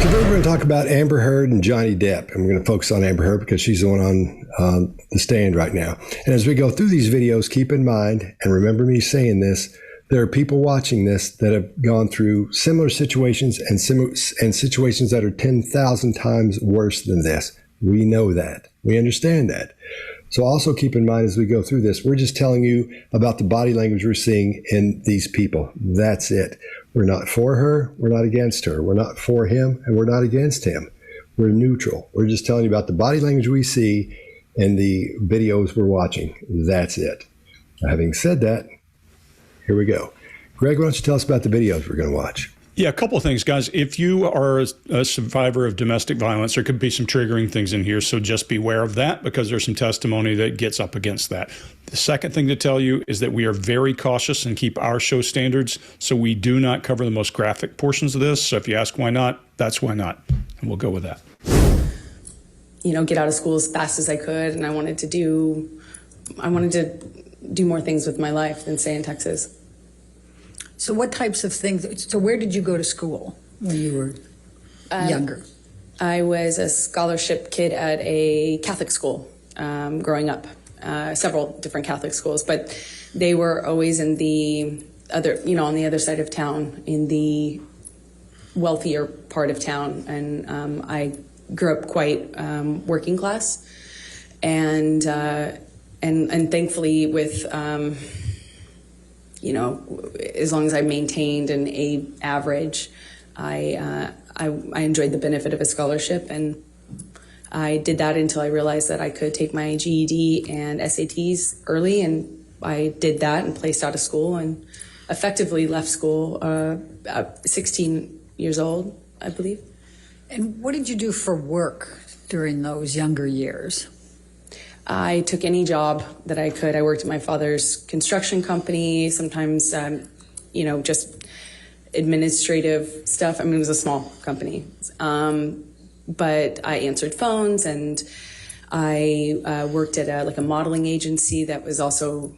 Today we're going to talk about Amber Heard and Johnny Depp. And we're going to focus on Amber Heard because she's the one on the stand right now. And as we go through these videos, keep in mind, and remember me saying this, there are people watching this that have gone through similar situations and situations that are 10,000 times worse than this. We know that. We understand that. So also keep in mind as we go through this, we're just telling you about the body language we're seeing in these people. That's it. We're not for her. We're not against her. We're not for him, and we're not against him. We're neutral. We're just telling you about the body language we see in the videos we're watching. That's it. Now, having said that, here we go. Greg, why don't you tell us about the videos we're going to watch? Yeah, a couple of things, guys. If you are a survivor of domestic violence, there could be some triggering things in here, so just beware of that because there's some testimony that gets up against that. The second thing to tell you is that we are very cautious and keep our show standards, so we do not cover the most graphic portions of this. So if you ask why not, that's why not, and we'll go with that. You know, get out of school as fast as I could, and I wanted to do more things with my life than stay in Texas. So what types of things, so where did you go to school when you were younger? I was a scholarship kid at a Catholic school growing up, several different Catholic schools, but they were always in the other, you know, on the other side of town, in the wealthier part of town. And I grew up quite working class, and thankfully with, you know, as long as I maintained an A average, I enjoyed the benefit of a scholarship, and I did that until I realized that I could take my GED and SATs early, and I did that and placed out of school and effectively left school at 16 years old, I believe. And what did you do for work during those younger years? I took any job that I could. I worked at my father's construction company, sometimes, you know, just administrative stuff. I mean, it was a small company. But I answered phones, and I worked at a modeling agency that was also,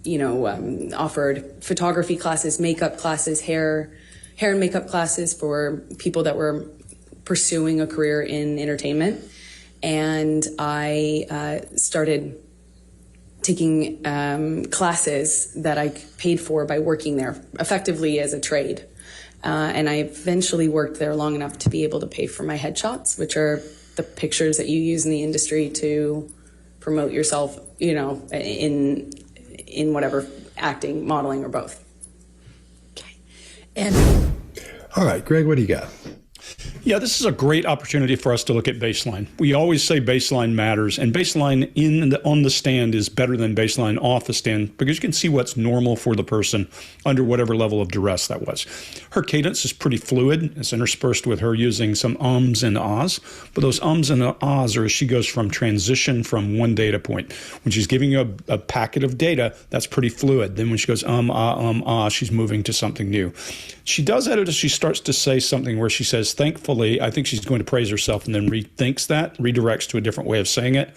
you know, offered photography classes, makeup classes, hair and makeup classes for people that were pursuing a career in entertainment. And I started taking classes that I paid for by working there, effectively as a trade. And I eventually worked there long enough to be able to pay for my headshots, which are the pictures that you use in the industry to promote yourself, you know, in whatever, acting, modeling, or both. Okay. And all right, Greg, what do you got? Yeah, this is a great opportunity for us to look at baseline. We always say baseline matters, and baseline on the stand is better than baseline off the stand because you can see what's normal for the person under whatever level of duress that was. Her cadence is pretty fluid. It's interspersed with her using some ums and ahs, but those ums and ahs are as she goes from transition from one data point. When she's giving you a packet of data, that's pretty fluid. Then when she goes ah, she's moving to something new. She does that as she starts to say something where she says, thankfully, I think she's going to praise herself, and then rethinks that, redirects to a different way of saying it.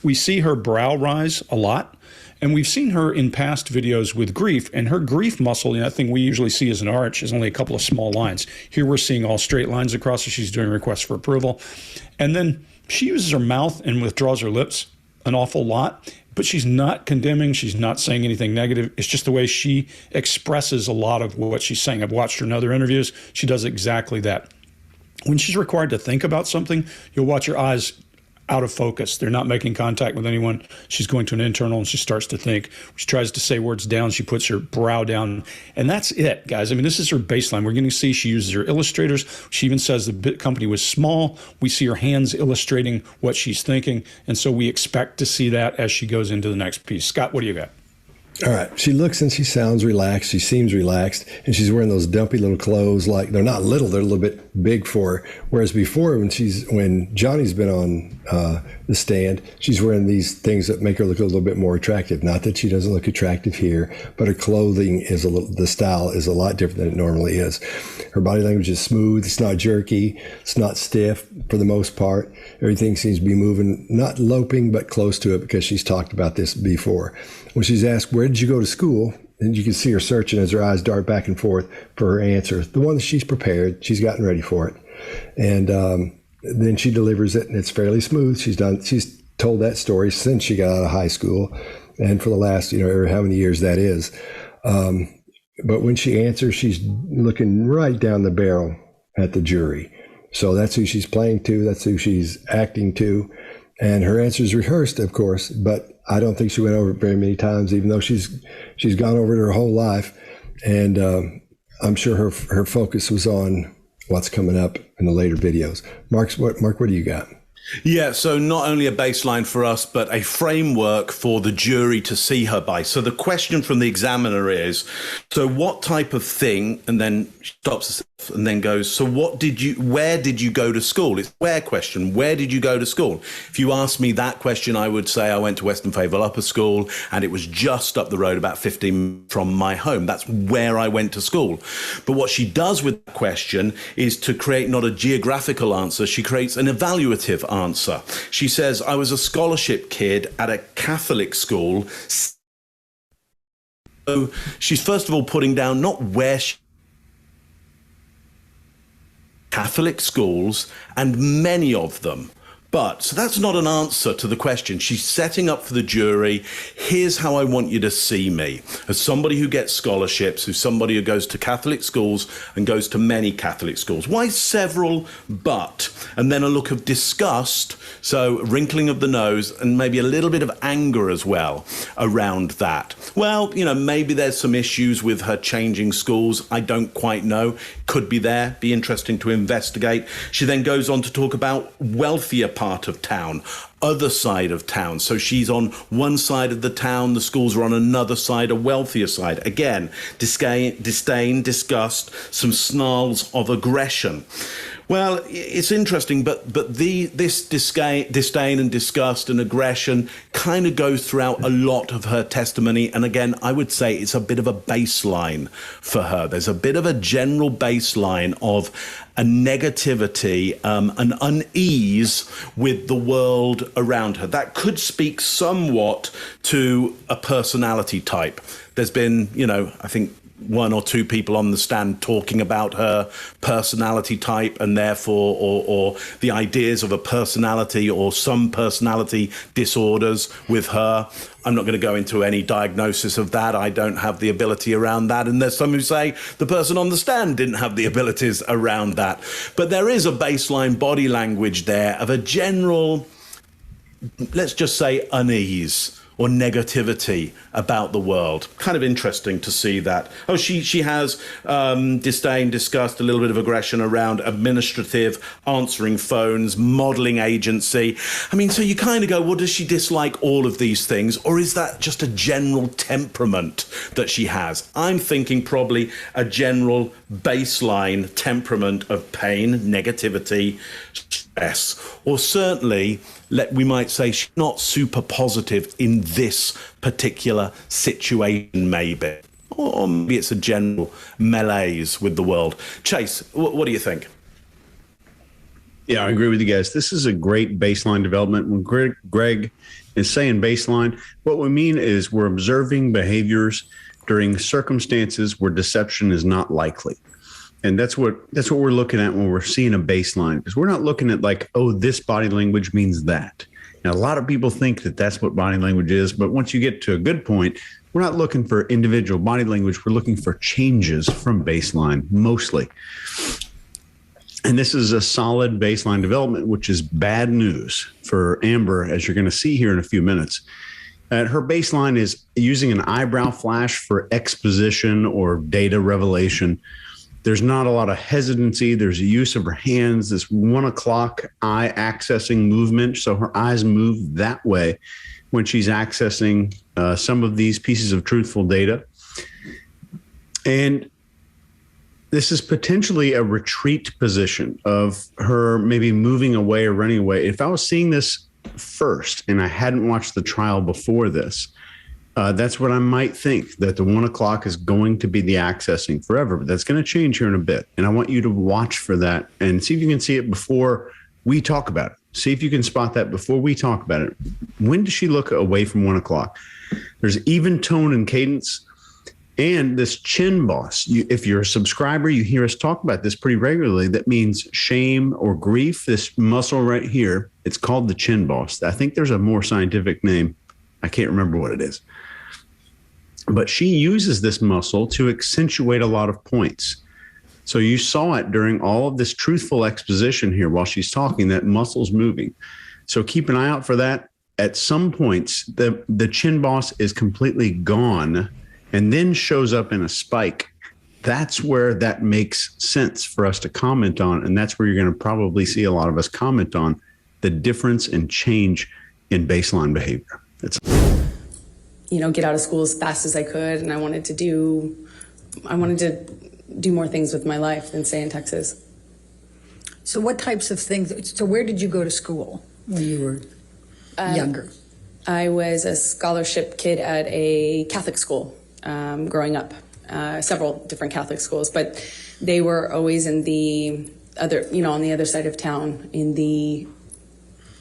We see her brow rise a lot, and we've seen her in past videos with grief, and her grief muscle, that thing we usually see as an arch, is only a couple of small lines. Here we're seeing all straight lines across as she's doing requests for approval. And then she uses her mouth and withdraws her lips an awful lot, but she's not condemning. She's not saying anything negative. It's just the way she expresses a lot of what she's saying. I've watched her in other interviews. She does exactly that. When she's required to think about something, you'll watch her eyes out of focus. They're not making contact with anyone. She's going to an internal and she starts to think. She tries to say words down. She puts her brow down. And that's it, guys. I mean, this is her baseline. We're going to see she uses her illustrators. She even says the company was small. We see her hands illustrating what she's thinking. And so we expect to see that as she goes into the next piece. Scott, what do you got? All right. She looks and she sounds relaxed. She seems relaxed. And she's wearing those dumpy little clothes. Like, they're not little, they're a little bit big for her. Whereas before, when Johnny's been on the stand, she's wearing these things that make her look a little bit more attractive. Not that she doesn't look attractive here, but her clothing is the style is a lot different than it normally is. Her body language is smooth. It's not jerky. It's not stiff for the most part. Everything seems to be moving, not loping, but close to it, because she's talked about this before. When she's asked, where did you go to school? And you can see her searching as her eyes dart back and forth for her answer. The one that she's prepared, she's gotten ready for it. And then she delivers it, and it's fairly smooth. She's told that story since she got out of high school, and for the last, how many years that is. But when she answers, she's looking right down the barrel at the jury. So that's who she's playing to. That's who she's acting to. And her answer is rehearsed, of course, but I don't think she went over it very many times, even though she's gone over it her whole life. And I'm sure her focus was on what's coming up in the later videos. Mark, what do you got? Yeah, so not only a baseline for us, but a framework for the jury to see her by. So the question from the examiner is, so what type of thing, and then she stops herself and then goes, so where did you go to school? It's a where question. Where did you go to school? If you ask me that question, I would say I went to Western Fayetteville Upper School, and it was just up the road, about 15 from my home. That's where I went to school. But what she does with that question is to create not a geographical answer, she creates an evaluative answer. She says, I was a scholarship kid at a Catholic school. So she's first of all putting down not where she Catholic schools, and many of them. But, so that's not an answer to the question. She's setting up for the jury, here's how I want you to see me. As somebody who gets scholarships, as somebody who goes to Catholic schools and goes to many Catholic schools. Why several but? And then a look of disgust, so wrinkling of the nose, and maybe a little bit of anger as well around that. Well, maybe there's some issues with her changing schools. I don't quite know. Could be there. Be interesting to investigate. She then goes on to talk about wealthier part of town, other side of town. So she's on one side of the town, the schools are on another side, a wealthier side. Again, disdain, disgust, some snarls of aggression. Well, it's interesting, but this disdain and disgust and aggression kind of goes throughout a lot of her testimony. And again, I would say it's a bit of a baseline for her. There's a bit of a general baseline of a negativity, an unease with the world around her. That could speak somewhat to a personality type. There's been, I think, one or two people on the stand talking about her personality type, and therefore, or the ideas of a personality or some personality disorders with her. I'm not going to go into any diagnosis of that. I don't have the ability around that. And there's some who say the person on the stand didn't have the abilities around that. But there is a baseline body language there of a general, let's just say, unease or negativity about the world. Kind of interesting to see that. Oh, she has disdain, disgust, a little bit of aggression around administrative, answering phones, modeling agency. I mean, so you kind of go, well, does she dislike all of these things? Or is that just a general temperament that she has? I'm thinking probably a general baseline temperament of pain, negativity, stress, or certainly, we might say she's not super positive in this particular situation, maybe. Or maybe it's a general malaise with the world. Chase, what do you think? Yeah, I agree with you guys. This is a great baseline development. When Greg is saying baseline, what we mean is we're observing behaviors during circumstances where deception is not likely. And that's what we're looking at when we're seeing a baseline, because we're not looking at like, oh, this body language means that. Now, a lot of people think that that's what body language is. But once you get to a good point, we're not looking for individual body language. We're looking for changes from baseline mostly. And this is a solid baseline development, which is bad news for Amber, as you're going to see here in a few minutes. Her baseline is using an eyebrow flash for exposition or data revelation. There's not a lot of hesitancy. There's a use of her hands, this 1 o'clock eye accessing movement. So her eyes move that way when she's accessing some of these pieces of truthful data. And this is potentially a retreat position of her maybe moving away or running away. If I was seeing this first and I hadn't watched the trial before this, that's what I might think, that the 1 o'clock is going to be the accessing forever. But that's going to change here in a bit. And I want you to watch for that and see if you can see it before we talk about it. See if you can spot that before we talk about it. When does she look away from 1 o'clock? There's even tone and cadence. And this chin boss, if you're a subscriber, you hear us talk about this pretty regularly. That means shame or grief. This muscle right here, it's called the chin boss. I think there's a more scientific name. I can't remember what it is. But she uses this muscle to accentuate a lot of points. So you saw it during all of this truthful exposition here while she's talking, that muscle's moving. So keep an eye out for that. At some points, the chin boss is completely gone and then shows up in a spike. That's where that makes sense for us to comment on. And that's where you're going to probably see a lot of us comment on the difference and change in baseline behavior. Get out of school as fast as I could. And I wanted to do more things with my life than stay in Texas. So what types of things, so where did you go to school when you were younger? I was a scholarship kid at a Catholic school growing up, several different Catholic schools, but they were always in the other, on the other side of town, in the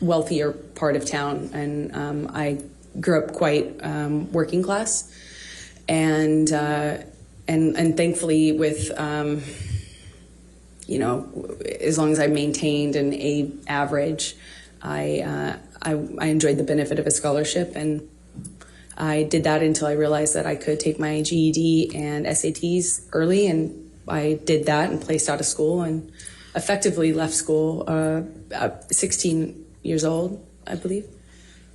wealthier part of town. And I grew up quite working class, and thankfully with, as long as I maintained an A average, I enjoyed the benefit of a scholarship, and I did that until I realized that I could take my GED and SATs early, and I did that and placed out of school and effectively left school at 16 years old, I believe.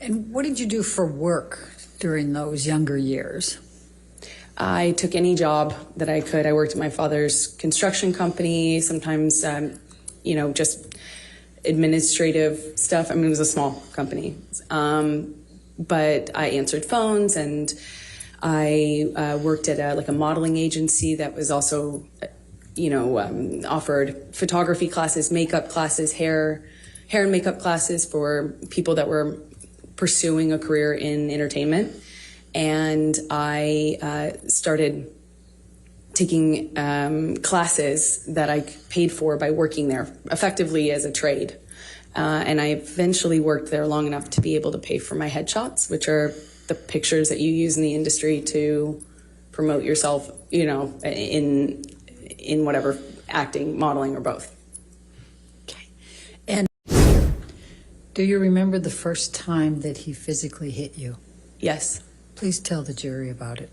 And what did you do for work during those younger years? I took any job that I could. I worked at my father's construction company, sometimes, just administrative stuff. I mean, it was a small company. But I answered phones, and I worked at a modeling agency that was also, offered photography classes, makeup classes, hair and makeup classes for people that were pursuing a career in entertainment. And I started taking classes that I paid for by working there, effectively as a trade. And I eventually worked there long enough to be able to pay for my headshots, which are the pictures that you use in the industry to promote yourself, in whatever, acting, modeling, or both. Okay. And do you remember the first time that he physically hit you? Yes. Please tell the jury about it.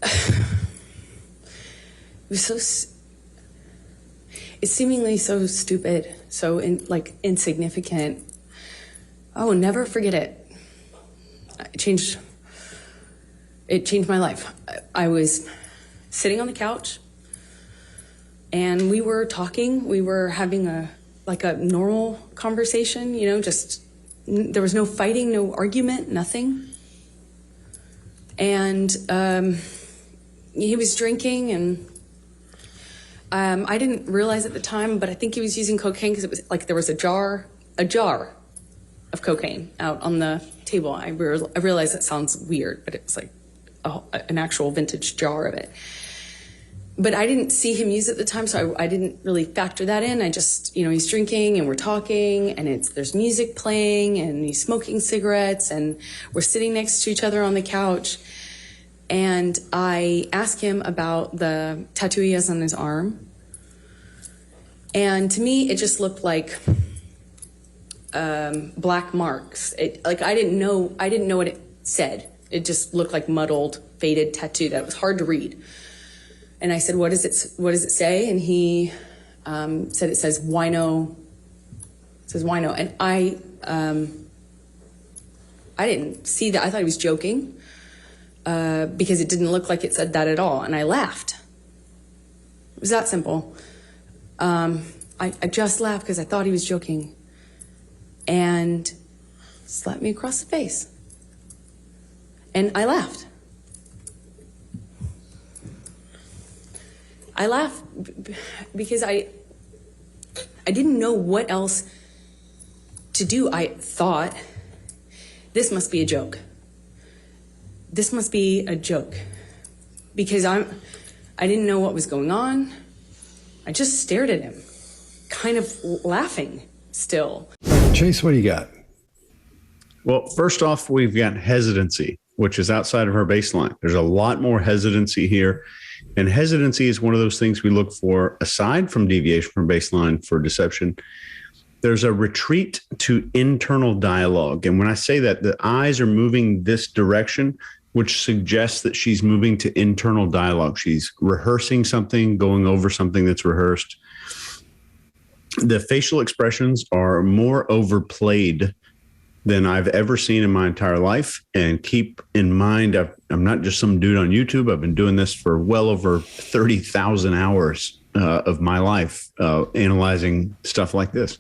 It was it's seemingly so stupid, so insignificant. I will never forget it. It changed my life. I was sitting on the couch, and we were talking. We were having a normal conversation, there was no fighting, no argument, nothing. And he was drinking, and I didn't realize at the time, but I think he was using cocaine, because it was there was a jar of cocaine out on the table. I realize that sounds weird, but it was an actual vintage jar of it. But I didn't see him use it at the time, so I didn't really factor that in. I just, he's drinking and we're talking, and there's music playing, and he's smoking cigarettes, and we're sitting next to each other on the couch. And I asked him about the tattoo he has on his arm. And to me, it just looked like black marks. I didn't know what it said. It just looked like muddled, faded tattoo that was hard to read. And I said, what does it say? And he said it says wino. It says wino. And I didn't see that. I thought he was joking because it didn't look like it said that at all. And I laughed. It was that simple. I just laughed because I thought he was joking. And slapped me across the face. And I laughed. I laughed because I didn't know what else to do. I thought, this must be a joke. This must be a joke. Because I didn't know what was going on. I just stared at him, kind of laughing still. Chase, what do you got? Well, first off, we've got hesitancy. which is outside of her baseline. There's a lot more hesitancy here. And hesitancy is one of those things we look for aside from deviation from baseline for deception. There's a retreat to internal dialogue. And when I say that, the eyes are moving this direction, which suggests that she's moving to internal dialogue. She's rehearsing something, going over something that's rehearsed. The facial expressions are more overplayed than I've ever seen in my entire life. And keep in mind, I'm not just some dude on YouTube. I've been doing this for well over 30,000 hours of my life analyzing stuff like this.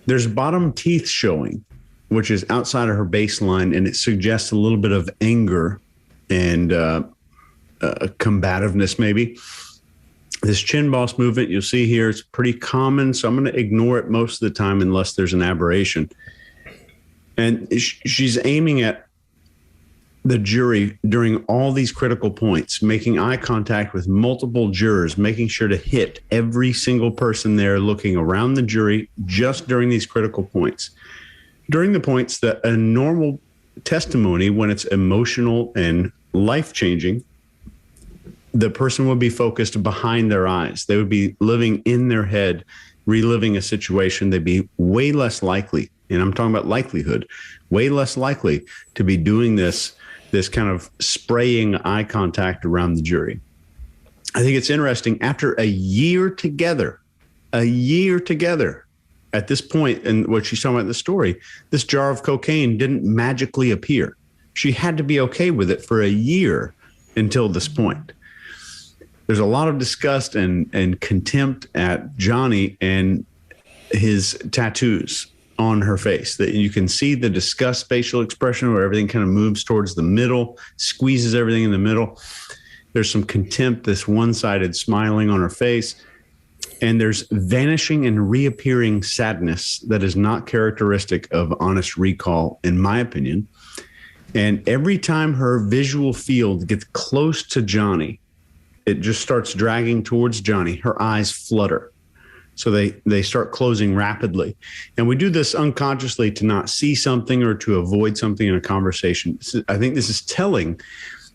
There's bottom teeth showing, which is outside of her baseline, and it suggests a little bit of anger and combativeness maybe. This chin boss movement you'll see here is pretty common, so I'm going to ignore it most of the time unless there's an aberration. And she's aiming at the jury during all these critical points, making eye contact with multiple jurors, making sure to hit every single person there, looking around the jury just during these critical points. During the points that a normal testimony, when it's emotional and life-changing, the person would be focused behind their eyes. They would be living in their head, reliving a situation. They'd be way less likely, and I'm talking about likelihood, way less likely to be doing this kind of spraying eye contact around the jury. I think it's interesting, after a year together, at this point, and what she's talking about in the story, this jar of cocaine didn't magically appear. She had to be okay with it for a year until this point. There's a lot of disgust and contempt at Johnny and his tattoos on her face. That you can see the disgust facial expression where everything kind of moves towards the middle, squeezes everything in the middle. There's some contempt, this one-sided smiling on her face. And there's vanishing and reappearing sadness that is not characteristic of honest recall, in my opinion. And every time her visual field gets close to Johnny, it just starts dragging towards Johnny. Her eyes flutter. So they start closing rapidly. And we do this unconsciously to not see something or to avoid something in a conversation. I think this is telling,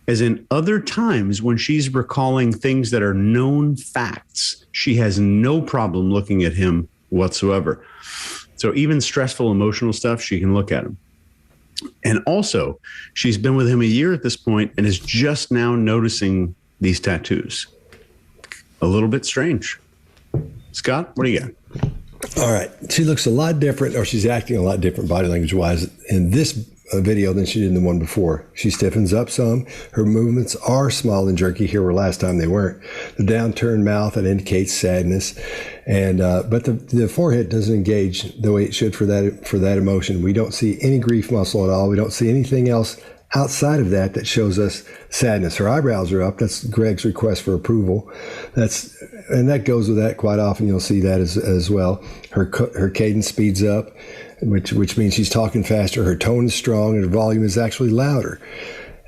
as in other times when she's recalling things that are known facts, she has no problem looking at him whatsoever. So even stressful, emotional stuff, she can look at him. And also, she's been with him a year at this point and is just now noticing these tattoos. A little bit strange. Scott, what do you got? All right. She looks a lot different, or she's acting a lot different body language wise in this video than she did in the one before. She stiffens up some. Her movements are small and jerky here, where last time they weren't. The downturned mouth, that indicates sadness. And but the forehead doesn't engage the way it should for that emotion. We don't see any grief muscle at all. We don't see anything else outside of that shows us sadness. Her eyebrows are up. That's Greg's request for approval. And that goes with that quite often. You'll see that as well. Her cadence speeds up, which means she's talking faster. Her tone is strong, and her volume is actually louder.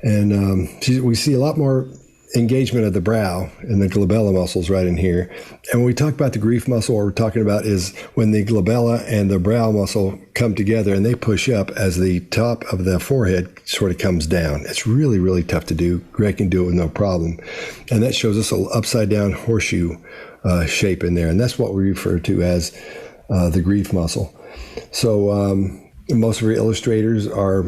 And we see a lot more engagement of the brow and the glabella muscles right in here. And when we talk about the grief muscle, what we're talking about is when the glabella and the brow muscle come together and they push up as the top of the forehead sort of comes down. It's really, really tough to do. Greg can do it with no problem. And that shows us an upside down horseshoe shape in there. And that's what we refer to as the grief muscle. So most of her illustrators are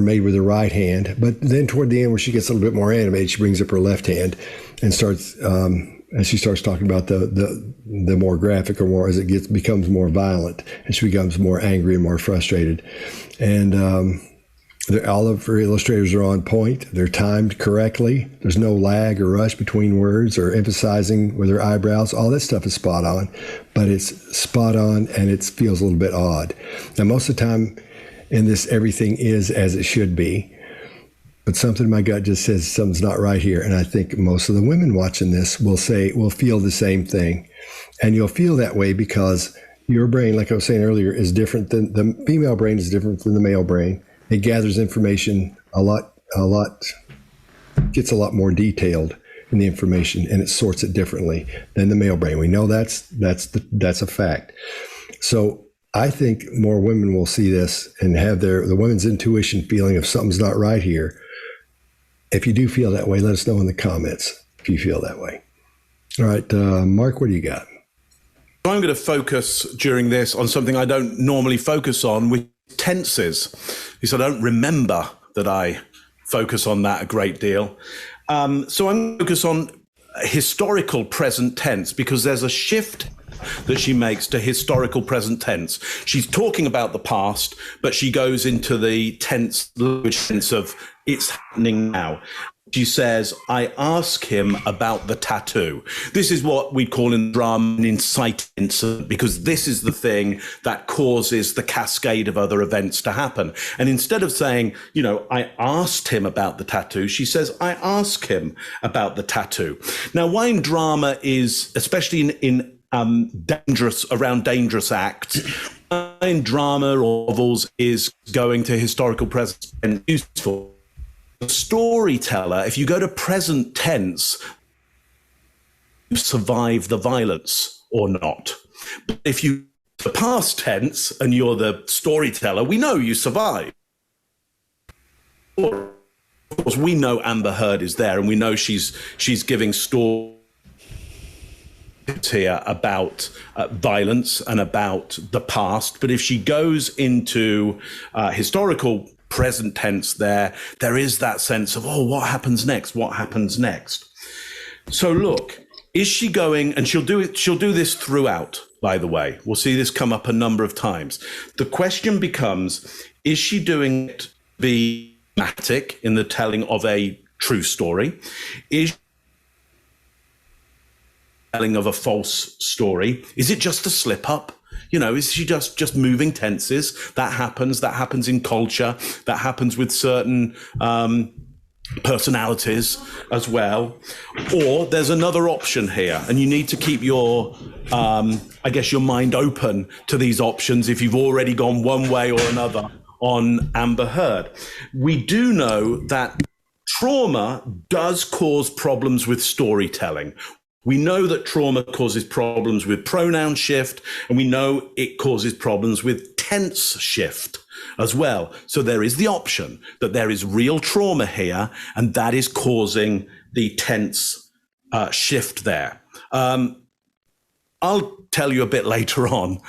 made with her right hand, but then toward the end, where she gets a little bit more animated, she brings up her left hand and starts as she starts talking about the more graphic, or more as it becomes more violent, and she becomes more angry and more frustrated. And all of her illustrators are on point. They're timed correctly. There's no lag or rush between words or emphasizing with her eyebrows. All that stuff is spot on, but it's spot on and it feels a little bit odd. Now, most of the time in this, everything is as it should be, but something in my gut just says something's not right here. And I think most of the women watching this will feel the same thing. And you'll feel that way because your brain, like I was saying earlier, is different than the female brain is different than the male brain. It gathers information gets a lot more detailed in the information, and it sorts it differently than the male brain. We know that's a fact. So I think more women will see this and have the women's intuition feeling if something's not right here. If you do feel that way, let us know in the comments if you feel that way. All right, Mark, what do you got? I'm going to focus during this on something I don't normally focus on, with tenses, because I don't remember that I focus on that a great deal. So I'm going to focus on historical present tense, because there's a shift that she makes to historical present tense. She's talking about the past, but she goes into the tense language sense of it's happening now. She says, I ask him about the tattoo. This is what we call in drama an inciting incident, because this is the thing that causes the cascade of other events to happen. And instead of saying, I asked him about the tattoo, she says, I ask him about the tattoo. Now, why in drama is, especially in dangerous acts, in drama or novels, is going to historical present and useful. The storyteller, if you go to present tense, you survive the violence or not. But if you the past tense and you're the storyteller, we know you survive. Of course, we know Amber Heard is there, and we know she's giving stories here about violence and about the past. But if she goes into historical present tense, there is that sense of, what happens next? What happens next? So look, is she going, and she'll do this throughout, by the way. We'll see this come up a number of times. The question becomes, is she doing it to be dramatic in the telling of a true story? Is she telling of a false story? Is it just a slip up? Is she just moving tenses? That happens in culture, that happens with certain personalities as well. Or there's another option here, and you need to keep your your mind open to these options if you've already gone one way or another on Amber Heard. We do know that trauma does cause problems with storytelling. We know that trauma causes problems with pronoun shift, and we know it causes problems with tense shift as well. So there is the option that there is real trauma here, and that is causing the tense shift there. I'll tell you a bit later on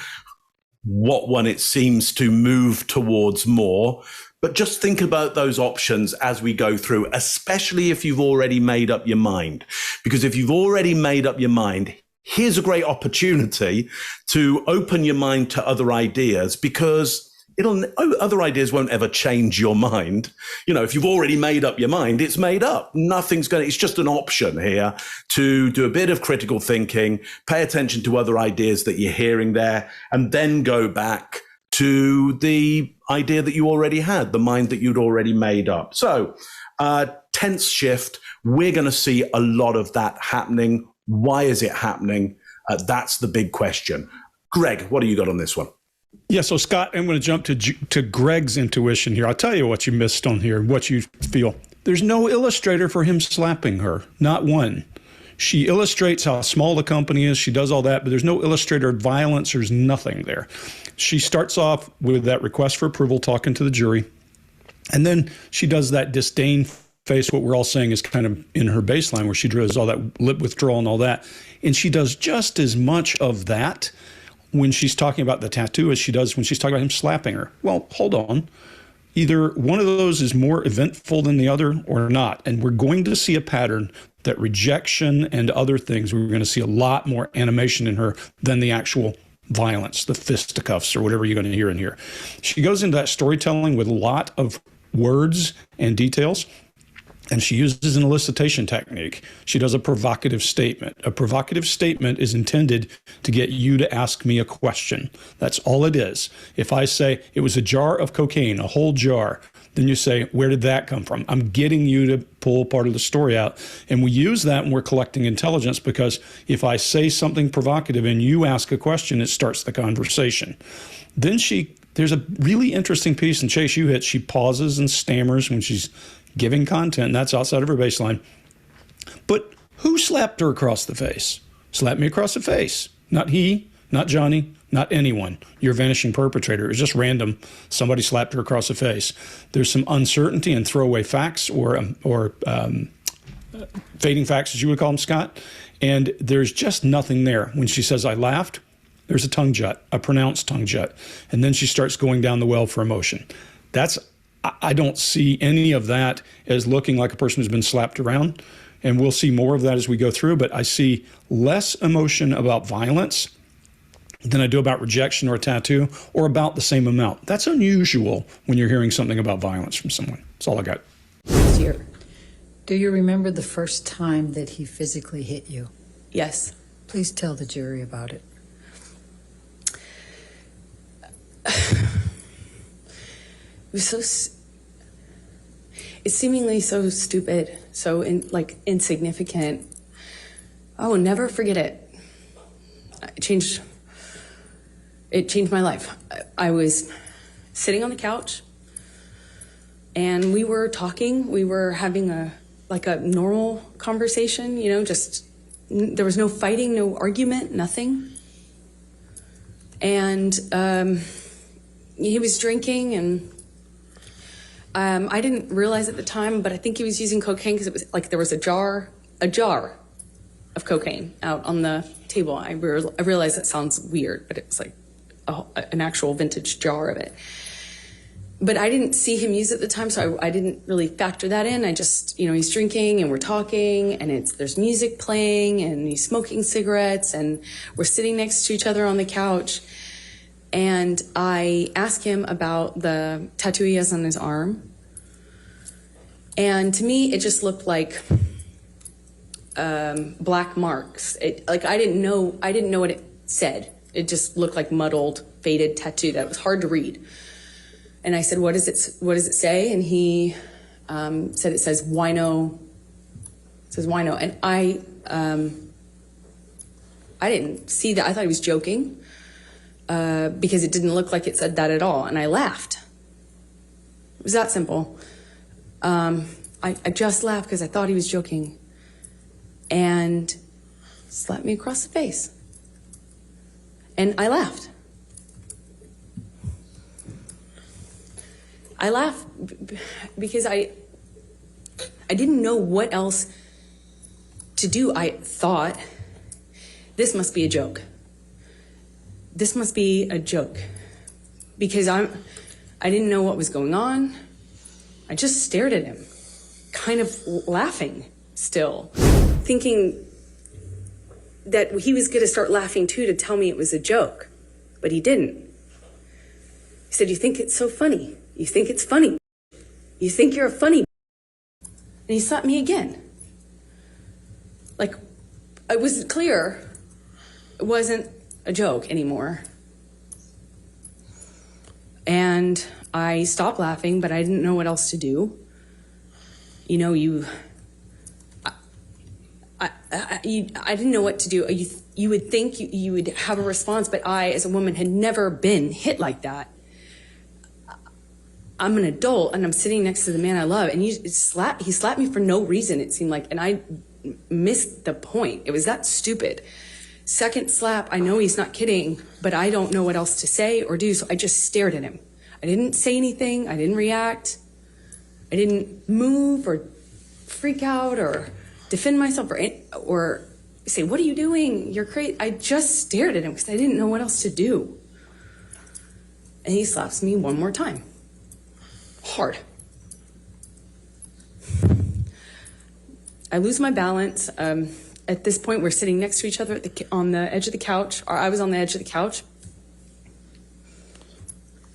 what one it seems to move towards more. But just think about those options as we go through, especially if you've already made up your mind. Because if you've already made up your mind, here's a great opportunity to open your mind to other ideas, because other ideas won't ever change your mind. If you've already made up your mind, it's made up. It's just an option here to do a bit of critical thinking, pay attention to other ideas that you're hearing there, and then go back to the idea that you already had, the mind that you'd already made up. So tense shift, we're going to see a lot of that happening. Why is it happening? That's the big question. Greg, what do you got on this one? Yeah, so Scott, I'm going to jump to Greg's intuition here. I'll tell you what you missed on here, what you feel. There's no illustrator for him slapping her, not one. She illustrates how small the company is. She does all that, but there's no illustrator of violence. There's nothing there. She starts off with that request for approval, talking to the jury. And then she does that disdain face, what we're all saying is kind of in her baseline, where she does all that lip withdrawal and all that. And she does just as much of that when she's talking about the tattoo as she does when she's talking about him slapping her. Well, hold on. Either one of those is more eventful than the other or not. And we're going to see a pattern that rejection and other things, we're going to see a lot more animation in her than the actual violence, the fisticuffs or whatever you're going to hear in here. She goes into that storytelling with a lot of words and details, and she uses an elicitation technique. She does a provocative statement. A provocative statement is intended to get you to ask me a question. That's all it is. If I say it was a jar of cocaine, a whole jar, then you say, where did that come from? I'm getting you to pull part of the story out. And we use that when we're collecting intelligence, because if I say something provocative and you ask a question, it starts the conversation. Then there's a really interesting piece, and Chase, you hit, she pauses and stammers when she's giving content, and that's outside of her baseline. But who slapped her across the face? Slapped me across the face. Not he, not Johnny, not anyone. Your vanishing perpetrator. It was just random. Somebody slapped her across the face. There's some uncertainty and throwaway facts or fading facts, as you would call them, Scott. And there's just nothing there. When she says, I laughed, there's a tongue jut, a pronounced tongue jut. And then she starts going down the well for emotion. I don't see any of that as looking like a person who's been slapped around. And we'll see more of that as we go through. But I see less emotion about violence than I do about rejection or a tattoo, or about the same amount. That's unusual when you're hearing something about violence from someone. That's all I got. Do you remember the first time that he physically hit you? Yes. Please tell the jury about it. It was it's seemingly so stupid, so insignificant. I will never forget it. It changed my life. I was sitting on the couch and we were talking. We were having a normal conversation, just there was no fighting, no argument, nothing. And he was drinking, and I didn't realize at the time, but I think he was using cocaine because it was like there was a jar of cocaine out on the table. I realize that sounds weird, but it was like an actual vintage jar of it. But I didn't see him use it at the time, so I didn't really factor that in. I just, he's drinking and we're talking and there's music playing and he's smoking cigarettes and we're sitting next to each other on the couch. And I asked him about the tattoo he has on his arm. And to me, it just looked like black marks. I didn't know what it said. It just looked like muddled, faded tattoo that was hard to read. And I said, what does it say? And he said it says wino. It says wino. And I didn't see that. I thought he was joking because it didn't look like it said that at all. And I laughed. It was that simple. I just laughed because I thought he was joking. And slapped me across the face. And I laughed. I laughed because I didn't know what else to do. I thought, this must be a joke. This must be a joke. Because I didn't know what was going on. I just stared at him, kind of laughing still, thinking that he was going to start laughing too to tell me it was a joke. But he didn't. He said, you think it's so funny? You think it's funny? You think you're a funny? And he slapped me again. Like, it was clear it wasn't a joke anymore. And I stopped laughing, but I didn't know what else to do. I didn't know what to do. You would think you would have a response, but I, as a woman, had never been hit like that. I'm an adult, and I'm sitting next to the man I love, and he slapped me for no reason, it seemed like, and I missed the point. It was that stupid. Second slap, I know he's not kidding, but I don't know what else to say or do, so I just stared at him. I didn't say anything. I didn't react. I didn't move or freak out or defend myself or say, what are you doing? You're crazy. I just stared at him because I didn't know what else to do. And he slaps me one more time. Hard. I lose my balance. At this point, we're sitting next to each other on the edge of the couch, or I was on the edge of the couch.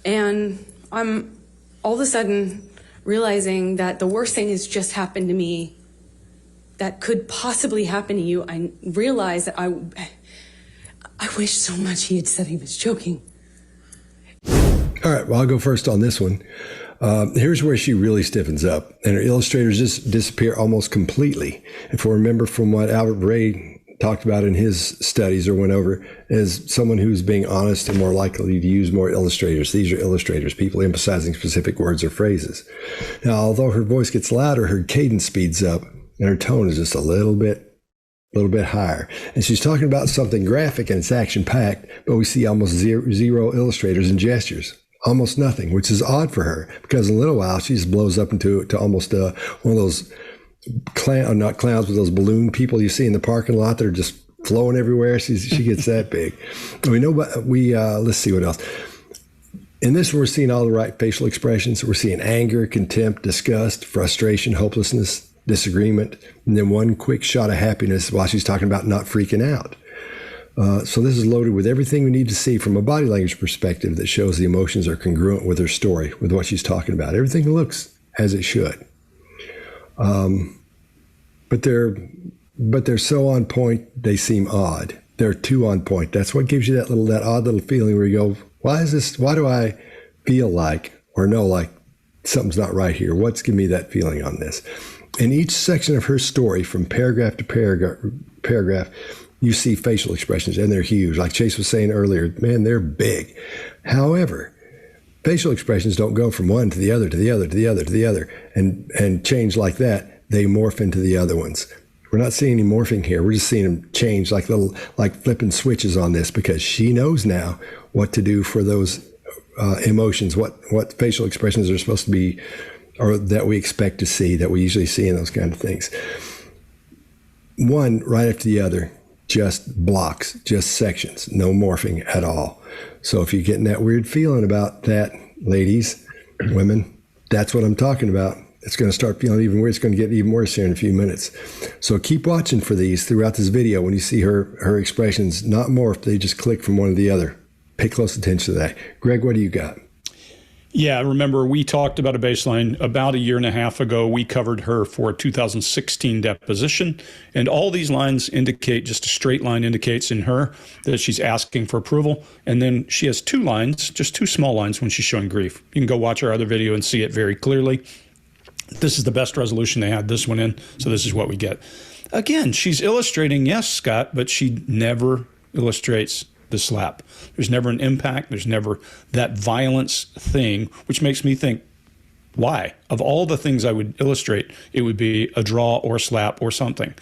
And I'm all of a sudden realizing that the worst thing has just happened to me that could possibly happen to you. I realized that I wish so much he had said he was joking. All right, well, I'll go first on this one. Here's where she really stiffens up, and her illustrators just disappear almost completely. If we remember from what Albert Bray talked about in his studies or went over, as someone who's being honest and more likely to use more illustrators. These are illustrators, people emphasizing specific words or phrases. Now, although her voice gets louder, her cadence speeds up, and her tone is just a little bit a little bit higher. And she's talking about something graphic and it's action-packed, but we see almost zero illustrators and gestures. Almost nothing, which is odd for her, because in a little while she just blows up into almost one of those not clowns, but those balloon people you see in the parking lot that are just flowing everywhere. She gets that big. And we know, but let's see what else. In this, we're seeing all the right facial expressions. We're seeing anger, contempt, disgust, frustration, hopelessness, disagreement, and then one quick shot of happiness while she's talking about not freaking out. So this is loaded with everything we need to see from a body language perspective that shows the emotions are congruent with her story, with what she's talking about. Everything looks as it should. But they're so on point, they seem odd. They're too on point. That's what gives you that odd little feeling where you go, why do I feel like or know like something's not right here? What's giving me that feeling on this? In each section of her story, from paragraph to paragraph, you see facial expressions, and they're huge. Like Chase was saying earlier, man, they're big. However, facial expressions don't go from one to the other, to the other, to the other, to the other, and change like that. They morph into the other ones. We're not seeing any morphing here. We're just seeing them change like flipping switches on this, because she knows now what to do for those emotions, what facial expressions are supposed to be, or that we expect to see, that we usually see in those kind of things. One right after the other, just blocks, just sections, no morphing at all. So if you're getting that weird feeling about that, ladies, women, that's what I'm talking about. It's going to start feeling even worse. It's going to get even worse here in a few minutes. So keep watching for these throughout this video. When you see her expressions not morph, they just click from one to the other. Pay close attention to that. Greg, what do you got? Yeah, remember we talked about a baseline about a year and a half ago. We covered her for a 2016 deposition, and all these lines indicate, just a straight line indicates in her that she's asking for approval. And then she has two lines, just two small lines when she's showing grief. You can go watch our other video and see it very clearly. This is the best resolution they had this one in, so this is what we get. Again, she's illustrating, yes, Scott, but she never illustrates the slap. There's never an impact. There's never that violence thing, which makes me think, why? Of all the things I would illustrate, it would be a draw or a slap or something.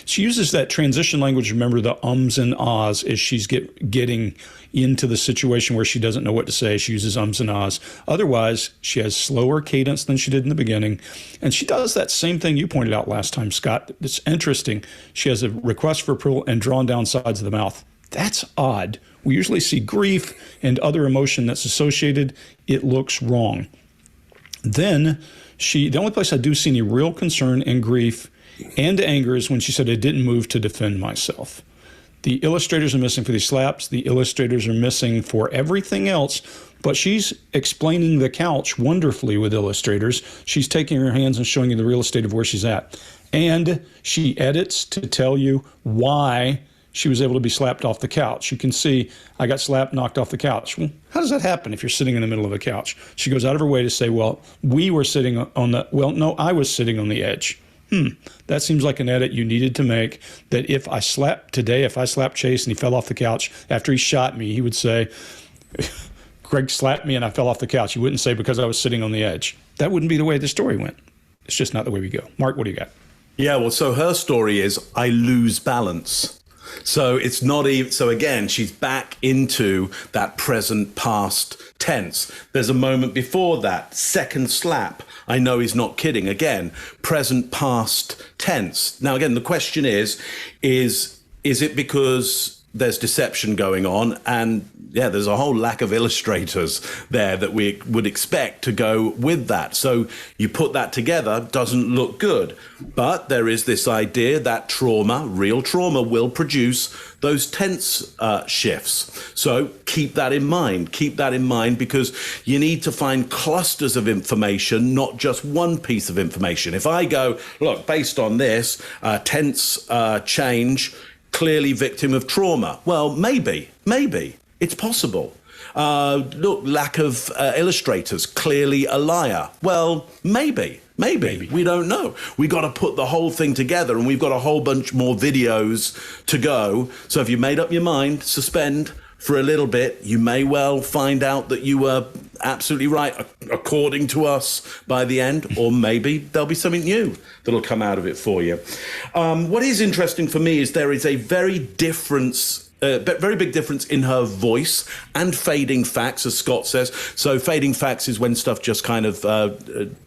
She uses that transition language, remember, the ums and ahs, as she's getting into the situation where she doesn't know what to say. She uses ums and ahs. Otherwise, she has slower cadence than she did in the beginning. And she does that same thing you pointed out last time, Scott. It's interesting. She has a request for approval and drawn down sides of the mouth. That's odd. We usually see grief and other emotion that's associated. It looks wrong. Then the only place I do see any real concern and grief and anger is when she said, I didn't move to defend myself. The illustrators are missing for these slaps. The illustrators are missing for everything else. But she's explaining the couch wonderfully with illustrators. She's taking her hands and showing you the real estate of where she's at. And she edits to tell you why she was able to be slapped off the couch. You can see, I got slapped, knocked off the couch. Well, how does that happen if you're sitting in the middle of a couch? She goes out of her way to say, well, we were sitting on the, well, no, I was sitting on the edge. That seems like an edit you needed to make, that if I slapped Chase and he fell off the couch after he shot me, he would say, Greg slapped me and I fell off the couch. He wouldn't say because I was sitting on the edge. That wouldn't be the way the story went. It's just not the way we go. Mark, what do you got? Yeah, well, so her story is, I lose balance. So it's not even, so again, she's back into that present past tense. There's a moment before that, second slap. I know he's not kidding. Again, present past tense. Now, again, the question is it because there's deception going on? And yeah, there's a whole lack of illustrators there that we would expect to go with that. So you put that together, doesn't look good. But there is this idea that trauma, real trauma, will produce those tense shifts. So keep that in mind. Keep that in mind, because you need to find clusters of information, not just one piece of information. If I go, look, based on this, tense change, clearly victim of trauma. Well, maybe. It's possible. Look, lack of illustrators, clearly a liar. Well, maybe. We don't know. We got to put the whole thing together, and we've got a whole bunch more videos to go. So if you made up your mind, suspend for a little bit. You may well find out that you were absolutely right, according to us, by the end, or maybe there'll be something new that'll come out of it for you. What is interesting for me is there is a very big difference in her voice and fading facts, as Scott says. So fading facts is when stuff just kind of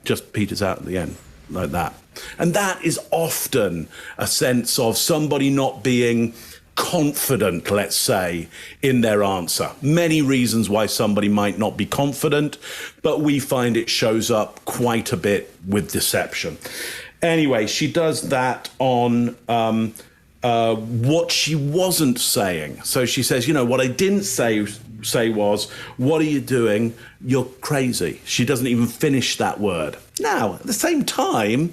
just peters out at the end, like that. And that is often a sense of somebody not being confident, let's say, in their answer. Many reasons why somebody might not be confident, but we find it shows up quite a bit with deception. Anyway, she does that on what she wasn't saying. So she says, you know, what I didn't say was, what are you doing? You're crazy. She doesn't even finish that word. Now, at the same time,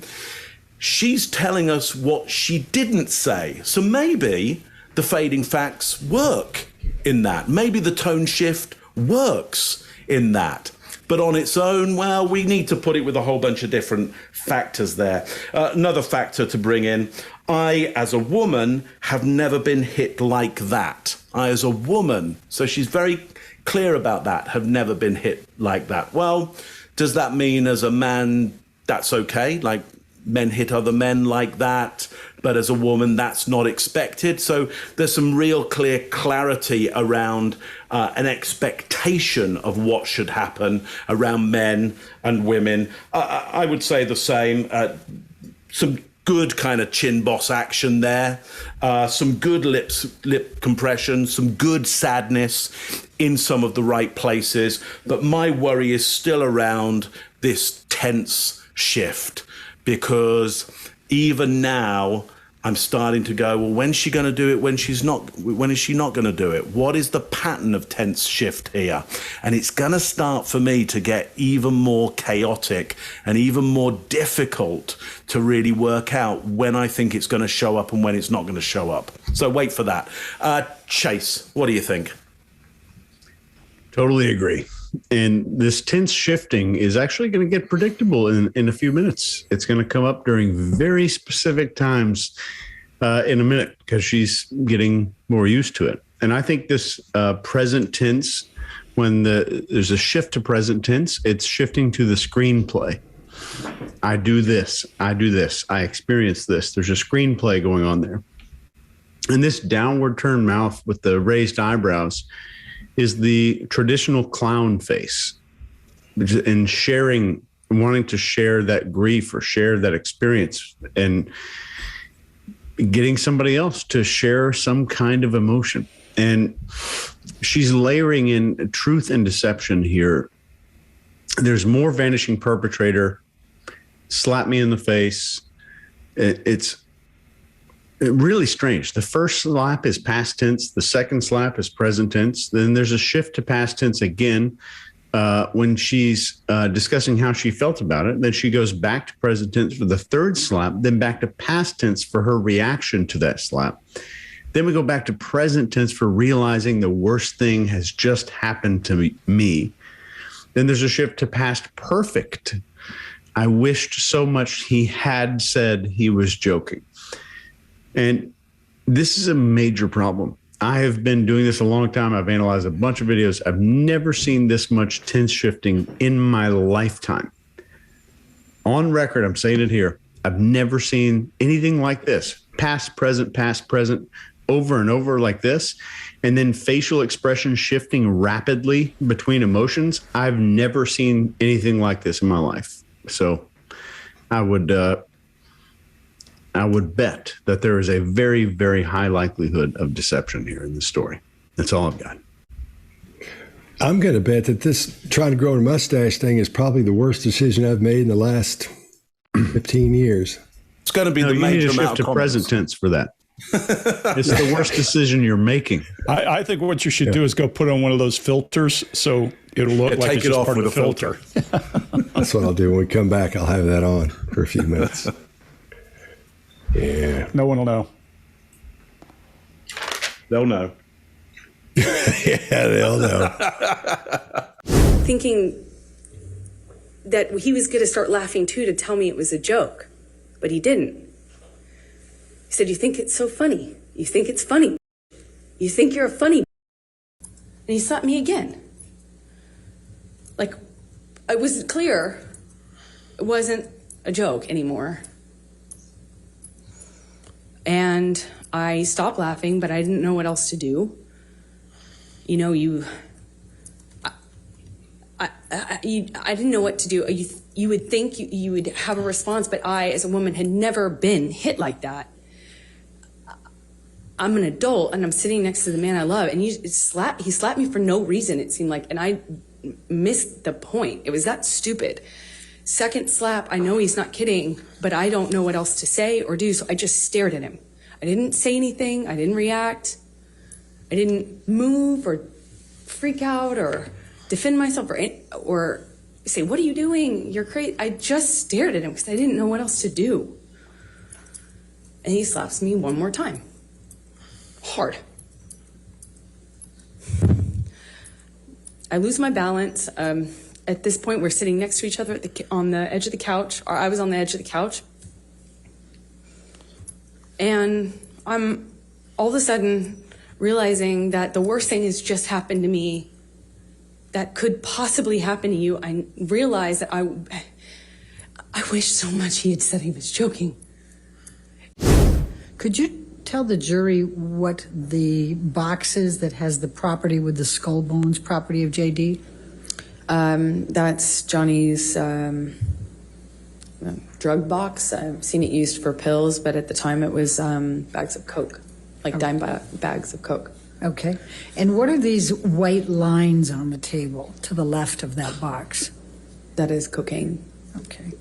she's telling us what she didn't say. So maybe the fading facts work in that. Maybe the tone shift works in that. But on its own, well, we need to put it with a whole bunch of different factors there. Another factor to bring in, I, as a woman, have never been hit like that. I, as a woman, so she's very clear about that, have never been hit like that. Well, does that mean as a man, that's okay? Like, men hit other men like that, but as a woman, that's not expected. So there's some real clear clarity around an expectation of what should happen around men and women. I would say the same. Some good kind of chin boss action there, some good lip compression, some good sadness in some of the right places. But my worry is still around this tense shift, because even now I'm starting to go, well, when's she going to do it? When is she not going to do it? What is the pattern of tense shift here? And it's going to start for me to get even more chaotic and even more difficult to really work out when I think it's going to show up and when it's not going to show up. So wait for that. Chase, what do you think? Totally agree. And this tense shifting is actually going to get predictable in a few minutes. It's going to come up during very specific times in a minute, because she's getting more used to it. And I think this present tense, when there's a shift to present tense, it's shifting to the screenplay. I do this. I do this. I experience this. There's a screenplay going on there. And this downward turned mouth with the raised eyebrows is the traditional clown face, and wanting to share that grief or share that experience, and getting somebody else to share some kind of emotion. And she's layering in truth and deception here. There's more vanishing perpetrator, slap me in the face. It's really strange. The first slap is past tense. The second slap is present tense. Then there's a shift to past tense again when she's discussing how she felt about it. Then she goes back to present tense for the third slap, then back to past tense for her reaction to that slap. Then we go back to present tense for realizing the worst thing has just happened to me. Then there's a shift to past perfect. I wished so much he had said he was joking. And this is a major problem. I have been doing this a long time. I've analyzed a bunch of videos. I've never seen this much tense shifting in my lifetime. On record, I'm saying it here. I've never seen anything like this. Past, present, over and over like this. And then facial expression shifting rapidly between emotions. I've never seen anything like this in my life. So I would bet that there is a very, very high likelihood of deception here in this story. That's all I've got. I'm going to bet that this trying to grow a mustache thing is probably the worst decision I've made in the last 15 years. It's going to be the major amount to present tense for that. It's the worst decision you're making. I think what you should do is go put on one of those filters so it'll look like it's just part of the filter. That's what I'll do. When we come back, I'll have that on for a few minutes. Yeah. No one will know. They'll know. Yeah, they'll know. Thinking that he was going to start laughing too to tell me it was a joke, but he didn't. He said, "You think it's so funny? You think it's funny? You think you're a funny?" he slapped me again. Like, it was clear it wasn't a joke anymore. And I stopped laughing, but I didn't know what else to do. You know, I didn't know what to do. You would think you would have a response, but I, as a woman, had never been hit like that. I'm an adult, and I'm sitting next to the man I love, and he slapped me for no reason, it seemed like, and I missed the point. It was that stupid. Second slap, I know he's not kidding, but I don't know what else to say or do, so I just stared at him. I didn't say anything. I didn't react. I didn't move or freak out or defend myself or say, what are you doing? You're crazy. I just stared at him because I didn't know what else to do. And he slaps me one more time. Hard. I lose my balance. At this point, we're sitting next to each other on the edge of the couch, or I was on the edge of the couch. And I'm all of a sudden realizing that the worst thing has just happened to me that could possibly happen to you. I realized that I wish so much he had said he was joking. Could you tell the jury what the box is that has the property with the skull bones, property of JD? That's Johnny's drug box. I've seen it used for pills, but at the time it was bags of Coke, like dime bags of Coke. Okay. And what are these white lines on the table to the left of that box? That is cocaine. Okay.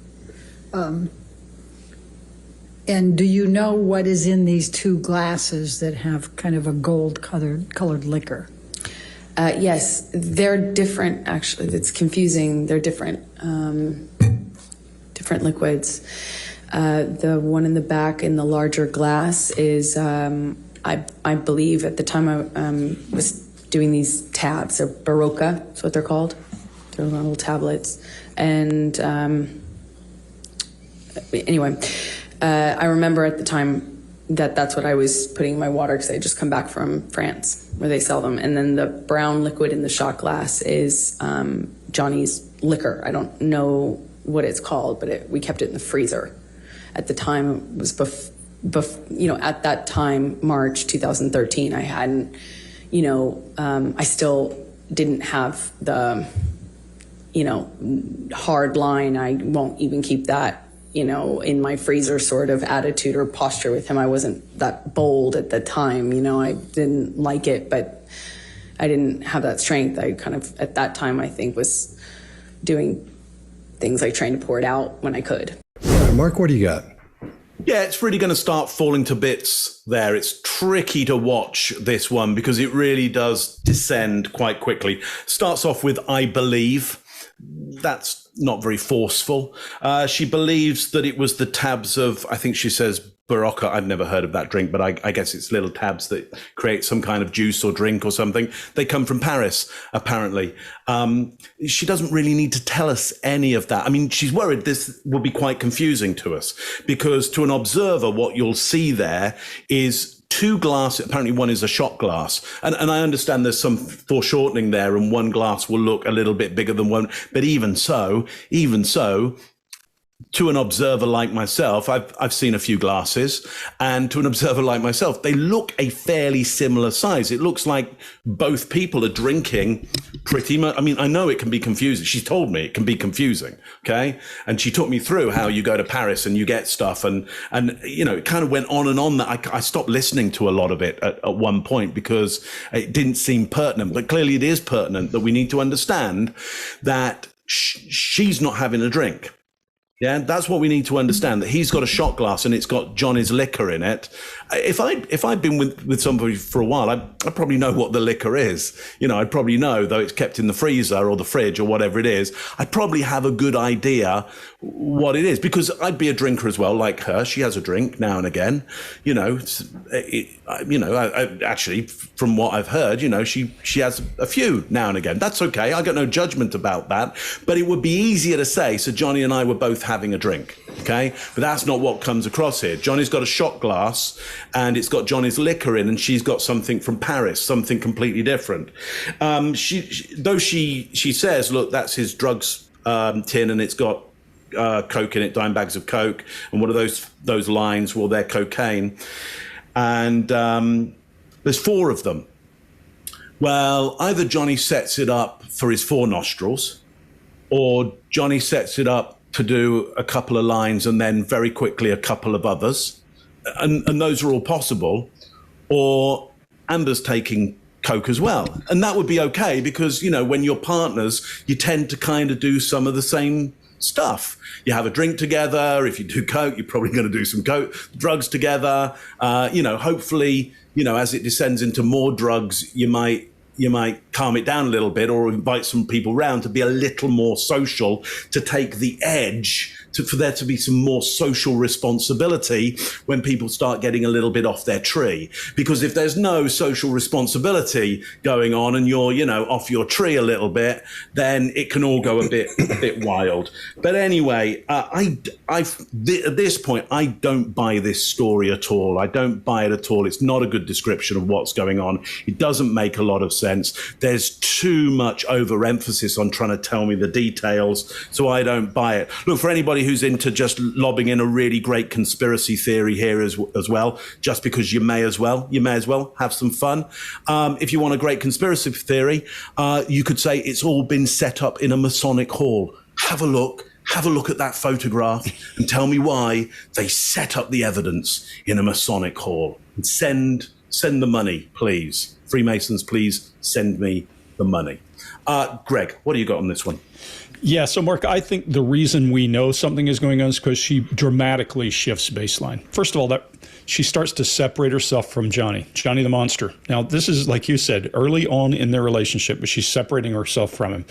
And do you know what is in these two glasses that have kind of a gold-colored liquor? Yes, they're different, actually. It's confusing. They're different. Different liquids. The one in the back in the larger glass is, I believe at the time I was doing these tabs. They're Barocca, that's what they're called. They're little tablets. And anyway, I remember at the time that's what I was putting in my water because I had just come back from France where they sell them. And then the brown liquid in the shot glass is Johnny's liquor. I don't know what it's called, but we kept it in the freezer. At the time, it was at that time, March 2013, I hadn't, I still didn't have the, hard line. I won't even keep that, in my freezer sort of attitude or posture with him. I wasn't that bold at the time, I didn't like it, but I didn't have that strength. I kind of, at that time, I think, was doing things like trying to pour it out when I could. All right, Mark, what do you got? Yeah, it's really going to start falling to bits there. It's tricky to watch this one because it really does descend quite quickly. Starts off with, I believe. That's not very forceful. She believes that it was the tabs of, I think she says, Barocca. I've never heard of that drink, but I guess it's little tabs that create some kind of juice or drink or something. They come from Paris, apparently. She doesn't really need to tell us any of that. I mean, she's worried this will be quite confusing to us because to an observer, what you'll see there is two glasses. Apparently one is a shot glass. And I understand there's some foreshortening there and one glass will look a little bit bigger than one. But even so, to an observer like myself, I've seen a few glasses, and to an observer like myself, they look a fairly similar size. It looks like both people are drinking pretty much. I mean, I know it can be confusing. She's told me it can be confusing, okay? And she took me through how you go to Paris and you get stuff, and it kind of went on and on. That I stopped listening to a lot of it at one point because it didn't seem pertinent. But clearly it is pertinent that we need to understand that she's not having a drink. Yeah, that's what we need to understand, that he's got a shot glass and it's got Johnny's liquor in it. If I'd been with somebody for a while, I probably know what the liquor is. I'd probably know, though it's kept in the freezer or the fridge or whatever it is, I'd probably have a good idea what it is, because I'd be a drinker as well, like her. She has a drink now and again. Actually, from what I've heard, she has a few now and again. That's okay. I got no judgment about that. But it would be easier to say, so Johnny and I were both having a drink, okay? But that's not what comes across here. Johnny's got a shot glass and it's got Johnny's liquor in, and she's got something from Paris, something completely different. She says, look, that's his drugs tin, and it's got coke in it, dime bags of coke, and what are those lines? Well, they're cocaine, and there's 4 of them. Well, either Johnny sets it up for his 4 nostrils, or Johnny sets it up to do a couple of lines and then very quickly a couple of others, and those are all possible. Or Amber's taking coke as well, and that would be okay, because when you're partners, you tend to kind of do some of the same stuff. You have a drink together. If you do coke, you're probably going to do some drugs together. Hopefully, as it descends into more drugs, you might calm it down a little bit, or invite some people round to be a little more social, to take the edge, for there to be some more social responsibility when people start getting a little bit off their tree. Because if there's no social responsibility going on, and you're, off your tree a little bit, then it can all go a bit wild. But anyway, at this point, I don't buy this story at all. I don't buy it at all. It's not a good description of what's going on. It doesn't make a lot of sense. There's too much overemphasis on trying to tell me the details, so I don't buy it. Look, for anybody who's into just lobbing in a really great conspiracy theory here as well, just because you may as well have some fun. If you want a great conspiracy theory, you could say it's all been set up in a Masonic hall. Have a look at that photograph and tell me why they set up the evidence in a Masonic hall. And send the money, please. Freemasons, please send me the money. Greg, what do you got on this one? Yeah, so Mark, I think the reason we know something is going on is because she dramatically shifts baseline. First of all, that she starts to separate herself from Johnny the monster. Now, this is, like you said, early on in their relationship, but she's separating herself from him.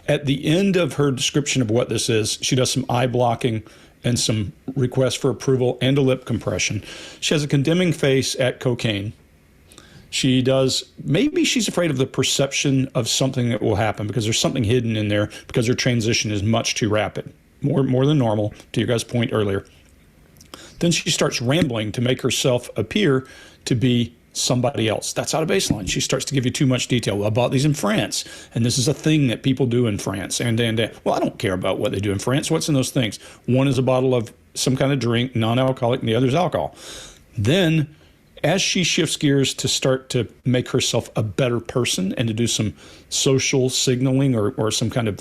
At the end of her description of what this is, she does some eye blocking and some requests for approval and a lip compression. She has a condemning face at cocaine. Maybe she's afraid of the perception of something that will happen, because there's something hidden in there, because her transition is much too rapid, more than normal, to your guys' point earlier. Then she starts rambling to make herself appear to be somebody else. That's out of baseline. She starts to give you too much detail. Well, I bought these in France, and this is a thing that people do in France. And well, I don't care about what they do in France. What's in those things? One is a bottle of some kind of drink, non-alcoholic, and the other is alcohol. Then, as she shifts gears to start to make herself a better person and to do some social signaling or some kind of,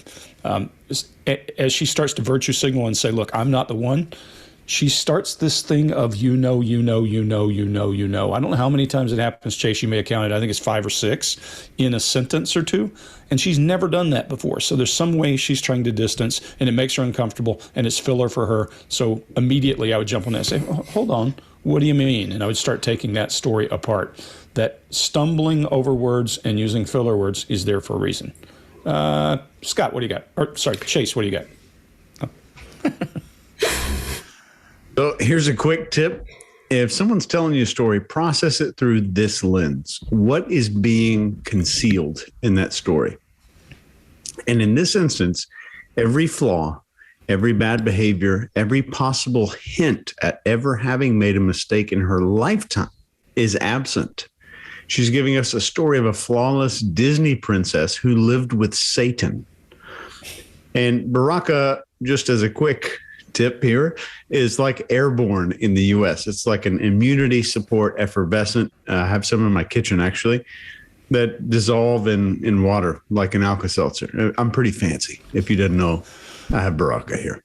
as she starts to virtue signal and say, look, I'm not the one, she starts this thing of, I don't know how many times it happens, Chase, you may have counted, I think it's 5 or 6 in a sentence or 2. And she's never done that before. So there's some way she's trying to distance, and it makes her uncomfortable, and it's filler for her. So immediately I would jump on that and say, hold on. What do you mean? And I would start taking that story apart. That stumbling over words and using filler words is there for a reason. Scott, what do you got? Chase, what do you got? So here's a quick tip. If someone's telling you a story, process it through this lens. What is being concealed in that story? And in this instance, every flaw, every bad behavior, every possible hint at ever having made a mistake in her lifetime is absent. She's giving us a story of a flawless Disney princess who lived with Satan. And Baraka, just as a quick tip here, is like airborne in the U.S. It's like an immunity support effervescent. I have some in my kitchen, actually, that dissolve in water like an Alka-Seltzer. I'm pretty fancy. If you didn't know, I have Baraka here.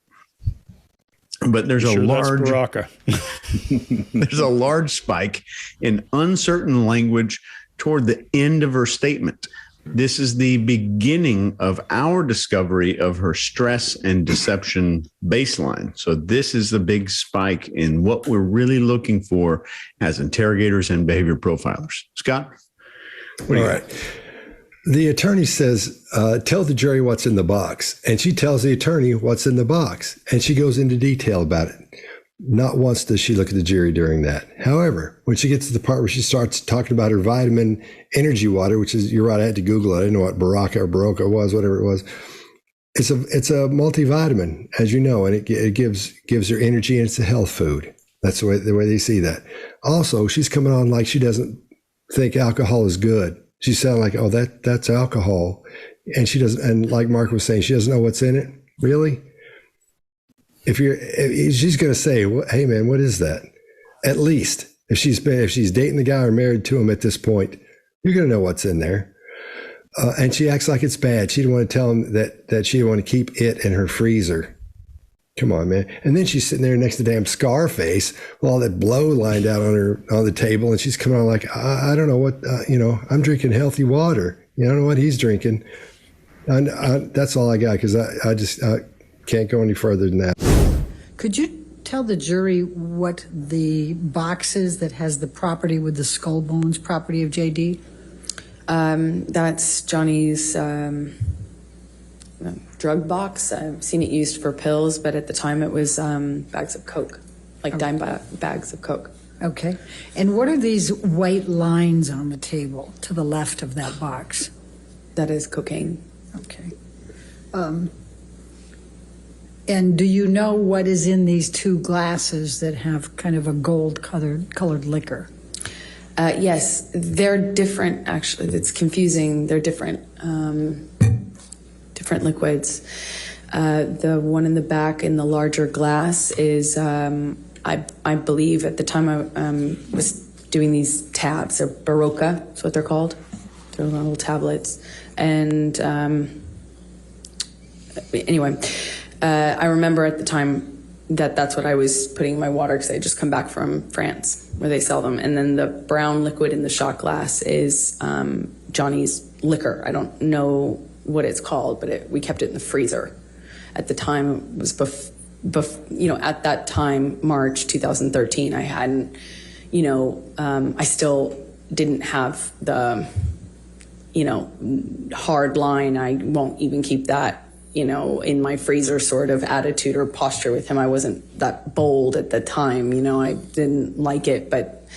But there's a large there's a large spike in uncertain language toward the end of her statement. This is the beginning of our discovery of her stress and deception baseline. So this is the big spike in what we're really looking for as interrogators and behavior profilers. Scott? All right. The attorney says, tell the jury what's in the box. And she tells the attorney what's in the box. And she goes into detail about it. Not once does she look at the jury during that. However, when she gets to the part where she starts talking about her vitamin energy water, which is, you're right, I had to Google it. I didn't know what Baraka was, whatever it was. It's a multivitamin, as you know, and it gives her energy, and it's a health food. That's the way they see that. Also, she's coming on like she doesn't think alcohol is good. She sounded like, oh, that's alcohol. And she doesn't, and like Mark was saying, she doesn't know what's in it. Really? If she's going to say, well, hey man, what is that? At least if she's dating the guy or married to him at this point, you're going to know what's in there. And she acts like it's bad. She didn't want to tell him that she didn't want to keep it in her freezer. Come on, man. And then she's sitting there next to damn Scarface with all that blow lined out on the table. And she's coming on like, I don't know what, I'm drinking healthy water. I don't know what he's drinking. And that's all I got, because I just can't go any further than that. Could you tell the jury what the box is that has the property with the skull bones, property of JD? That's Johnny's drug box. I've seen it used for pills, but at the time it was bags of Coke, like dime bags of Coke. Okay. And what are these white lines on the table to the left of that box? That is cocaine. Okay. And do you know what is in these two glasses that have kind of a gold-colored liquor? Yes, they're different, actually. It's confusing. They're different liquids. The one in the back in the larger glass is, I believe at the time I was doing these tabs, they're Barocca, that's what they're called. They're little tablets. And anyway, I remember at the time that's what I was putting in my water, because I had just come back from France where they sell them. And then the brown liquid in the shot glass is Johnny's liquor. I don't know what it's called, but we kept it in the freezer. At the time, it was at that time, March 2013, I hadn't, I still didn't have the, hard line. I won't even keep that, in my freezer sort of attitude or posture with him. I wasn't that bold at the time, I didn't like it, but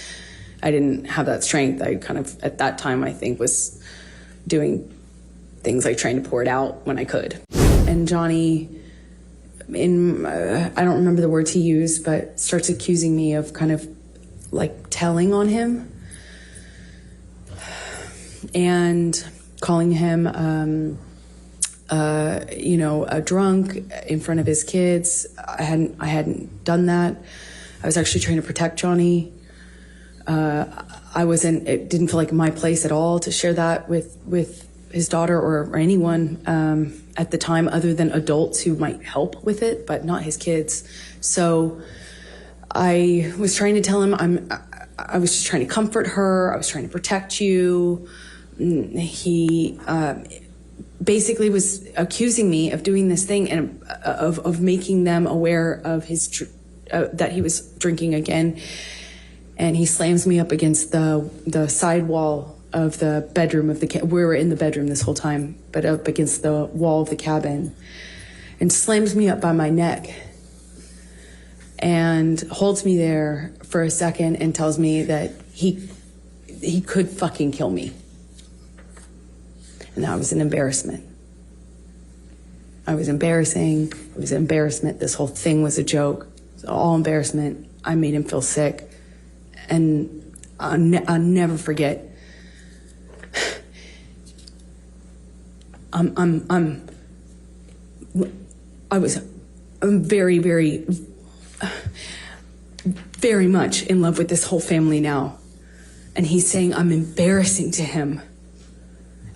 I didn't have that strength. I kind of, at that time, I think was doing things like trying to pour it out when I could. And Johnny, I don't remember the words he used, but starts accusing me of kind of like telling on him and calling him, a drunk in front of his kids. I hadn't done that. I was actually trying to protect Johnny. It didn't feel like my place at all to share that with his daughter or anyone at the time, other than adults who might help with it, but not his kids. So I was trying to tell him I was just trying to comfort her. I was trying to protect you. He basically was accusing me of doing this thing and of making them aware of his that he was drinking again. And he slams me up against the side wall of the bedroom of the we were in the bedroom this whole time, but up against the wall of the cabin, and slams me up by my neck and holds me there for a second and tells me that he could fucking kill me. And that was an embarrassment. I was embarrassing. It was an embarrassment. This whole thing was a joke. It was all embarrassment. I made him feel sick. And I'll never forget. I'm very, very, very much in love with this whole family now. And he's saying I'm embarrassing to him.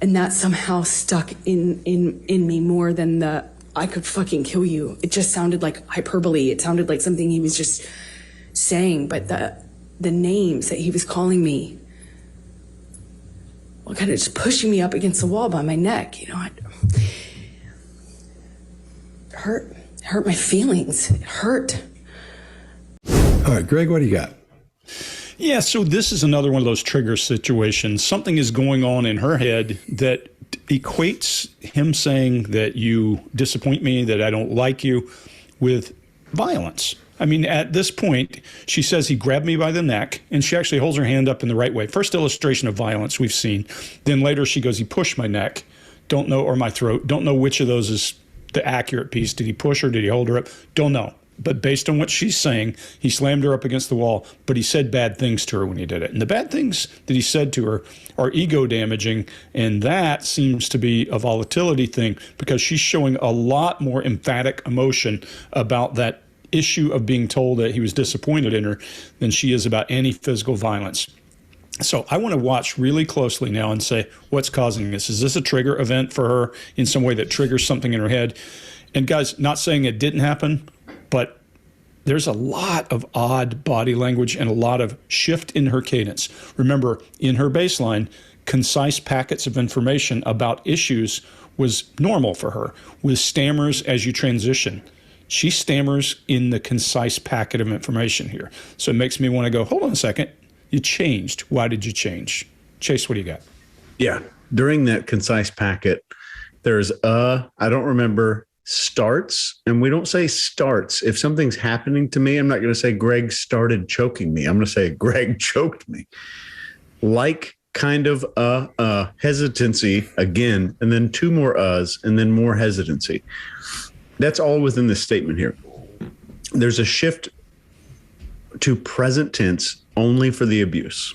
And that somehow stuck in me more than the I could fucking kill you. It just sounded like hyperbole. It sounded like something he was just saying, but the names that he was calling me, well, kind of just pushing me up against the wall by my neck, it hurt my feelings. It hurt. All right, Greg, what do you got? Yeah, so this is another one of those trigger situations. Something is going on in her head that equates him saying that you disappoint me, that I don't like you, with violence. I mean, at this point, she says he grabbed me by the neck, and she actually holds her hand up in the right way. First illustration of violence we've seen. Then later she goes, he pushed my neck, or my throat. Don't know which of those is the accurate piece. Did he push her? Did he hold her up? Don't know. But based on what she's saying, he slammed her up against the wall, but he said bad things to her when he did it. And the bad things that he said to her are ego damaging. And that seems to be a volatility thing because she's showing a lot more emphatic emotion about that issue of being told that he was disappointed in her than she is about any physical violence. So I want to watch really closely now and say, what's causing this? Is this a trigger event for her in some way that triggers something in her head? And guys, not saying it didn't happen, but there's a lot of odd body language and a lot of shift in her cadence. Remember, in her baseline, concise packets of information about issues was normal for her, with stammers as you transition. She stammers in the concise packet of information here. So it makes me want to go, hold on a second. You changed. Why did you change? Chase, what do you got? Yeah. During that concise packet, there's I don't remember, starts, and we don't say starts. If something's happening to me, I'm not going to say Greg started choking me. I'm going to say Greg choked me. Like kind of hesitancy again, and then two more and then more hesitancy. That's all within this statement here. There's a shift to present tense only for the abuse.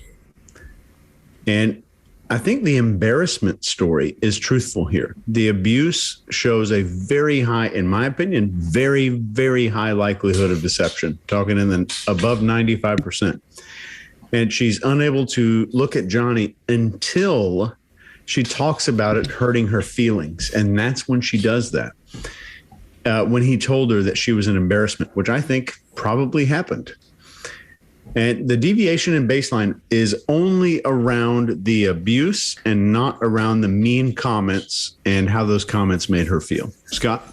And I think the embarrassment story is truthful here. The abuse shows a very high, in my opinion, very, very high likelihood of deception, talking in the above 95%. And she's unable to look at Johnny until she talks about it hurting her feelings. And that's when she does that. When he told her that she was an embarrassment, which I think probably happened. And the deviation in baseline is only around the abuse and not around the mean comments and how those comments made her feel. Scott?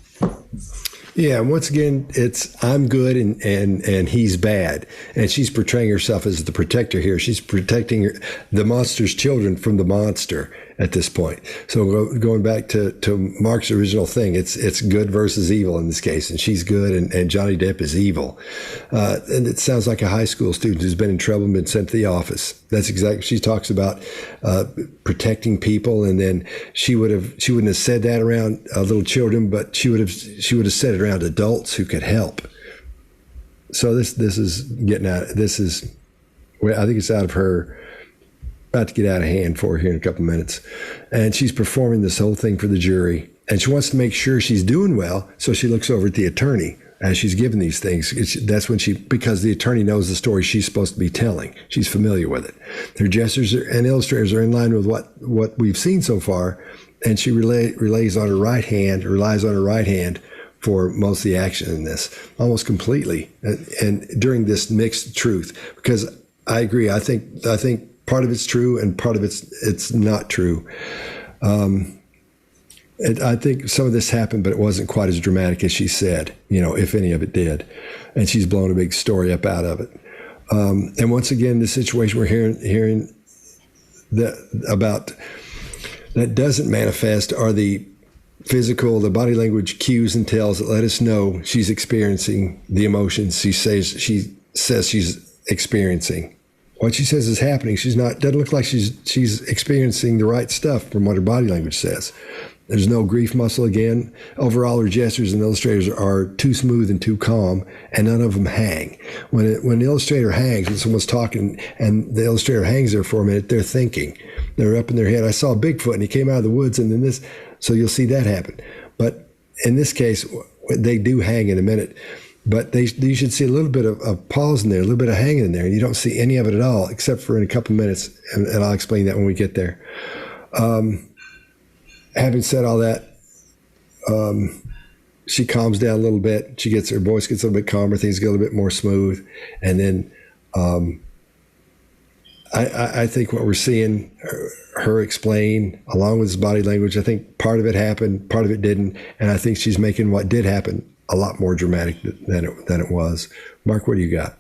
Yeah, once again, it's I'm good and he's bad. And she's portraying herself as the protector here. She's protecting the monster's children from the monster at this point. So going back to Mark's original thing, it's good versus evil in this case. And she's good and Johnny Depp is evil. And it sounds like a high school student who's been in trouble and been sent to the office. That's exactly, she talks about protecting people. And then she wouldn't have said that around little children, but she would have said it around adults who could help. So this is getting out. This is, I think it's out of her, about to get out of hand for her here in a couple of minutes. And she's performing this whole thing for the jury. And she wants to make sure she's doing well. So she looks over at the attorney as she's giving these things. That's when because the attorney knows the story she's supposed to be telling. She's familiar with it. Her gestures and illustrators are in line with what we've seen so far. And she relies on her right hand for most of the action in this, almost completely. And during this mixed truth, because I agree, I think part of it's true and part of it's not true. I think some of this happened, but it wasn't quite as dramatic as she said, if any of it did. And she's blown a big story up out of it. And once again, the situation we're hearing about that doesn't manifest are the body language cues and tells that let us know she's experiencing the emotions she says she's experiencing. What she says is happening. Doesn't look like she's experiencing the right stuff from what her body language says. There's no grief muscle again. Overall, her gestures and illustrators are too smooth and too calm, and none of them hang. When the illustrator hangs, when someone's talking and the illustrator hangs there for a minute, they're thinking. They're up in their head. I saw Bigfoot and he came out of the woods and then this. So you'll see that happen. But in this case, they do hang in a minute. But you should see a little bit of pause in there, a little bit of hanging in there, and you don't see any of it at all, except for in a couple minutes, and I'll explain that when we get there. Having said all that, she calms down a little bit. Her voice gets a little bit calmer, things get a little bit more smooth, and then I think what we're seeing her explain, along with his body language, I think part of it happened, part of it didn't, and I think she's making what did happen a lot more dramatic than it was. Mark, what do you got?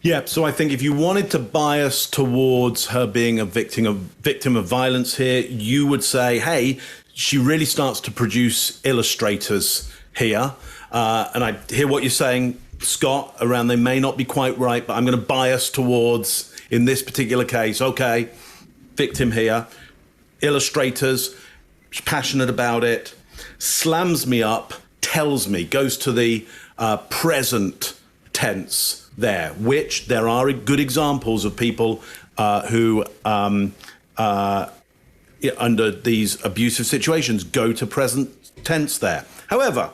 Yeah, so I think if you wanted to bias towards her being a victim of violence here, you would say, hey, she really starts to produce illustrators here. And I hear what you're saying, Scott, around they may not be quite right, but I'm going to bias towards, in this particular case, okay, victim here, illustrators, she's passionate about it, slams me up, tells me, goes to the present tense there, which there are good examples of people who, under these abusive situations, go to present tense there. However,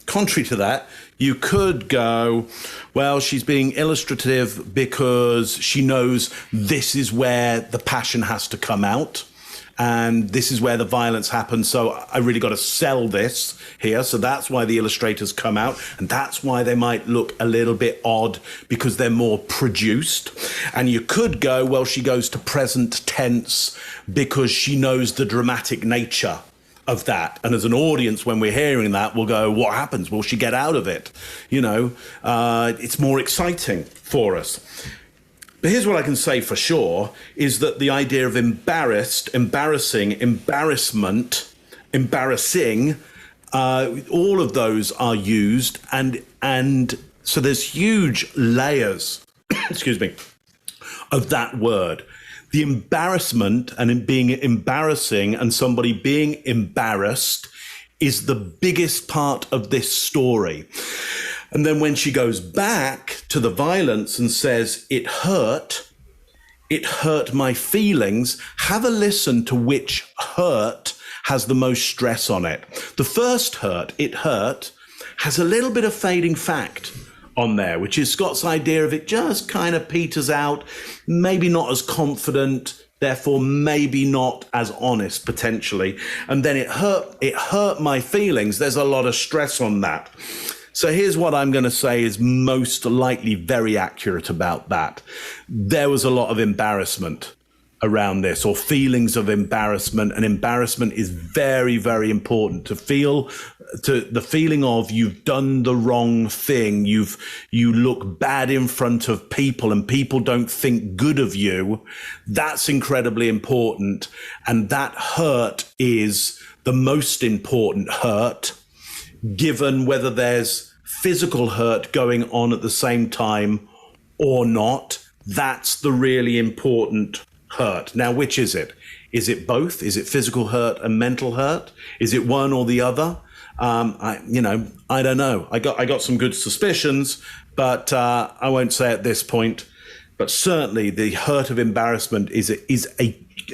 contrary to that, you could go, well, she's being illustrative because she knows this is where the passion has to come out and this is where the violence happens. So I really got to sell this here. So that's why the illustrators come out, and that's why they might look a little bit odd because they're more produced. And you could go, well, she goes to present tense because she knows the dramatic nature of that. And as an audience, when we're hearing that, we'll go, what happens? Will she get out of it? You know, it's more exciting for us. But here's what I can say for sure, is that the idea of embarrassed, embarrassing, embarrassment, embarrassing, all of those are used. And so there's huge layers, excuse me, of that word. The embarrassment and in being embarrassing and somebody being embarrassed is the biggest part of this story. And then when she goes back to the violence and says, it hurt my feelings, have a listen to which hurt has the most stress on it. The first hurt, it hurt, has a little bit of fading fact on there, which is Scott's idea of it just kind of peters out, maybe not as confident, therefore maybe not as honest potentially. And then it hurt my feelings. There's a lot of stress on that. So here's what I'm going to say is most likely very accurate about that. There was a lot of embarrassment around this, or feelings of embarrassment, and embarrassment is very, very important to feel. To the feeling of you've done the wrong thing, you look bad in front of people and people don't think good of you. That's incredibly important, and that hurt is the most important hurt, given whether there's physical hurt going on at the same time or not. That's the really important hurt. Now, which is it? Is it both? Is it physical hurt and mental hurt? Is it one or the other? I don't know. I got some good suspicions, but I won't say at this point. But certainly, the hurt of embarrassment is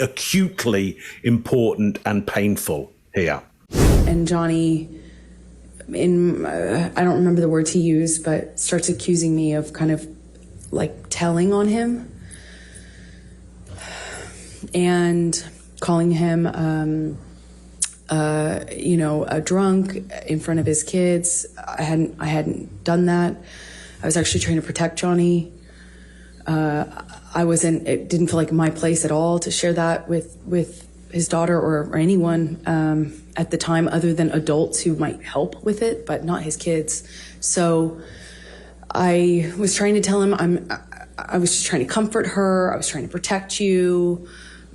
acutely important and painful here. And Johnny, I don't remember the words he used, but starts accusing me of kind of like telling on him and calling him, a drunk in front of his kids. I hadn't done that. I was actually trying to protect Johnny. It didn't feel like my place at all to share that with his daughter or anyone at the time, other than adults who might help with it, but not his kids. So I was trying to tell him I was just trying to comfort her. I was trying to protect you.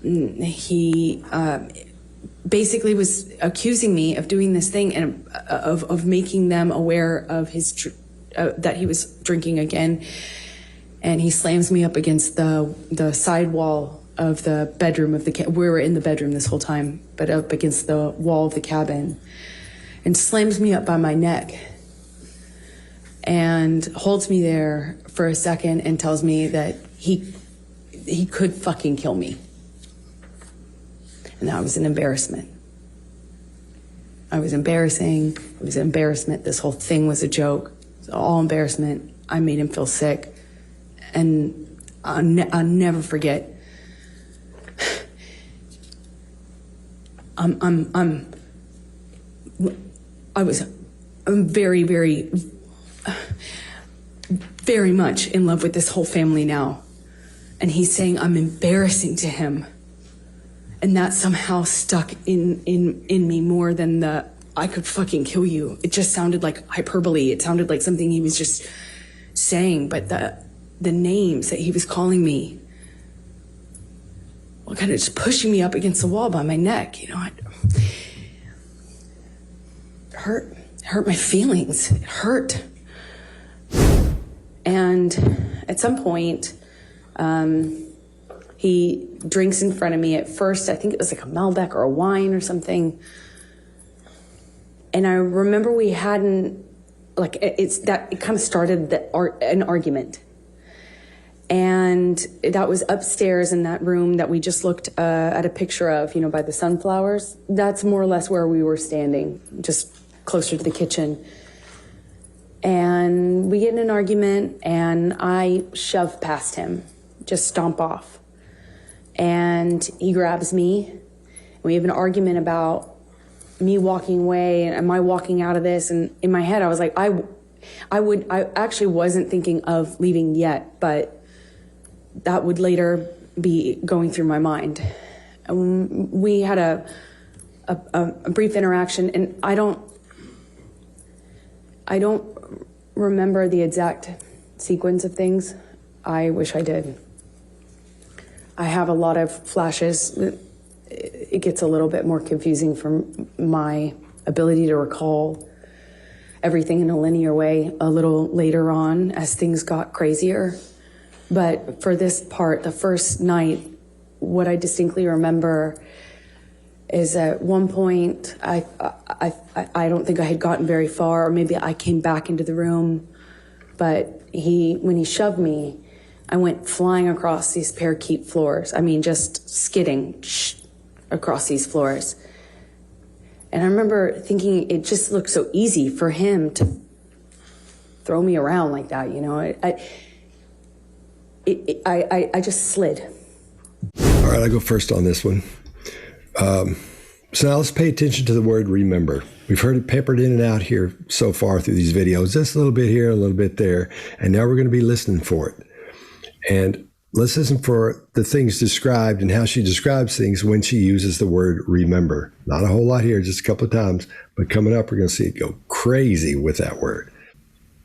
He basically was accusing me of doing this thing and of making them aware of his that he was drinking again. And he slams me up against the side wall of the bedroom of the we were in the bedroom this whole time, but up against the wall of the cabin, and slams me up by my neck and holds me there for a second and tells me that he could fucking kill me. And that was an embarrassment. I was embarrassing. It was an embarrassment. This whole thing was a joke. It was all embarrassment. I made him feel sick. And I'll never forget. I'm very, very, very much in love with this whole family now. And he's saying I'm embarrassing to him. And that somehow stuck in me more than I could fucking kill you. It just sounded like hyperbole. It sounded like something he was just saying, but the names that he was calling me, well, kind of just pushing me up against the wall by my neck, it hurt my feelings. It hurt. And at some point, he drinks in front of me. At first, I think it was like a Malbec or a wine or something. And I remember we hadn't like it kind of started an argument. And that was upstairs in that room that we just looked at a picture of, you know, by the sunflowers. That's more or less where we were standing, just closer to the kitchen. And we get in an argument, and I shove past him, just stomp off. And he grabs me, and we have an argument about me walking away, and am I walking out of this? And in my head, I was like, I actually wasn't thinking of leaving yet, but that would later be going through my mind. We had a brief interaction, and I don't remember the exact sequence of things. I wish I did. I have a lot of flashes. It gets a little bit more confusing from my ability to recall everything in a linear way a little later on as things got crazier. But for this part, the first night, what I distinctly remember is at one point, I don't think I had gotten very far, or maybe I came back into the room, but when he shoved me, I went flying across these parakeet floors. I mean, just skidding across these floors. And I remember thinking it just looked so easy for him to throw me around like that, you know. I just slid. All right, I'll go first on this one. So now let's pay attention to the word remember. We've heard it peppered in and out here so far through these videos, just a little bit here, a little bit there, and now we're going to be listening for it. And let's listen for the things described and how she describes things when she uses the word remember. Not a whole lot here, just a couple of times, but coming up, we're going to see it go crazy with that word.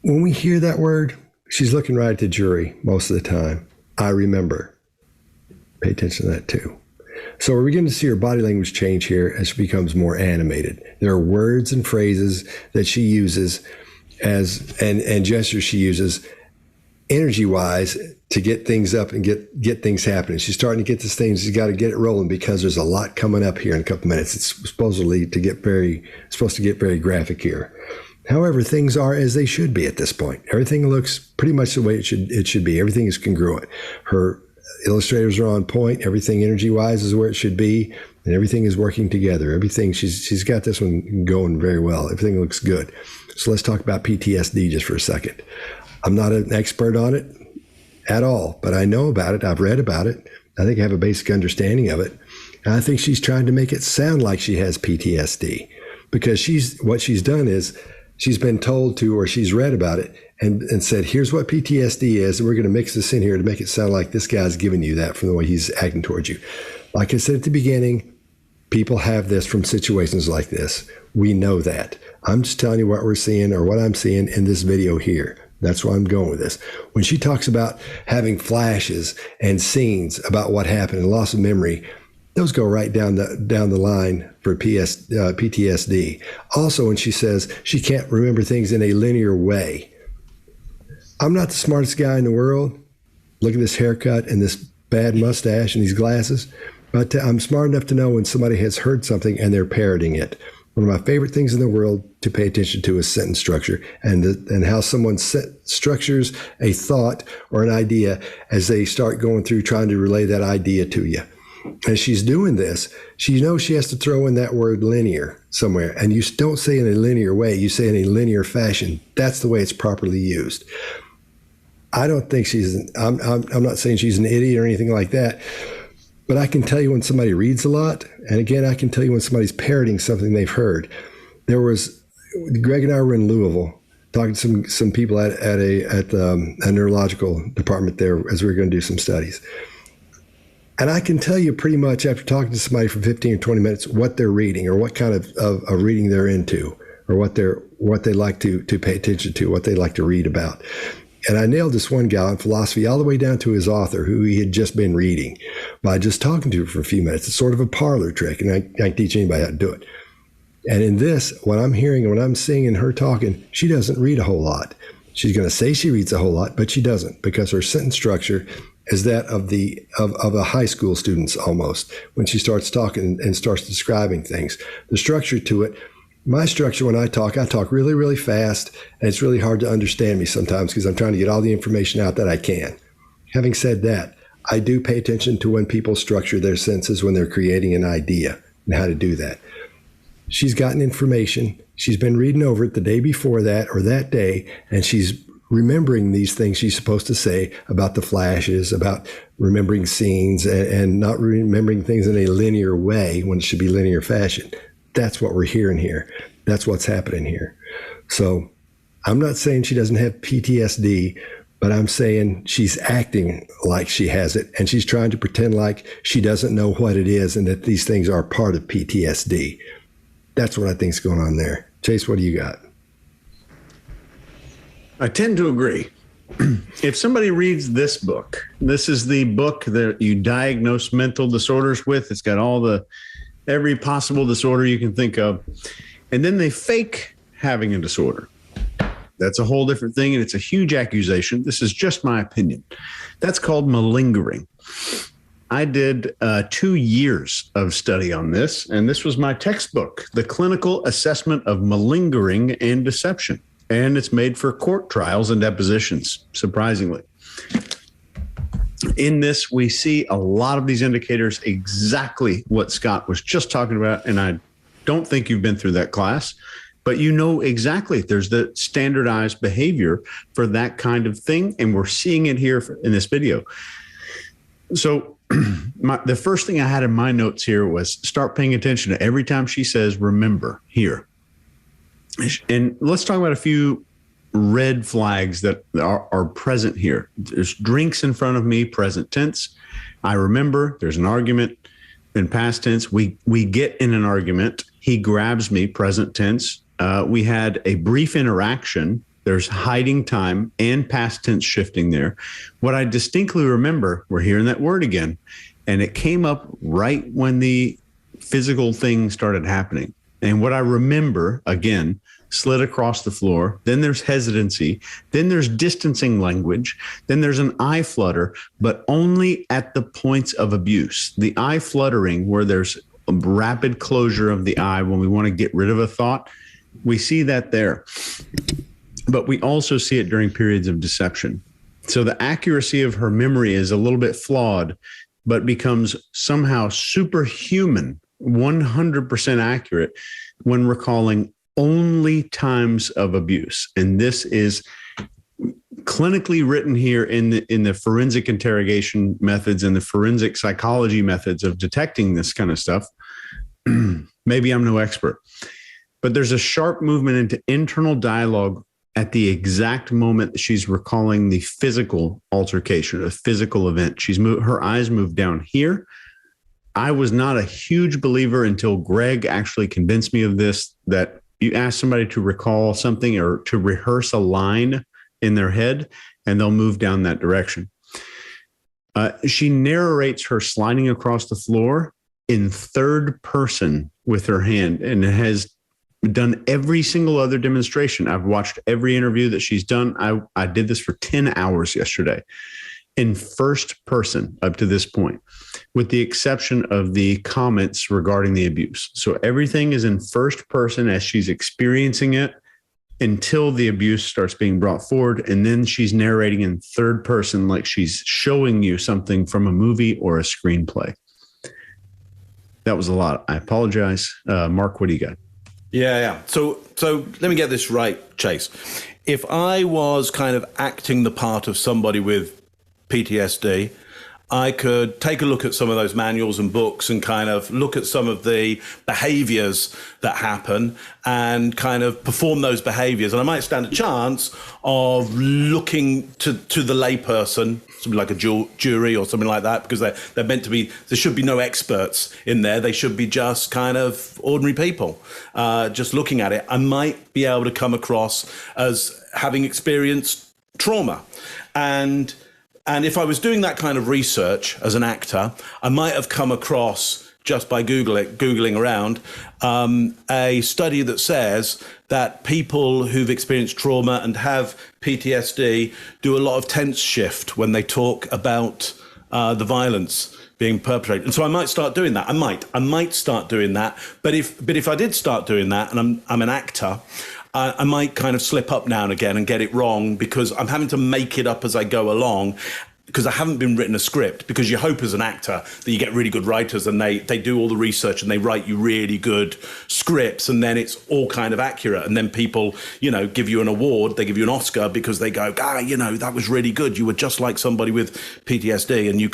When we hear that word, she's looking right at the jury most of the time. I remember. Pay attention to that too. So we're beginning to see her body language change here as she becomes more animated. There are words and phrases that she uses and gestures she uses energy-wise to get things up and get things happening. She's starting to get this thing. She's got to get it rolling because there's a lot coming up here in a couple minutes. It's supposed to get very graphic here. However, things are as they should be at this point. Everything looks pretty much the way it should be. Everything is congruent. Her illustrators are on point. Everything energy-wise is where it should be, and everything is working together. Everything, she's got this one going very well. Everything looks good. So let's talk about PTSD just for a second. I'm not an expert on it at all, but I know about it. I've read about it. I think I have a basic understanding of it. And I think she's trying to make it sound like she has PTSD because what she's done is she's been told to, or she's read about it and said, here's what PTSD is, and we're going to mix this in here to make it sound like this guy's giving you that from the way he's acting towards you. Like I said at the beginning, people have this from situations like this. We know that. I'm just telling you what we're seeing or what I'm seeing in this video here. That's where I'm going with this. When she talks about having flashes and scenes about what happened and loss of memory, those go right down the line for PTSD. Also, when she says she can't remember things in a linear way. I'm not the smartest guy in the world. Look at this haircut and this bad mustache and these glasses. But I'm smart enough to know when somebody has heard something and they're parroting it. One of my favorite things in the world to pay attention to is sentence structure and how someone structures a thought or an idea as they start going through trying to relay that idea to you. As she's doing this, she knows she has to throw in that word linear somewhere. And you don't say in a linear way, you say in a linear fashion. That's the way it's properly used. I don't think I'm not saying she's an idiot or anything like that. But I can tell you when somebody reads a lot, and again, I can tell you when somebody's parroting something they've heard. Greg and I were in Louisville talking to some people at a neurological department there as we were going to do some studies. And I can tell you pretty much after talking to somebody for 15 or 20 minutes what they're reading or what kind of reading they're into or what they like to pay attention to, what they like to read about. And I nailed this one guy in philosophy all the way down to his author, who he had just been reading, by just talking to her for a few minutes. It's sort of a parlor trick, and I can teach anybody how to do it. And in this, what I'm hearing and what I'm seeing in her talking, she doesn't read a whole lot. She's going to say she reads a whole lot, but she doesn't, because her sentence structure is that of a high school student's almost, when she starts talking and starts describing things. The structure to it My structure when I talk really, really fast, and it's really hard to understand me sometimes because I'm trying to get all the information out that I can. Having said that, I do pay attention to when people structure their sentences when they're creating an idea and how to do that. She's gotten information. She's been reading over it the day before that or that day, and she's remembering these things she's supposed to say about the flashes, about remembering scenes, and not remembering things in a linear way when it should be linear fashion. That's what we're hearing here. That's what's happening here. So I'm not saying she doesn't have PTSD, but I'm saying she's acting like she has it, and she's trying to pretend like she doesn't know what it is and that these things are part of PTSD. That's what I think is going on there. Chase, what do you got? I tend to agree. If somebody reads this book, this is the book that you diagnose mental disorders with. It's got every possible disorder you can think of. And then they fake having a disorder. That's a whole different thing, and it's a huge accusation. This is just my opinion. That's called malingering. I did 2 years of study on this, and this was my textbook, The Clinical Assessment of Malingering and Deception. And it's made for court trials and depositions, surprisingly. In this, we see a lot of these indicators, exactly what Scott was just talking about. And I don't think you've been through that class, but you know exactly there's the standardized behavior for that kind of thing. And we're seeing it here in this video. So the first thing I had in my notes here was start paying attention to every time she says, remember here. And let's talk about a few red flags that are present here. There's drinks in front of me, present tense. I remember there's an argument in past tense. We get in an argument. He grabs me, present tense. We had a brief interaction. There's hiding time and past tense shifting there. What I distinctly remember, we're hearing that word again, and it came up right when the physical thing started happening. And what I remember, again, slid across the floor. Then there's hesitancy. Then there's distancing language. Then there's an eye flutter, but only at the points of abuse. The eye fluttering, where there's a rapid closure of the eye when we want to get rid of a thought, we see that there. But we also see it during periods of deception. So the accuracy of her memory is a little bit flawed, but becomes somehow superhuman, 100% accurate when recalling only times of abuse. And this is clinically written here in the forensic interrogation methods and the forensic psychology methods of detecting this kind of stuff. Maybe I'm no expert, but there's a sharp movement into internal dialogue at the exact moment that she's recalling the physical altercation, a physical event. Her eyes move down here. I was not a huge believer until Greg actually convinced me of this, that you ask somebody to recall something or to rehearse a line in their head, and they'll move down that direction. She narrates her sliding across the floor in third person with her hand, and has done every single other demonstration. I've watched every interview that she's done. I did this for 10 hours yesterday in first person up to this point, with the exception of the comments regarding the abuse. So everything is in first person as she's experiencing it until the abuse starts being brought forward. And then she's narrating in third person, like she's showing you something from a movie or a screenplay. That was a lot. I apologize. Mark, what do you got? Yeah. So let me get this right, Chase. If I was kind of acting the part of somebody with PTSD, I could take a look at some of those manuals and books and kind of look at some of the behaviors that happen and kind of perform those behaviors. And I might stand a chance of looking to the layperson, something like a jury or something like that, because they're meant to be, there should be no experts in there. They should be just kind of ordinary people. Just looking at it, I might be able to come across as having experienced trauma. And if I was doing that kind of research as an actor, I might have come across, just by Googling around, a study that says that people who've experienced trauma and have PTSD do a lot of tense shift when they talk about the violence being perpetrated. And so I might start doing that. I might start doing that. But if I did start doing that, and I'm an actor, I might kind of slip up now and again and get it wrong because I'm having to make it up as I go along, because I haven't been written a script, because you hope as an actor that you get really good writers and they do all the research and they write you really good scripts, and then it's all kind of accurate. And then people, give you an award, they give you an Oscar because they go, that was really good. You were just like somebody with PTSD, and you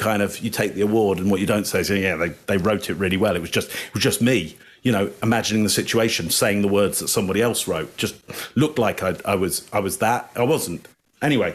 take the award, and what you don't say is, yeah, they wrote it really well. It was just me. Imagining the situation, saying the words that somebody else wrote, just looked like I was that. I wasn't. Anyway,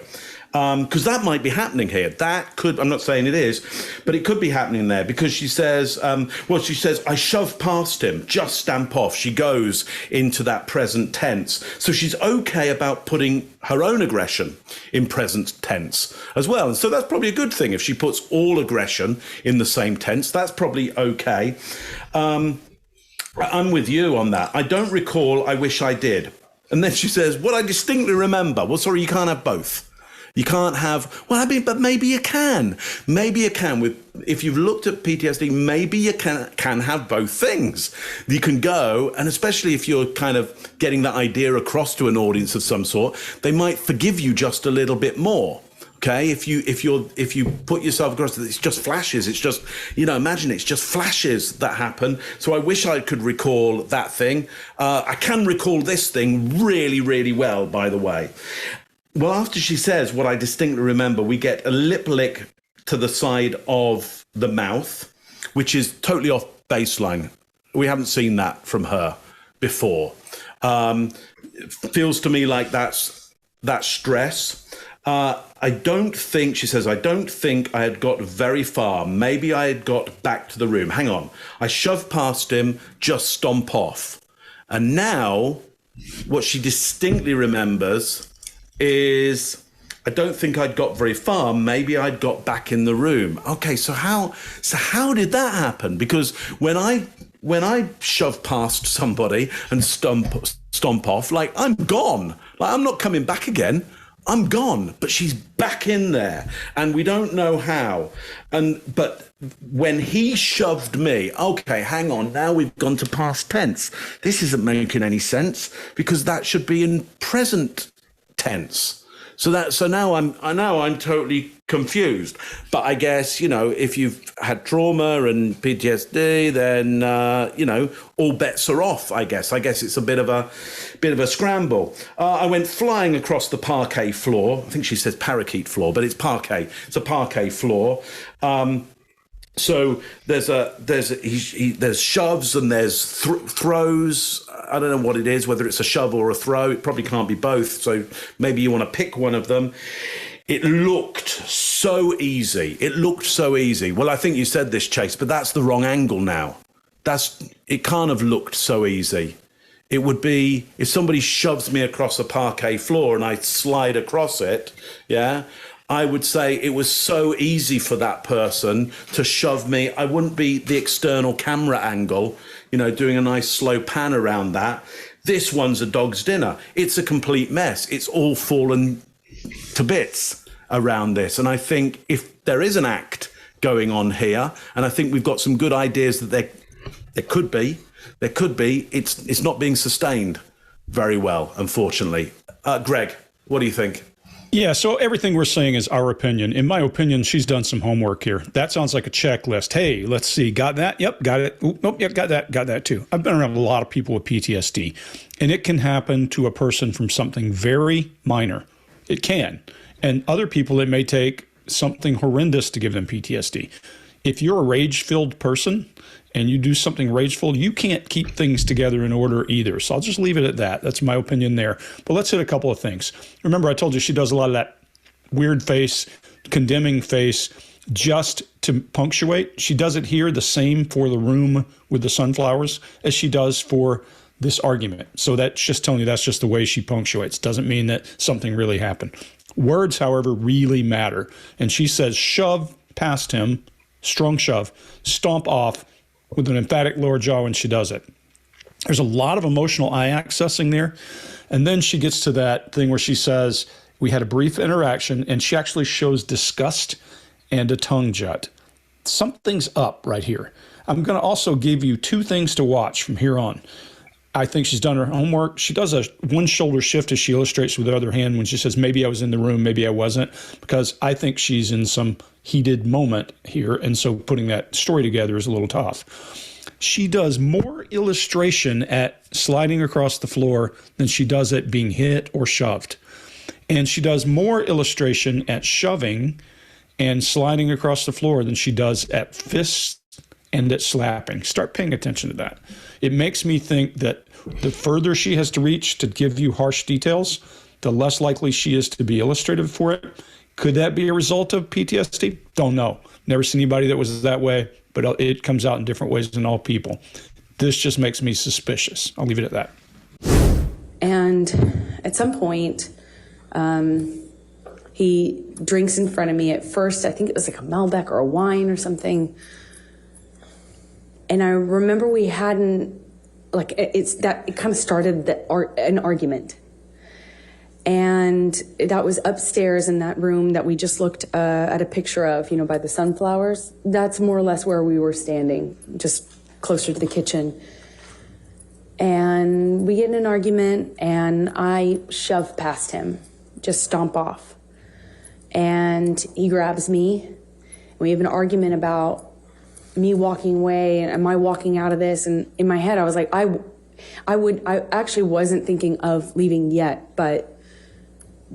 because that might be happening here. That could, I'm not saying it is, but it could be happening there, because she says, I shoved past him, just stamp off. She goes into that present tense. So she's okay about putting her own aggression in present tense as well. And so that's probably a good thing. If she puts all aggression in the same tense, that's probably okay. I'm with you on that. I don't recall, I wish I did. And then she says, what I distinctly remember. Well, sorry, you can't have both. You can't have, but maybe you can. Maybe you can. If you've looked at PTSD, maybe you can have both things. You can go, and especially if you're kind of getting that idea across to an audience of some sort, they might forgive you just a little bit more. Okay, if you put yourself across, it's just flashes. It's just, imagine it's just flashes that happen. So I wish I could recall that thing. I can recall this thing really, really well, by the way. Well, after she says what I distinctly remember, we get a lip lick to the side of the mouth, which is totally off baseline. We haven't seen that from her before. It feels to me like that's stress. I don't think I had got very far. Maybe I had got back to the room. Hang on. I shoved past him, just stomp off. And now what she distinctly remembers is, I don't think I'd got very far. Maybe I'd got back in the room. Okay, so how did that happen? Because when I shove past somebody and stomp off, like, I'm gone. Like, I'm not coming back again. I'm gone, but she's back in there, and we don't know how. But when he shoved me, okay, hang on, now we've gone to past tense. This isn't making any sense, because that should be in present tense. So now I'm totally confused. But I guess, if you've had trauma and PTSD, then all bets are off. I guess it's a bit of a scramble. I went flying across the parquet floor. I think she says parakeet floor, but it's parquet. It's a parquet floor. So there's shoves and there's throws. I don't know what it is, whether it's a shove or a throw. It probably can't be both. So maybe you want to pick one of them. It looked so easy. Well, I think you said this, Chase, but that's the wrong angle now. It can't have looked so easy. It would be if somebody shoves me across a parquet floor and I slide across it, yeah, I would say it was so easy for that person to shove me. I wouldn't be the external camera angle, doing a nice slow pan around that. This one's a dog's dinner. It's a complete mess. It's all fallen to bits around this. And I think if there is an act going on here, and I think we've got some good ideas that there could be, it's not being sustained very well, unfortunately. Greg, what do you think? Yeah, so everything we're saying is our opinion. In my opinion, she's done some homework here. That sounds like a checklist. Hey, let's see. Got that? Yep, got it. Oop, nope, yep, got that too. I've been around a lot of people with PTSD, and it can happen to a person from something very minor. It can. And other people, it may take something horrendous to give them PTSD. If you're a rage-filled person and you do something rageful, you can't keep things together in order either. So I'll just leave it at that. That's my opinion there. But let's hit a couple of things. Remember, I told you she does a lot of that weird face, condemning face, just to punctuate. She does it here the same for the room with the sunflowers as she does for this argument. So that's just telling you that's just the way she punctuates. Doesn't mean that something really happened. Words, however, really matter. And she says, shove past him, strong shove, stomp off, with an emphatic lower jaw when she does it. There's a lot of emotional eye accessing there. And then she gets to that thing where she says, we had a brief interaction, and she actually shows disgust and a tongue jut. something's up right here. I'm going to also give you 2 things to watch from here on. I think she's done her homework. She does a one shoulder shift as she illustrates with the other hand when she says, maybe I was in the room, maybe I wasn't, because I think she's in some heated moment here. And so putting that story together is a little tough. She does more illustration at sliding across the floor than she does at being hit or shoved. And she does more illustration at shoving and sliding across the floor than she does at fists and at slapping. Start paying attention to that. It makes me think that the further she has to reach to give you harsh details, the less likely she is to be illustrative for it. Could that be a result of PTSD? Don't know. Never seen anybody that was that way, but it comes out in different ways in all people. This just makes me suspicious. I'll leave it at that. And at some point, he drinks in front of me. At first, I think it was like a Malbec or a wine or something. And I remember we hadn't, like, it kind of started an argument. And that was upstairs in that room that we just looked at a picture of, you know, by the sunflowers. That's more or less where we were standing, just closer to the kitchen. And we get in an argument, and I shove past him, just stomp off. And he grabs me, and we have an argument about me walking away and am I walking out of this? And in my head, I was like, I actually wasn't thinking of leaving yet, but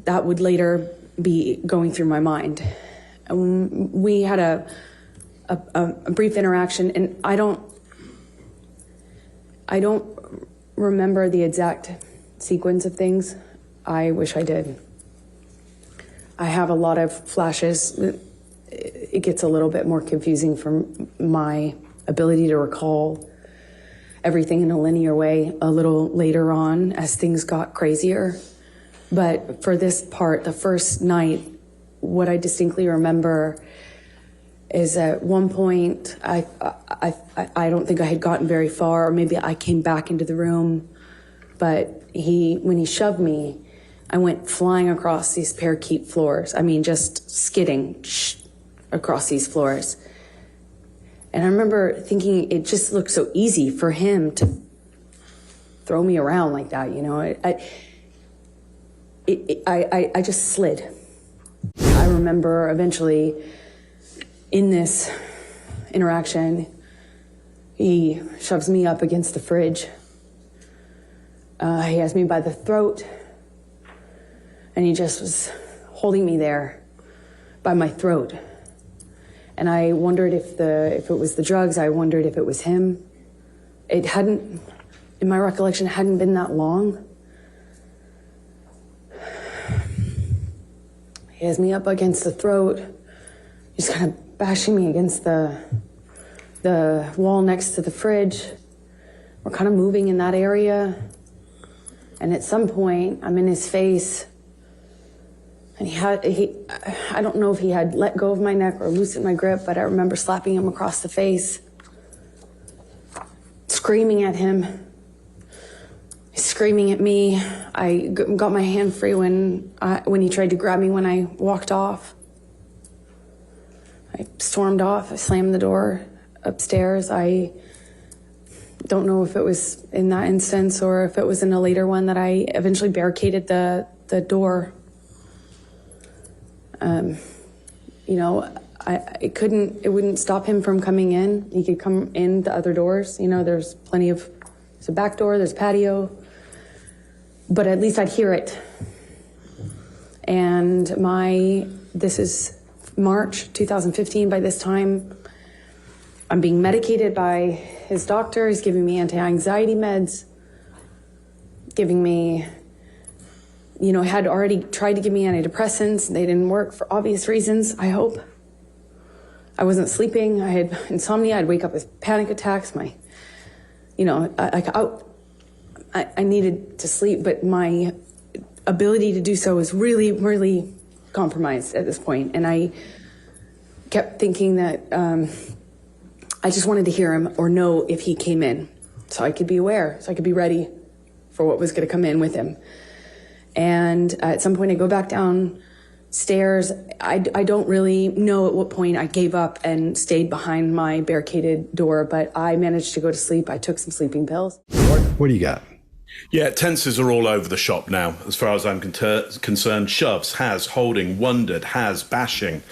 that would later be going through my mind. We had a brief interaction, and I don't remember the exact sequence of things. I wish I did. I have a lot of flashes. It gets a little bit more confusing from my ability to recall everything in a linear way a little later on as things got crazier. But for this part, the first night, what I distinctly remember is at one point, I don't think I had gotten very far, or maybe I came back into the room, but when he shoved me, I went flying across these parakeet floors. I mean, just skidding across these floors. And I remember thinking it just looked so easy for him to throw me around like that, you know. I just slid. I remember eventually in this interaction, he shoves me up against the fridge. He has me by the throat, and he just was holding me there by my throat. And I wondered if it was the drugs. I wondered if it was him. It hadn't, in my recollection, it hadn't been that long. He has me up against the throat. He's kind of bashing me against the wall next to the fridge. We're kind of moving in that area. And at some point, I'm in his face. And I don't know if he had let go of my neck or loosened my grip, but I remember slapping him across the face, screaming at him. He's screaming at me. I got my hand free when he tried to grab me when I walked off. I stormed off. I slammed the door upstairs. I don't know if it was in that instance or if it was in a later one that I eventually barricaded the door. You know, it wouldn't stop him from coming in. He could come in the other doors. You know, there's a back door, there's a patio, but at least I'd hear it. And this is March 2015. By this time, I'm being medicated by his doctor. He's giving me anti-anxiety meds, giving me, you know, had already tried to give me antidepressants. They didn't work for obvious reasons, I hope. I wasn't sleeping. I had insomnia. I'd wake up with panic attacks. I needed to sleep, but my ability to do so was really, really compromised at this point. And I kept thinking that I just wanted to hear him or know if he came in so I could be aware, so I could be ready for what was going to come in with him. And at some point I go back down stairs, I don't really know at what point I gave up and stayed behind my barricaded door, but I managed to go to sleep. I took some sleeping pills. What do you got? Yeah, tenses are all over the shop now, as far as I'm concerned. Shoves, has, holding, wondered, has, bashing,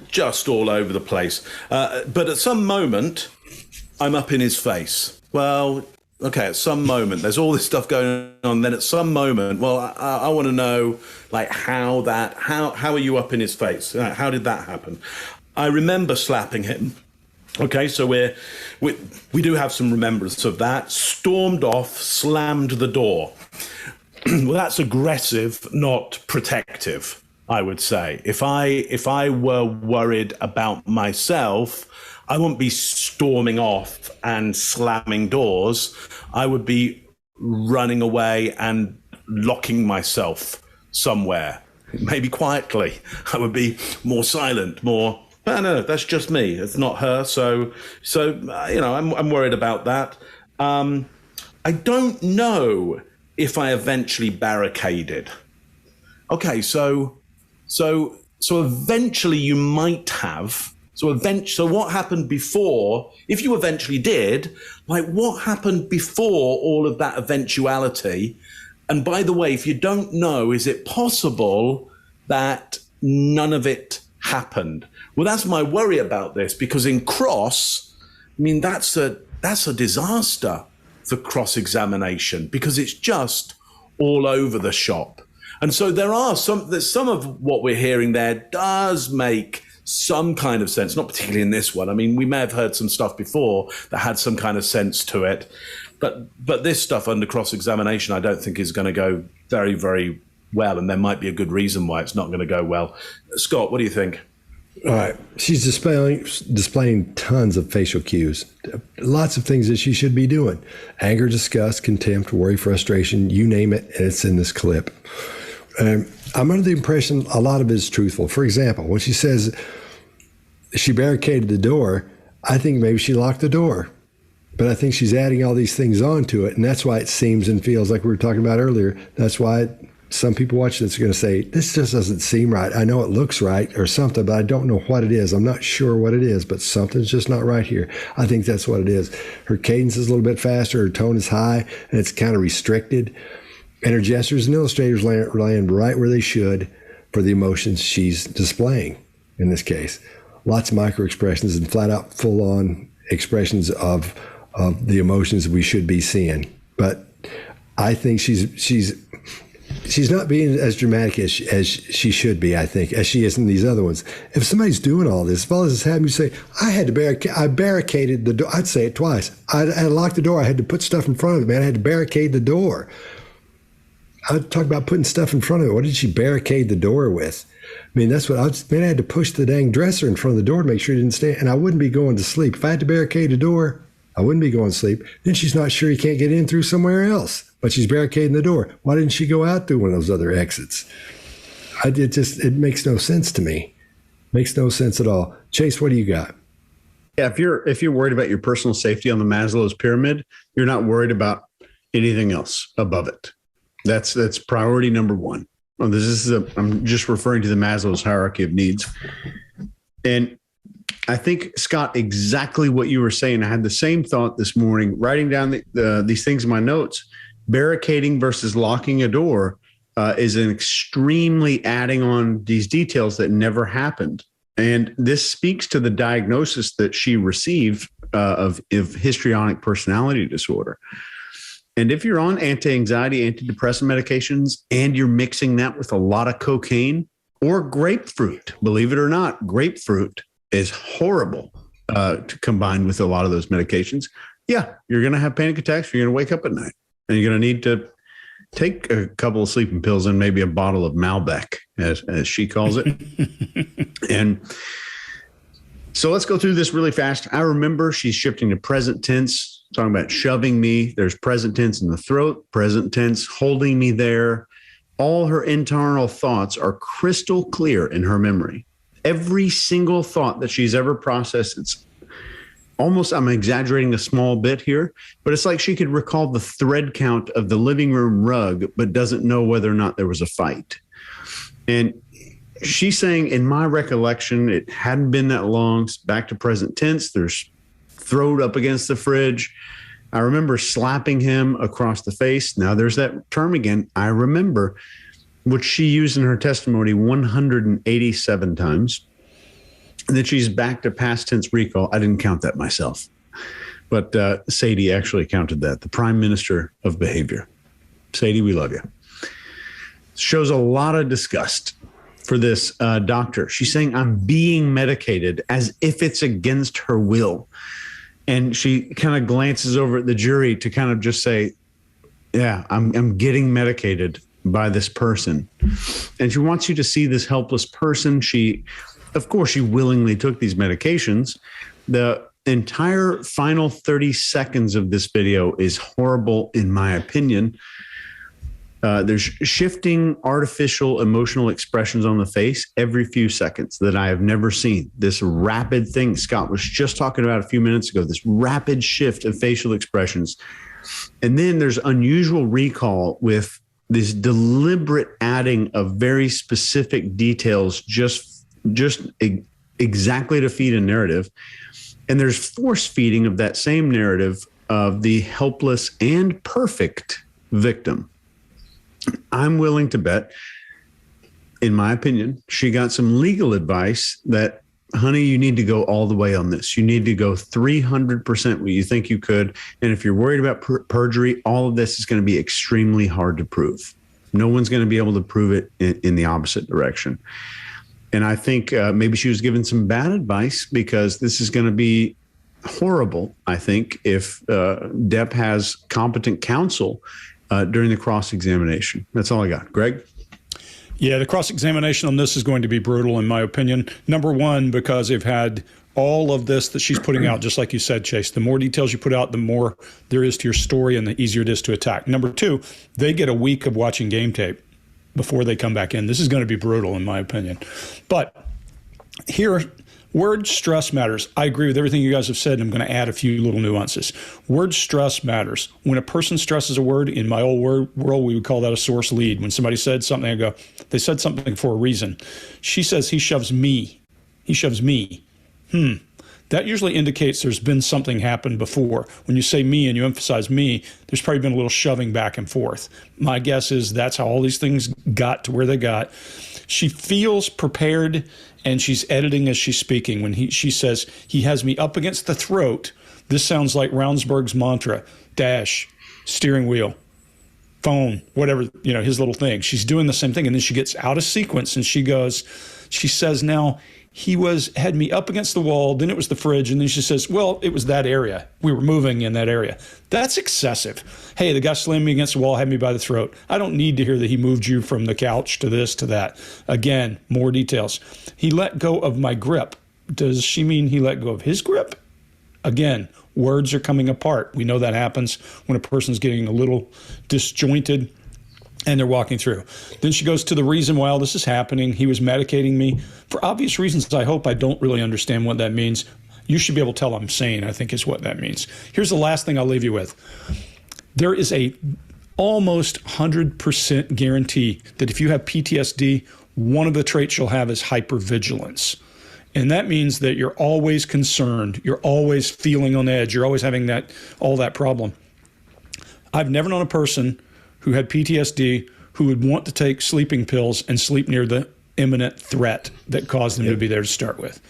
just all over the place. But at some moment, I'm up in his face. Well, okay, at some moment, there's all this stuff going on. Then at some moment, well, I want to know, like, how are you up in his face? How did that happen? I remember slapping him. Okay, so we do have some remembrance of that. Stormed off, slammed the door. Well, that's aggressive, not protective, I would say. If I were worried about myself, I wouldn't be storming off and slamming doors. I would be running away and locking myself somewhere, maybe quietly. I would be more silent, more... No, that's just me. It's not her. So I'm worried about that. I don't know if I eventually barricaded. Okay, so eventually you might have. So what happened before? If you eventually did, like, what happened before all of that eventuality? And by the way, if you don't know, is it possible that none of it happened? Well, that's my worry about this, because in cross, I mean, that's a disaster for cross-examination, because it's just all over the shop. And so there's some of what we're hearing there does make some kind of sense, not particularly in this one. I mean, we may have heard some stuff before that had some kind of sense to it, but this stuff under cross-examination, I don't think is going to go very, very well, and there might be a good reason why it's not going to go well. Scott, what do you think? All right. She's displaying tons of facial cues, lots of things that she should be doing. Anger, disgust, contempt, worry, frustration, you name it, and it's in this clip. I'm under the impression a lot of it is truthful. For example, when she says she barricaded the door, I think maybe she locked the door. But I think she's adding all these things onto it, and that's why it seems and feels like we were talking about earlier. That's why some people watching this are going to say, this just doesn't seem right. I know it looks right or something, but I don't know what it is. I'm not sure what it is, but something's just not right here. I think that's what it is. Her cadence is a little bit faster. Her tone is high, and it's kind of restricted. And her gestures and illustrators land right where they should for the emotions she's displaying in this case. Lots of micro expressions and flat out full on expressions of the emotions we should be seeing. But I think she's not being as dramatic as she should be, I think, as she is in these other ones. If somebody's doing all this, if all this is happening, you say, I barricaded the door. I'd say it twice. I locked the door. I had to put stuff in front of it, man. I had to barricade the door. I'd talk about putting stuff in front of it. What did she barricade the door with? I mean, that's what I had to push the dang dresser in front of the door to make sure it didn't stand. And I wouldn't be going to sleep. If I had to barricade the door, I wouldn't be going to sleep. Then she's not sure you can't get in through somewhere else, but she's barricading the door. Why didn't she go out through one of those other exits? It makes no sense to me. Makes no sense at all. Chase, what do you got? Yeah, if you're worried about your personal safety on the Maslow's pyramid, you're not worried about anything else above it. That's priority number one. Well, I'm just referring to the Maslow's hierarchy of needs. And I think, Scott, exactly what you were saying. I had the same thought this morning, writing down these things in my notes. Barricading versus locking a door is an extremely adding on these details that never happened. And this speaks to the diagnosis that she received of histrionic personality disorder. And if you're on anti-anxiety, antidepressant medications, and you're mixing that with a lot of cocaine or grapefruit, believe it or not, grapefruit is horrible to combine with a lot of those medications. Yeah, you're going to have panic attacks. You're going to wake up at night, and you're going to need to take a couple of sleeping pills and maybe a bottle of Malbec, as she calls it. And so let's go through this really fast. I remember she's shifting to present tense, talking about shoving me. There's present tense in the throat, present tense holding me there. All her internal thoughts are crystal clear in her memory. Every single thought that she's ever processed, it's almost, I'm exaggerating a small bit here, but it's like she could recall the thread count of the living room rug, but doesn't know whether or not there was a fight. And she's saying, in my recollection, it hadn't been that long. Back to present tense. There's throat up against the fridge. I remember slapping him across the face. Now there's that term again. I remember, which she used in her testimony 187 times. And then she's back to past tense recall. I didn't count that myself. But Sadie actually counted that, the prime minister of behavior. Sadie, we love you. Shows a lot of disgust for this doctor. She's saying, I'm being medicated as if it's against her will. And she kind of glances over at the jury to kind of just say, yeah, I'm getting medicated by this person. And she wants you to see this helpless person. Of course, she willingly took these medications. The entire final 30 seconds of this video is horrible, in my opinion. There's shifting artificial emotional expressions on the face every few seconds that I have never seen. This rapid thing Scott was just talking about a few minutes ago, this rapid shift of facial expressions. And then there's unusual recall with this deliberate adding of very specific details just exactly to feed a narrative. And there's force feeding of that same narrative of the helpless and perfect victim. I'm willing to bet, in my opinion, she got some legal advice that, honey, you need to go all the way on this. You need to go 300% what you think you could. And if you're worried about perjury, all of this is going to be extremely hard to prove. No one's going to be able to prove it in the opposite direction. And I think maybe she was given some bad advice, because this is going to be horrible, I think, if Depp has competent counsel during the cross-examination. That's all I got. Greg? Yeah, the cross-examination on this is going to be brutal, in my opinion. Number one, because they've had all of this that she's putting out, just like you said, Chase. The more details you put out, the more there is to your story and the easier it is to attack. Number two, they get a week of watching game tape before they come back in. This is going to be brutal, in my opinion. But here, word stress matters. I agree with everything you guys have said, and I'm going to add a few little nuances. Word stress matters. When a person stresses a word, in my old world, we would call that a source lead. When somebody said something, I go, they said something for a reason. She says, he shoves me. He shoves me. That usually indicates there's been something happened before. When you say me and you emphasize me, there's probably been a little shoving back and forth. My guess is that's how all these things got to where they got. She feels prepared, and she's editing as she's speaking. When she says, he has me up against the throat, this sounds like Ravnsburg's mantra, dash, steering wheel, phone, whatever, his little thing. She's doing the same thing, and then she gets out of sequence, and she says, now, he had me up against the wall, then it was the fridge, and then she says, well, it was that area. We were moving in that area. That's excessive. Hey, the guy slammed me against the wall, had me by the throat. I don't need to hear that he moved you from the couch to this to that. Again, more details. He let go of my grip. Does she mean he let go of his grip? Again, words are coming apart. We know that happens when a person's getting a little disjointed and they're walking through. Then she goes to the reason why all this is happening. He was medicating me. For obvious reasons, I hope. I don't really understand what that means. You should be able to tell I'm sane, I think is what that means. Here's the last thing I'll leave you with. There is a almost 100% guarantee that if you have PTSD, one of the traits you'll have is hypervigilance. And that means that you're always concerned. You're always feeling on edge. You're always having all that problem. I've never known a person who had PTSD who would want to take sleeping pills and sleep near the imminent threat that caused them to be there to start with.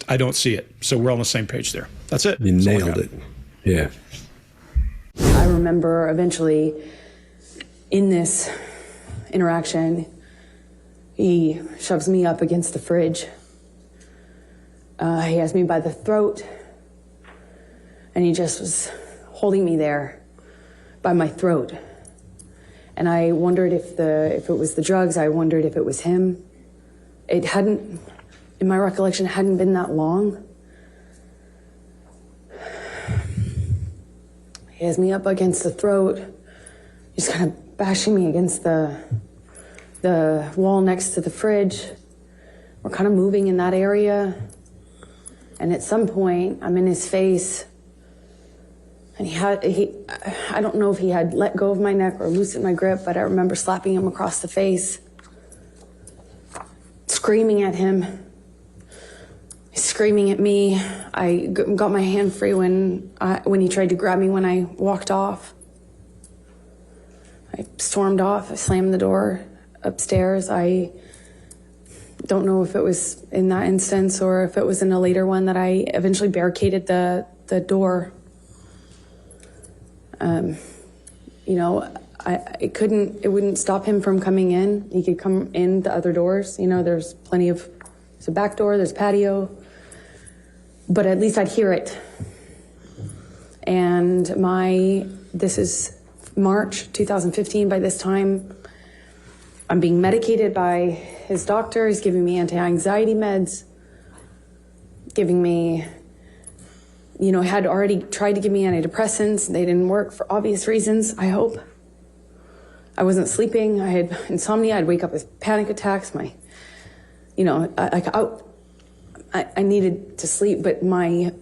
I don't see it. So we're on the same page there. That's it. You nailed it. Yeah. I remember eventually in this interaction, he shoves me up against the fridge. He has me by the throat, and he just was holding me there by my throat. And I wondered if it was the drugs. I wondered if it was him. It hadn't, in my recollection, hadn't been that long. He has me up against the throat. He's kind of bashing me against the wall next to the fridge. We're kind of moving in that area. And at some point, I'm in his face. And I don't know if he had let go of my neck or loosened my grip, but I remember slapping him across the face, screaming at him, screaming at me. I got my hand free when he tried to grab me when I walked off. I stormed off. I slammed the door upstairs. I don't know if it was in that instance or if it was in a later one that I eventually barricaded the door. You know, it wouldn't stop him from coming in. He could come in the other doors. You know, there's a back door, there's patio, but at least I'd hear it. And this is March 2015. By this time, I'm being medicated by his doctor. He's giving me anti-anxiety meds, giving me, you know, had already tried to give me antidepressants. They didn't work for obvious reasons, I hope. I wasn't sleeping. I had insomnia. I'd wake up with panic attacks. I needed to sleep, but my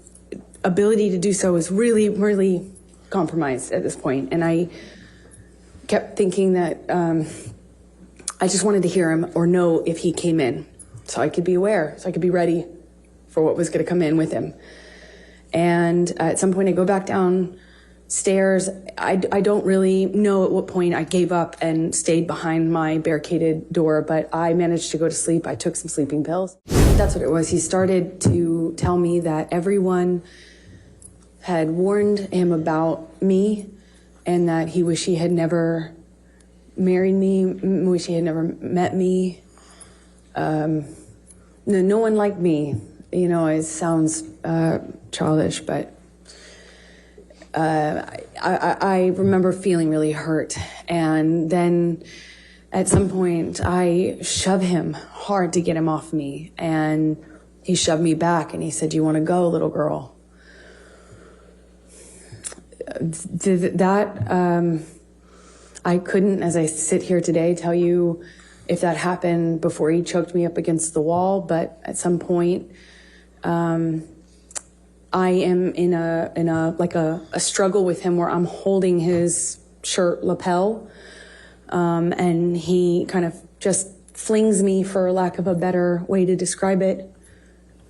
ability to do so was really, really compromised at this point. And I kept thinking that I just wanted to hear him or know if he came in so I could be aware, so I could be ready for what was going to come in with him. And at some point I go back downstairs. I don't really know at what point I gave up and stayed behind my barricaded door, but I managed to go to sleep. I took some sleeping pills. That's what it was. He started to tell me that everyone had warned him about me and that he wished he had never married me, wish he had never met me. No one liked me. You know, it sounds childish, but I remember feeling really hurt. And then at some point, I shoved him hard to get him off me. And he shoved me back and he said, "Do you want to go, little girl?" I couldn't, as I sit here today, tell you if that happened before he choked me up against the wall, but at some point, I am in a struggle with him where I'm holding his shirt lapel, and he kind of just flings me, for lack of a better way to describe it,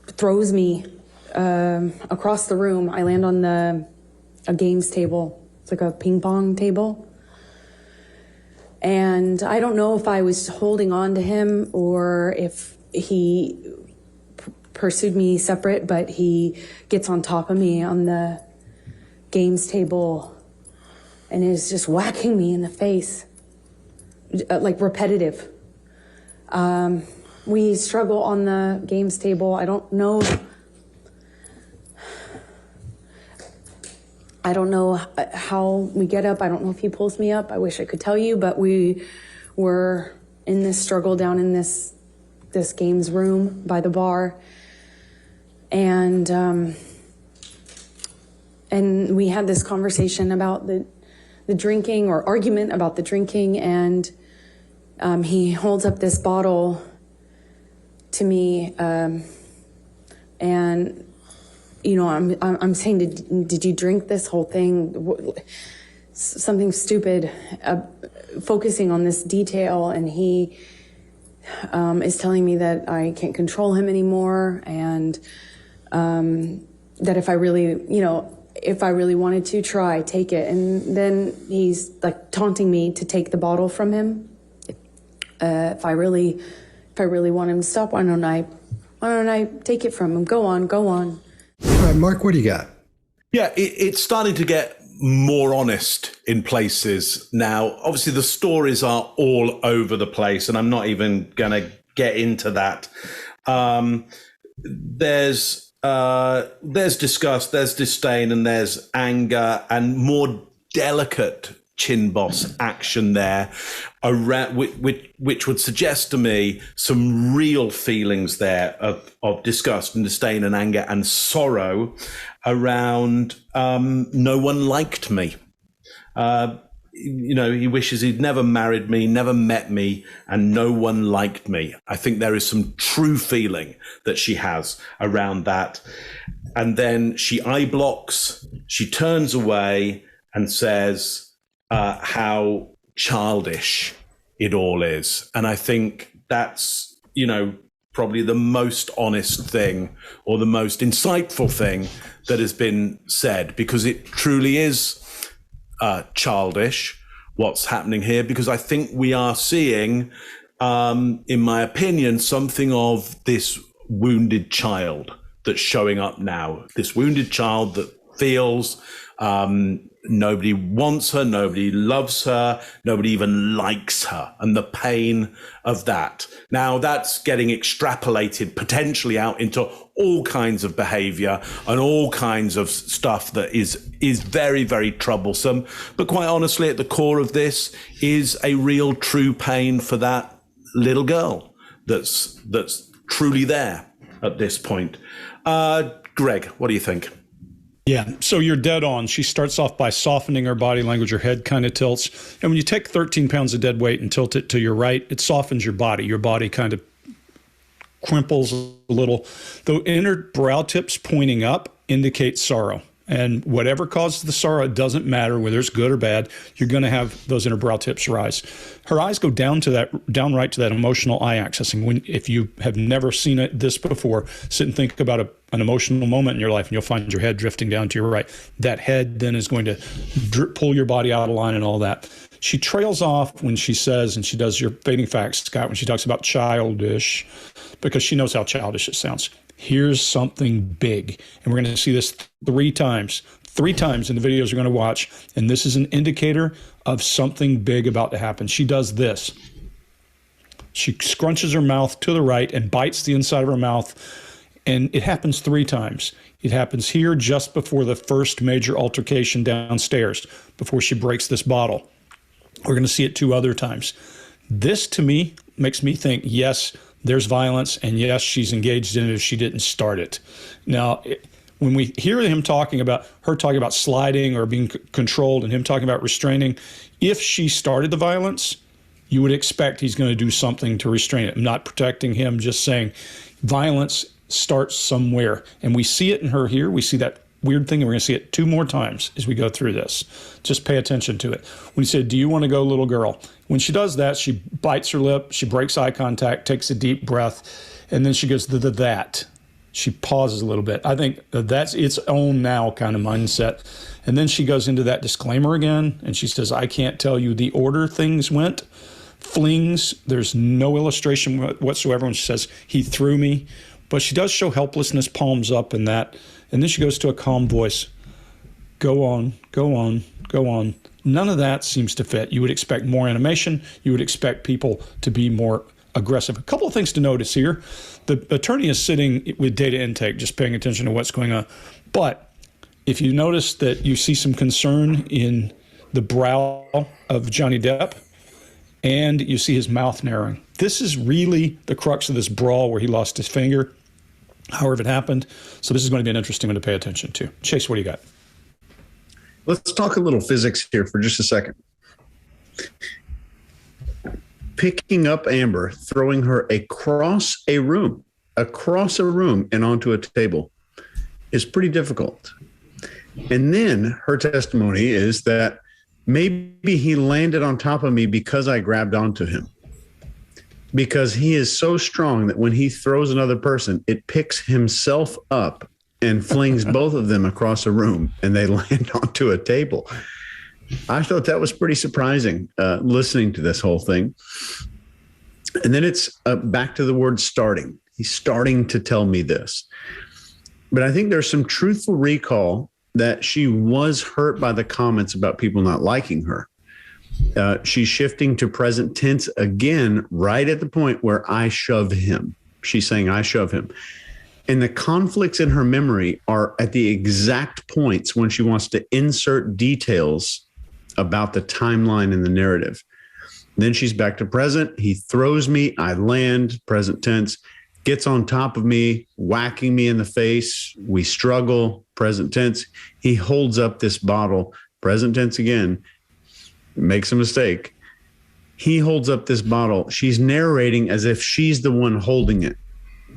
throws me across the room. I land on a games table. It's like a ping pong table. And I don't know if I was holding on to him or if he pursued me separate, but he gets on top of me on the games table and is just whacking me in the face, like repetitive. We struggle on the games table. I don't know how we get up. I don't know if he pulls me up. I wish I could tell you, but we were in this struggle down in this games room by the bar. And we had this conversation about the drinking, or argument about the drinking. And he holds up this bottle to me, and you know, I'm saying, did you drink this whole thing? Something stupid, focusing on this detail, and he is telling me that I can't control him anymore, and that if I really wanted to take it, and then he's like taunting me to take the bottle from him. If I really want him to stop, why don't I take it from him? Go on. All right, Mark, what do you got? Yeah, it's starting to get more honest in places now. Obviously, the stories are all over the place, and I'm not even going to get into that. There's disgust, there's disdain, and there's anger, and more delicate chin boss action there, around, which would suggest to me some real feelings there of disgust and disdain and anger and sorrow around no one liked me. You know, he wishes he'd never married me, never met me, and no one liked me. I think there is some true feeling that she has around that. And then she eye blocks, she turns away and says how childish it all is. And I think that's, you know, probably the most honest thing or the most insightful thing that has been said, because it truly is childish what's happening here, because I think we are seeing, in my opinion, something of this wounded child that's showing up now, this wounded child that feels nobody wants her, nobody loves her, nobody even likes her, and the pain of that. Now that's getting extrapolated potentially out into all kinds of behavior and all kinds of stuff that is very, very troublesome. But quite honestly, at the core of this is a real true pain for that little girl that's truly there at this point. Greg, what do you think? Yeah, so you're dead on. She starts off by softening her body language. Her head kind of tilts. And when you take 13 pounds of dead weight and tilt it to your right, it softens your body. Your body kind of crimples a little. The inner brow tips pointing up indicate sorrow. And whatever causes the sorrow, it doesn't matter whether it's good or bad, you're going to have those inner brow tips rise. Her eyes go down right to that emotional eye accessing. If you have never seen this before, sit and think about an emotional moment in your life, and you'll find your head drifting down to your right. That head then is going to pull your body out of line and all that. She trails off when she says, and she does your fading facts, Scott, when she talks about childish, because she knows how childish it sounds. Here's something big. And we're going to see this three times in the videos we're going to watch. And this is an indicator of something big about to happen. She does this. She scrunches her mouth to the right and bites the inside of her mouth. And it happens 3 times. It happens here just before the first major altercation downstairs, before she breaks this bottle. We're going to see it 2 other times. This, to me, makes me think, yes, there's violence, and yes, she's engaged in it if she didn't start it. Now, when we hear her talking about sliding or being controlled, and him talking about restraining, if she started the violence, you would expect he's going to do something to restrain it. I'm not protecting him, just saying violence starts somewhere. And we see it in her here. We see that weird thing, and we're going to see it 2 more times as we go through this. Just pay attention to it. When he said, "Do you want to go, little girl?" When she does that, she bites her lip, she breaks eye contact, takes a deep breath, and then she goes, that. She pauses a little bit. I think that's its own now kind of mindset. And then she goes into that disclaimer again, and she says, "I can't tell you the order things went." Flings, there's no illustration whatsoever when she says, "He threw me." But she does show helplessness, palms up and that. And then she goes to a calm voice. Go on, go on, go on. None of that seems to fit. You would expect more animation. You would expect people to be more aggressive. A couple of things to notice here. The attorney is sitting with data intake, just paying attention to what's going on. But if you notice that you see some concern in the brow of Johnny Depp, and you see his mouth narrowing. This is really the crux of this brawl where he lost his finger, however it happened. So this is going to be an interesting one to pay attention to. Chase, what do you got? Let's talk a little physics here for just a second. Picking up Amber, throwing her across a room and onto a table is pretty difficult. And then her testimony is that maybe he landed on top of me because I grabbed onto him. Because he is so strong that when he throws another person, it picks himself up and flings both of them across a room, and they land onto a table. I thought that was pretty surprising, listening to this whole thing. And then it's back to the word starting. He's starting to tell me this. But I think there's some truthful recall that she was hurt by the comments about people not liking her. She's shifting to present tense again, right at the point where I shove him. She's saying, I shove him. And the conflicts in her memory are at the exact points when she wants to insert details about the timeline in the narrative. Then she's back to present. He throws me. I land, present tense, gets on top of me, whacking me in the face. We struggle, present tense. He holds up this bottle, present tense again, makes a mistake. He holds up this bottle. She's narrating as if she's the one holding it.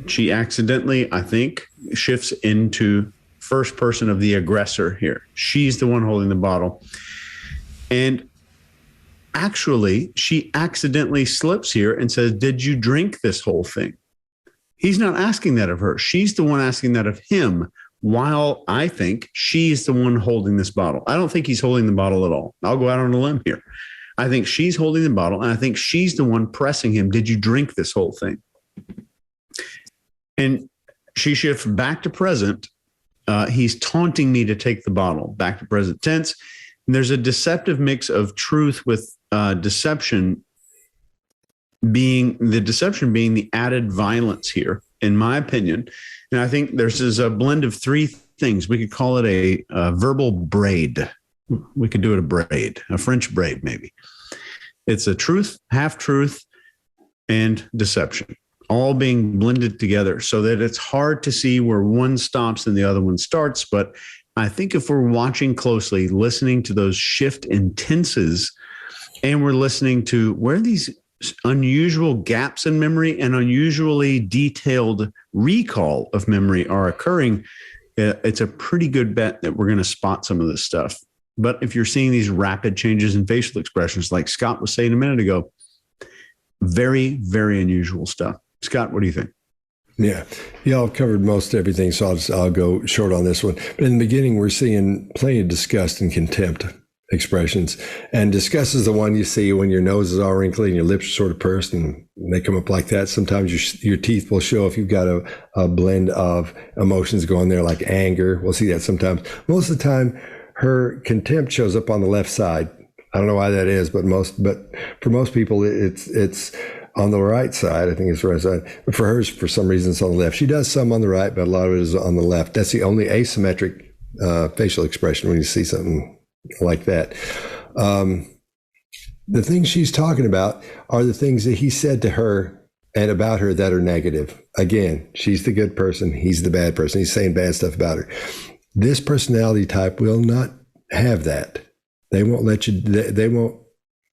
She accidentally, I think, shifts into first person of the aggressor here. She's the one holding the bottle. And actually, she accidentally slips here and says, "Did you drink this whole thing?" He's not asking that of her. She's the one asking that of him, while I think she's the one holding this bottle. I don't think he's holding the bottle at all. I'll go out on a limb here. I think she's holding the bottle, and I think she's the one pressing him. Did you drink this whole thing? And she shifts back to present. He's taunting me to take the bottle, back to present tense. And there's a deceptive mix of truth with deception being the added violence here, in my opinion. And I think there's a blend of three things. We could call it a verbal braid. We could do it a French braid, maybe. It's a truth, half-truth, and deception, all being blended together so that it's hard to see where one stops and the other one starts. But I think if we're watching closely, listening to those shift in tenses, and we're listening to where these unusual gaps in memory and unusually detailed recall of memory are occurring, it's a pretty good bet that we're going to spot some of this stuff. But if you're seeing these rapid changes in facial expressions, like Scott was saying a minute ago, very, very unusual stuff. Scott, what do you think? Yeah, y'all covered most everything, so I'll go short on this one. But in the beginning, we're seeing plenty of disgust and contempt expressions. And disgust is the one you see when your nose is all wrinkly and your lips are sort of pursed and they come up like that. Sometimes your teeth will show if you've got a blend of emotions going there, like anger. We'll see that sometimes. Most of the time, her contempt shows up on the left side. I don't know why that is, but for most people, it's on the right side. I think it's the right side. But for hers, for some reason, it's on the left. She does some on the right, but a lot of it is on the left. That's the only asymmetric facial expression when you see something like that. The things she's talking about are the things that he said to her and about her that are negative. Again, she's the good person. He's the bad person. He's saying bad stuff about her. This personality type will not have that. They won't let you. They won't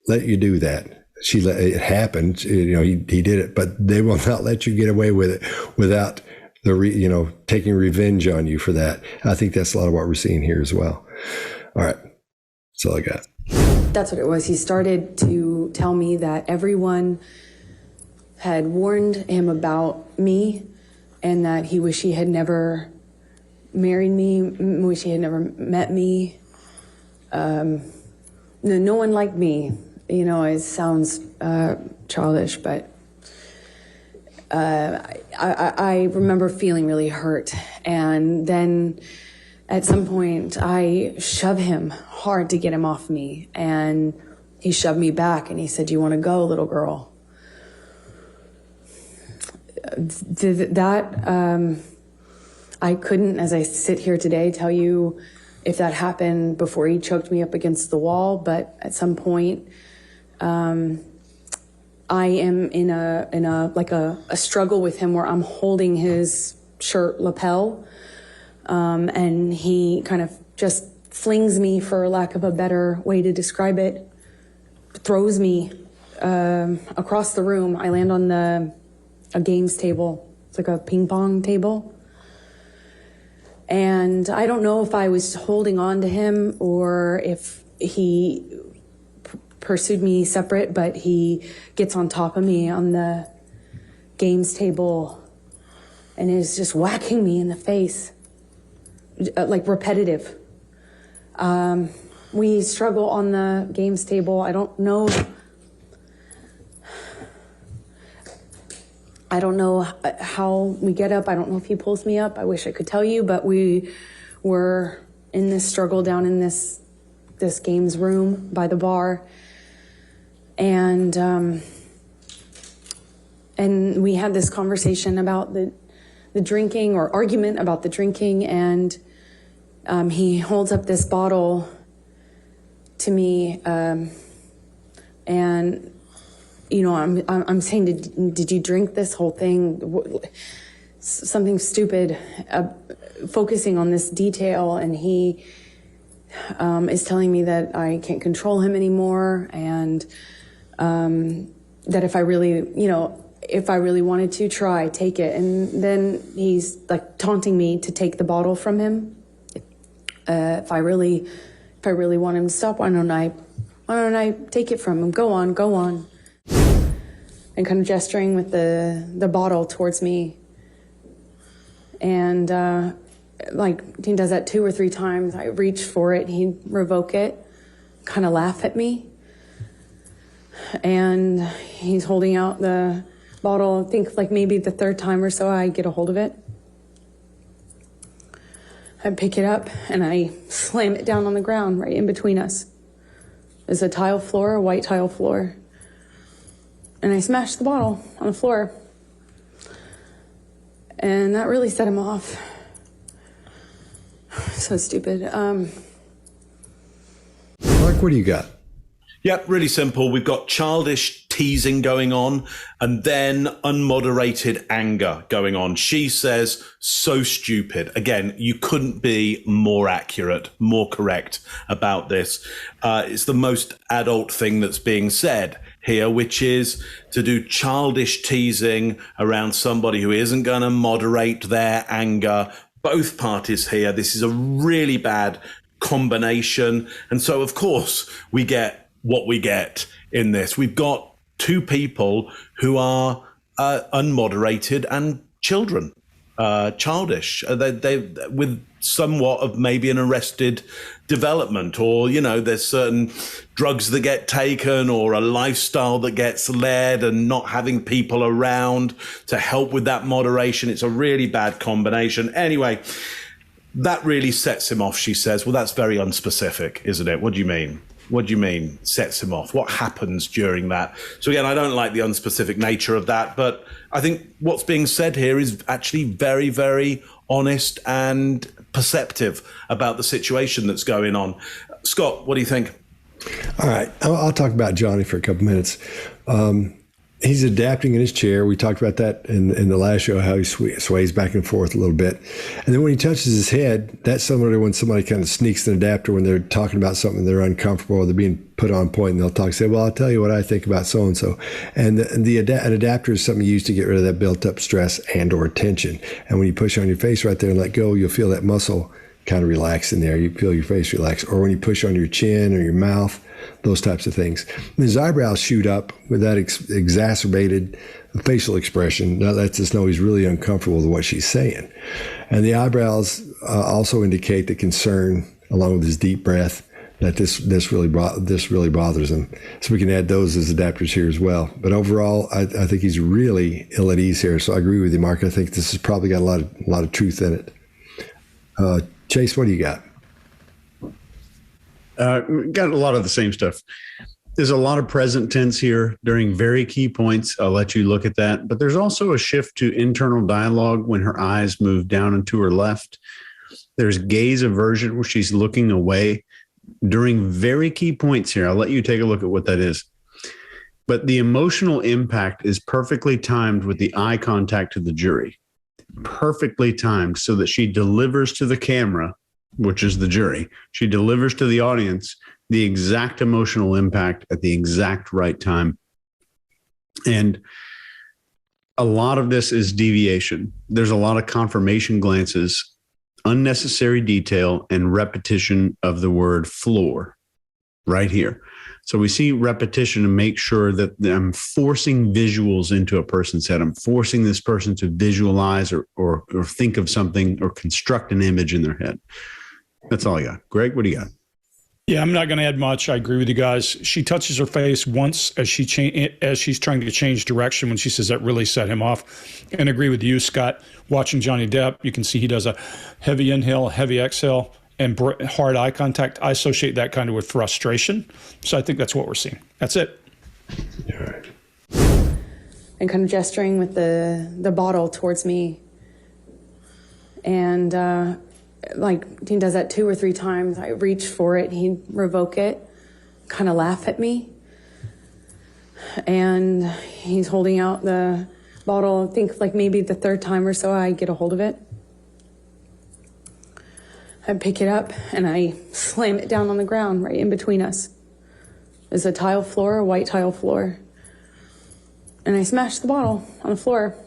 let you do that. It happened. He did it, but they will not let you get away with it without taking revenge on you for that. I think that's a lot of what we're seeing here as well. All right. That's all I got. That's what it was. He started to tell me that everyone had warned him about me and that he wished he had never married me, wish he had never met me. No one liked me. It sounds childish, but I remember feeling really hurt. And then at some point, I shoved him hard to get him off me. And he shoved me back and he said, "Do you want to go, little girl?" I couldn't, as I sit here today, tell you if that happened before he choked me up against the wall. But at some point, I am in a struggle with him where I'm holding his shirt lapel. And he kind of just flings me, for lack of a better way to describe it, throws me across the room. I land on a games table. It's like a ping pong table. And I don't know if I was holding on to him or if he pursued me separate, but he gets on top of me on the games table and is just whacking me in the face. Like repetitive. We struggle on the games table. I don't know how we get up. I don't know if he pulls me up. I wish I could tell you, but we were in this struggle down in this games room by the bar. And we had this conversation about the drinking, or argument about the drinking, and he holds up this bottle to me, and I'm saying, did you drink this whole thing? Something stupid, focusing on this detail, and he is telling me that I can't control him anymore, and that if I really wanted to try, take it. And then he's like taunting me to take the bottle from him. If I really want him to stop, why don't I take it from him? Go on. And kind of gesturing with the bottle towards me. And like he does that 2 or 3 times. I reach for it, he'd revoke it, kind of laugh at me. And he's holding out the bottle. I think like maybe the 3rd time or so I get a hold of it. I pick it up and I slam it down on the ground right in between us. There's a tile floor, a white tile floor. And I smashed the bottle on the floor. And that really set him off. So stupid. Mark, what do you got? Yep, really simple. We've got childish teasing going on and then unmoderated anger going on. She says, so stupid. Again, you couldn't be more accurate, more correct about this. It's the most adult thing that's being said here, which is to do childish teasing around somebody who isn't going to moderate their anger. Both parties here, this is a really bad combination. And so, of course, we get what we get in this. We've got 2 people who are unmoderated and childish. They with somewhat of maybe an arrested development, or, you know, there's certain drugs that get taken or a lifestyle that gets led and not having people around to help with that moderation. It's a really bad combination. Anyway, that really sets him off, she says. Well, that's very unspecific, isn't it? What do you mean? What do you mean sets him off? What happens during that? So again, I don't like the unspecific nature of that, but I think what's being said here is actually very, very honest and perceptive about the situation that's going on. Scott, what do you think? All right, I'll talk about Johnny for a couple minutes. He's adapting in his chair. We talked about that in the last show, how he sways back and forth a little bit. And then when he touches his head, that's similar to when somebody kind of sneaks an adapter when they're talking about something they're uncomfortable or they're being put on point, and they'll talk and say, well, I'll tell you what I think about so-and-so. And an adapter is something used to get rid of that built-up stress and or tension. And when you push on your face right there and let go, you'll feel that muscle kind of relax in there. You feel your face relax. Or when you push on your chin or your mouth, those types of things. And his eyebrows shoot up with that exacerbated facial expression. That lets us know he's really uncomfortable with what she's saying. And the eyebrows also indicate the concern, along with his deep breath, that this really bothers him. So we can add those as adapters here as well. But overall, I think he's really ill at ease here. So I agree with you, Mark. I think this has probably got a lot of truth in it. Chase, what do you got? Got a lot of the same stuff. There's a lot of present tense here during very key points. I'll let you look at that. But there's also a shift to internal dialogue when her eyes move down and to her left. There's gaze aversion where she's looking away during very key points here. I'll let you take a look at what that is. But the emotional impact is perfectly timed with the eye contact to the jury. Perfectly timed so that she delivers to the camera, which is the jury. She delivers to the audience the exact emotional impact at the exact right time. And a lot of this is deviation. There's a lot of confirmation glances, unnecessary detail, and repetition of the word floor right here. So we see repetition to make sure that I'm forcing visuals into a person's head. I'm forcing this person to visualize or think of something or construct an image in their head. That's all I got. Greg, what do you got? Yeah, I'm not going to add much. I agree with you guys. She touches her face once as she's trying to change direction when she says that really set him off. And agree with you, Scott. Watching Johnny Depp, you can see he does a heavy inhale, heavy exhale, and hard eye contact. I associate that kind of with frustration. So I think that's what we're seeing. That's it. All right. And kind of gesturing with the bottle towards me. And like he does that 2 or 3 times. I reach for it, he'd revoke it, kind of laugh at me. And he's holding out the bottle. I think like maybe the 3rd time or so I get a hold of it. I pick it up and I slam it down on the ground right in between us. There's a tile floor, a white tile floor. And I smashed the bottle on the floor.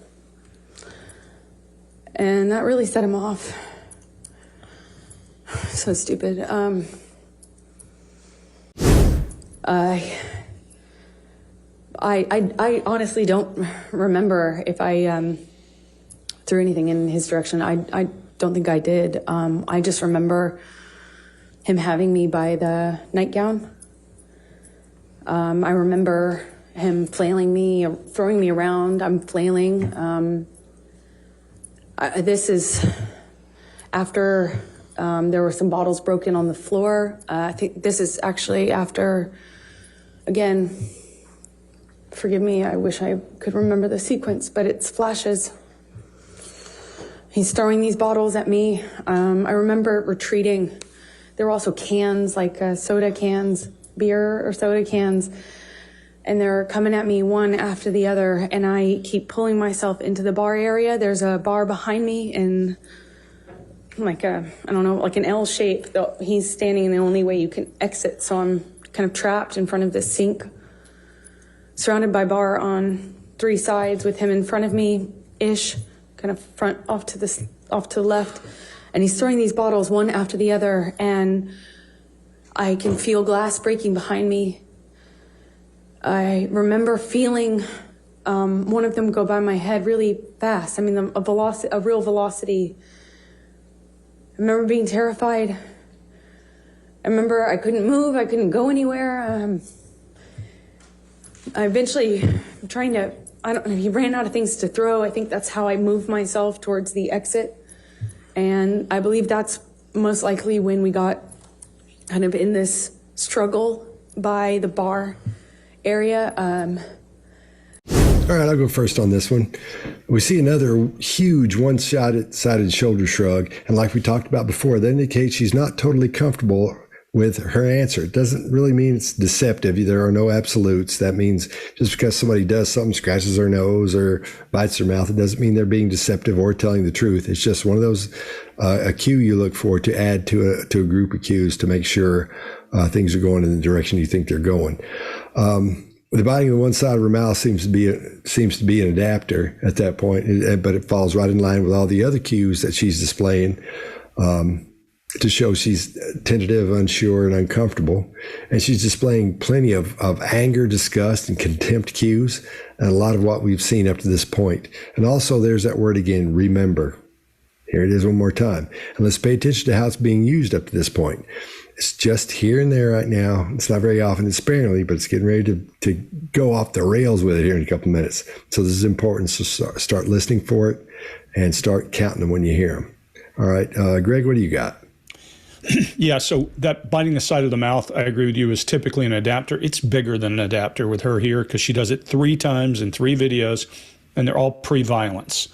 And that really set him off. So stupid. I honestly don't remember if I threw anything in his direction. I don't think I did. I just remember him having me by the nightgown. I remember him flailing me, throwing me around. I'm flailing. This is after there were some bottles broken on the floor. I think this is actually after, again, forgive me, I wish I could remember the sequence, but it's flashes. He's throwing these bottles at me. I remember retreating. There were also cans, like soda cans, beer or soda cans, and they're coming at me one after the other, and I keep pulling myself into the bar area. There's a bar behind me in like a, I don't know, like an L shape. He's standing in the only way you can exit, so I'm kind of trapped in front of this sink, surrounded by bar on 3 sides with him in front of me-ish, kind of front off to the left, and he's throwing these bottles one after the other, and I can feel glass breaking behind me. I remember feeling one of them go by my head really fast. I mean, a real velocity. I remember being terrified. I remember I couldn't move. I couldn't go anywhere. I eventually, he ran out of things to throw. I think that's how I moved myself towards the exit. And I believe that's most likely when we got kind of in this struggle by the bar area. All right, I'll go first on this one. We see another huge one-sided shoulder shrug. And like we talked about before, that indicates she's not totally comfortable with her answer. It doesn't really mean it's deceptive. There are no absolutes. That means just because somebody does something, scratches their nose or bites their mouth, it doesn't mean they're being deceptive or telling the truth. It's just one of those, a cue you look for to add to a group of cues to make sure things are going in the direction you think they're going. The biting of one side of her mouth seems to be an adapter at that point, but it falls right in line with all the other cues that she's displaying to show she's tentative, unsure, and uncomfortable. And she's displaying plenty of anger, disgust, and contempt cues, and a lot of what we've seen up to this point. And also there's that word again, remember. Here it is one more time. And let's pay attention to how it's being used up to this point. It's just here and there right now. It's not very often, it's sparingly, but it's getting ready to go off the rails with it here in a couple of minutes. So this is important. So start listening for it and start counting them when you hear them. All right, Greg, what do you got? Yeah, so that biting the side of the mouth, I agree with you, is typically an adapter. It's bigger than an adapter with her here because she does it 3 times in 3 videos, and they're all pre-violence.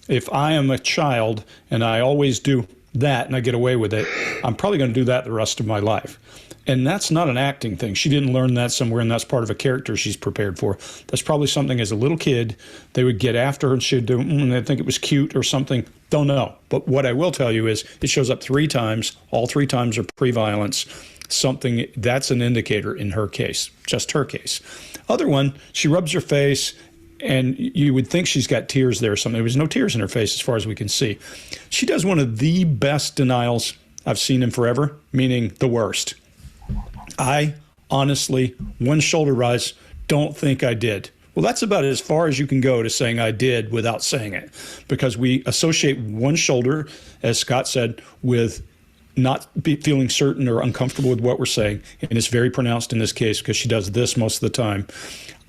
If I am a child and I always do that and I get away with it, I'm probably going to do that the rest of my life. And that's not an acting thing. She didn't learn that somewhere, and that's part of a character she's prepared for. That's probably something as a little kid they would get after her and she'd do, and they'd think it was cute or something. Don't know. But what I will tell you is it shows up 3 times. All 3 times are pre-violence. Something that's an indicator in her case, just her case. Other one, she rubs her face, and you would think she's got tears there or something. There was no tears in her face as far as we can see. She does one of the best denials I've seen in forever, meaning the worst. I honestly, one shoulder rise, don't think I did. Well, that's about as far as you can go to saying I did without saying it, because we associate one shoulder, as Scott said, with not feeling certain or uncomfortable with what we're saying. And it's very pronounced in this case because she does this most of the time.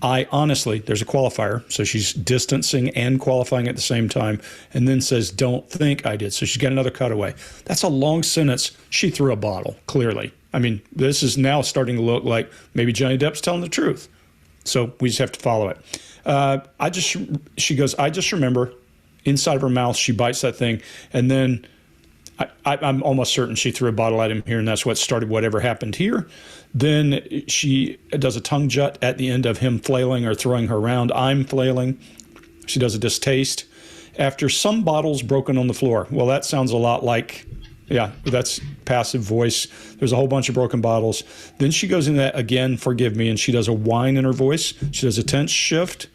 I honestly, there's a qualifier, so she's distancing and qualifying at the same time, and then says, don't think I did. So she's got another cutaway. That's a long sentence. She threw a bottle, clearly. I mean, this is now starting to look like maybe Johnny Depp's telling the truth. So we just have to follow it. She goes, I just remember inside of her mouth, she bites that thing, and then I'm almost certain she threw a bottle at him here, and that's what started whatever happened here. Then she does a tongue jut at the end of him flailing or throwing her around. I'm flailing. She does a distaste. After some bottles broken on the floor. Well, that sounds a lot like, yeah, that's passive voice. There's a whole bunch of broken bottles. Then she goes in that, again, forgive me, and she does a whine in her voice. She does a tense shift.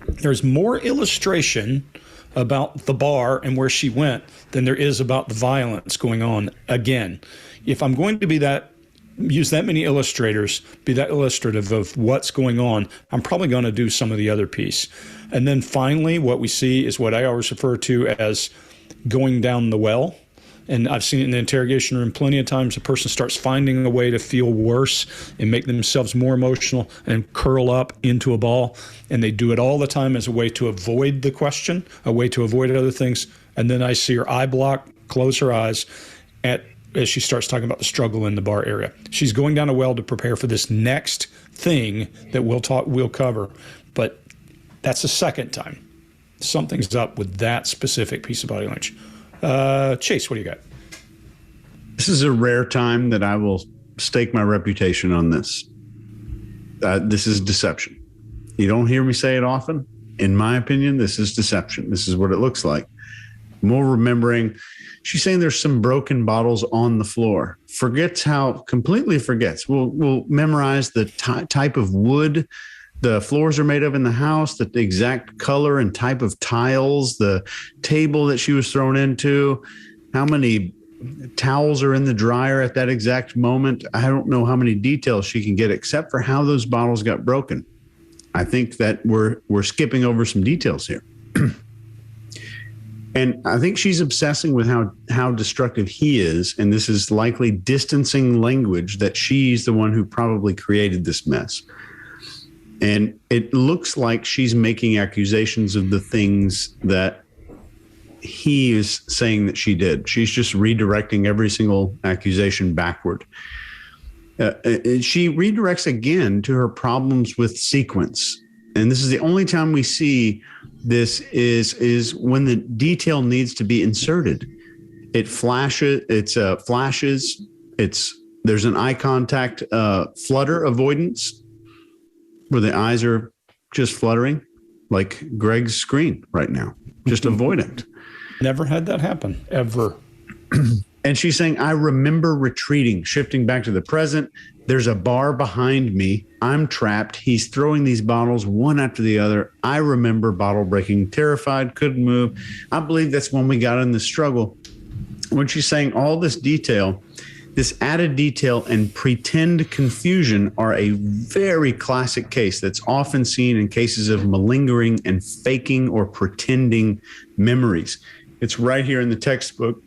There's more illustration about the bar and where she went than there is about the violence going on. Again, if I'm going to be that use that many illustrators, be that illustrative of what's going on, I'm probably going to do some of the other piece. And then finally, what we see is what I always refer to as going down the well. And I've seen it in the interrogation room plenty of times. The person starts finding a way to feel worse and make themselves more emotional and curl up into a ball. And they do it all the time as a way to avoid the question, a way to avoid other things. And then I see her eye block, close her eyes as she starts talking about the struggle in the bar area. She's going down a well to prepare for this next thing that we'll cover. But that's the second time. Something's up with that specific piece of body language. Chase, what do you got? This is a rare time that I will stake my reputation on this. This is deception. You don't hear me say it often. In my opinion, this is deception. This is what it looks like. More remembering, she's saying there's some broken bottles on the floor. Completely forgets. We'll memorize the type of wood the floors are made of in the house, the exact color and type of tiles, the table that she was thrown into, how many towels are in the dryer at that exact moment. I don't know how many details she can get except for how those bottles got broken. I think that we're skipping over some details here. And I think she's obsessing with how destructive he is. And this is likely distancing language that she's the one who probably created this mess. And it looks like she's making accusations of the things that he is saying that she did. She's just redirecting every single accusation backward. She redirects again to her problems with sequence. And this is the only time we see this is when the detail needs to be inserted. It flashes, there's an eye contact flutter avoidance, where the eyes are just fluttering like Greg's screen right now, just avoidant. Never had that happen, ever. And she's saying, I remember retreating, shifting back to the present. There's a bar behind me. I'm trapped. He's throwing these bottles one after the other. I remember bottle breaking, terrified, couldn't move. I believe that's when we got in the struggle. When she's saying all this detail, this added detail and pretend confusion are a very classic case that's often seen in cases of malingering and faking or pretending memories. It's right here in the textbook,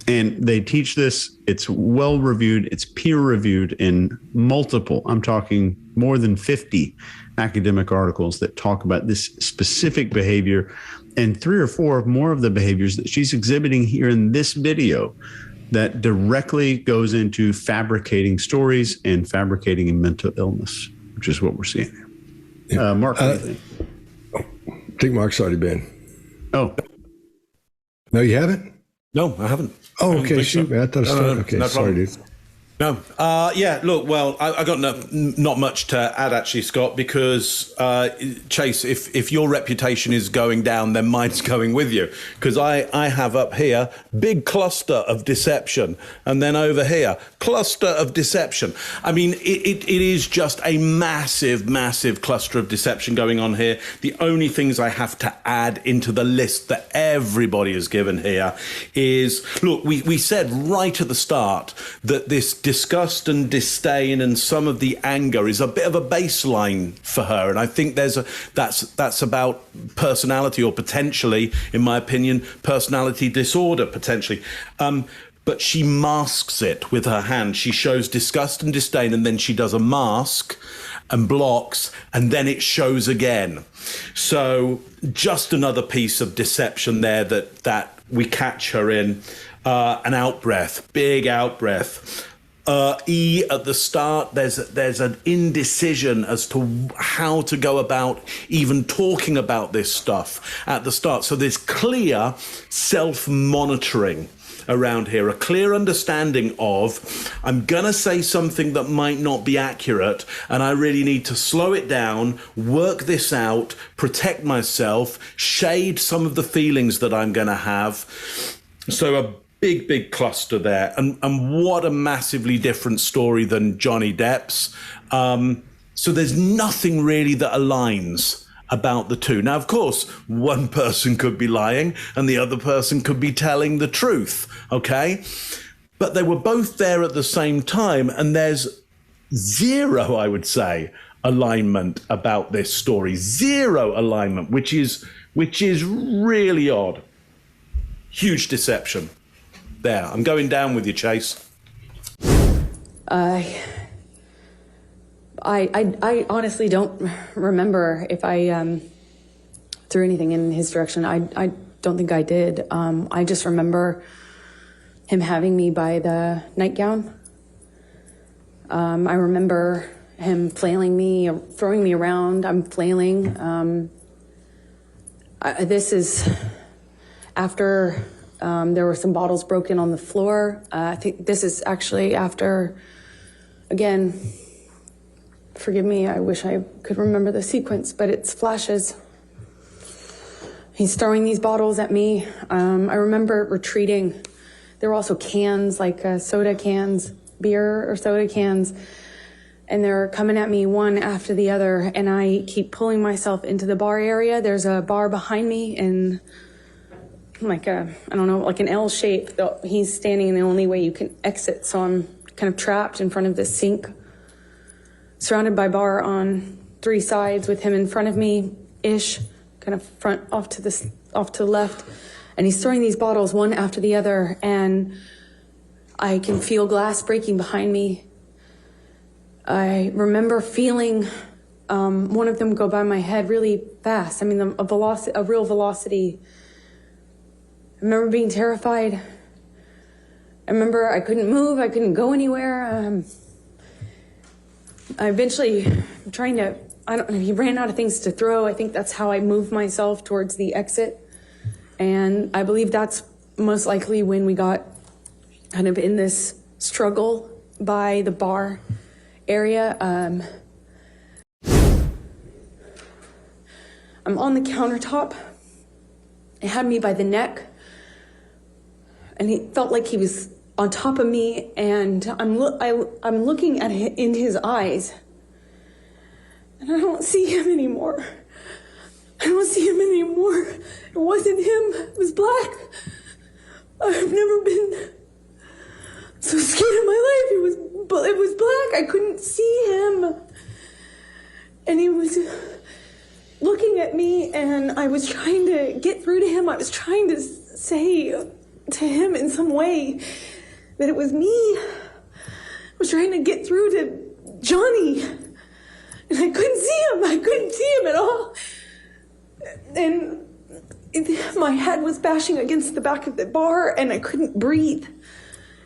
and they teach this. It's well reviewed. It's peer reviewed in multiple, I'm talking more than 50 academic articles that talk about this specific behavior, and 3 or 4 more of the behaviors that she's exhibiting here in this video that directly goes into fabricating stories and fabricating a mental illness, which is what we're seeing here. Mark, what do you think? I think Mark's already been. Oh. No, you haven't? No, I haven't. Oh, okay. Shoot, man. I thought I started. Okay, no sorry, problem. dude. No. Yeah, look, well, I got not much to add, actually, Scott, because, Chase, if your reputation is going down, then mine's going with you. Because I have up here, big cluster of deception. And then over here, cluster of deception. I mean, it is just a massive, massive cluster of deception going on here. The only things I have to add into the list that everybody has given here is, look, we said right at the start that this disgust and disdain and some of the anger is a bit of a baseline for her, and I think that's about personality, or potentially, in my opinion, personality disorder potentially. But she masks it with her hand. She shows disgust and disdain, and then she does a mask and blocks, and then it shows again. So just another piece of deception there that we catch her in. An out-breath, big out-breath. E at the start, there's an indecision as to how to go about even talking about this stuff at the start. So there's clear self-monitoring around here, a clear understanding of, I'm going to say something that might not be accurate, and I really need to slow it down, work this out, protect myself, shade some of the feelings that I'm going to have. So a big cluster there, and what a massively different story than Johnny Depp's. So there's nothing really that aligns about the two. Now, of course, one person could be lying and the other person could be telling the truth, okay? but they were both there at the same time, and there's zero, I would say, alignment about this story. Zero alignment, which is really odd. Huge deception. There, I'm going down with you, Chase. I honestly don't remember if I threw anything in his direction. I don't think I did. I just remember him having me by the nightgown. I remember him flailing me, throwing me around. I'm flailing. This is after there were some bottles broken on the floor. I think this is actually after, again, forgive me, I wish I could remember the sequence, but it's flashes. He's throwing these bottles at me. I remember retreating. There were also cans, like soda cans, beer or soda cans, and they're coming at me one after the other, and I keep pulling myself into the bar area. There's a bar behind me in like I don't know, like an L shape. He's standing in the only way you can exit, so I'm kind of trapped in front of this sink, surrounded by bar on three sides with him in front of me-ish, kind of front off to the left, and he's throwing these bottles one after the other, and I can feel glass breaking behind me. I remember feeling one of them go by my head really fast. I mean, a real velocity. I remember being terrified. I remember I couldn't move, I couldn't go anywhere. I eventually, he ran out of things to throw. I think that's how I moved myself towards the exit. And I believe that's most likely when we got kind of in this struggle by the bar area. I'm on the countertop. It had me by the neck, and he felt like he was on top of me, and I'm looking at him in his eyes, and I don't see him anymore. I don't see him anymore. It wasn't him. It was black. I've never been so scared in my life. It was black. I couldn't see him, and he was looking at me, and I was trying to get through to him. I was trying to say to him in some way that it was me. I was trying to get through to Johnny, and I couldn't see him. I couldn't see him at all. And my head was bashing against the back of the bar, and I couldn't breathe.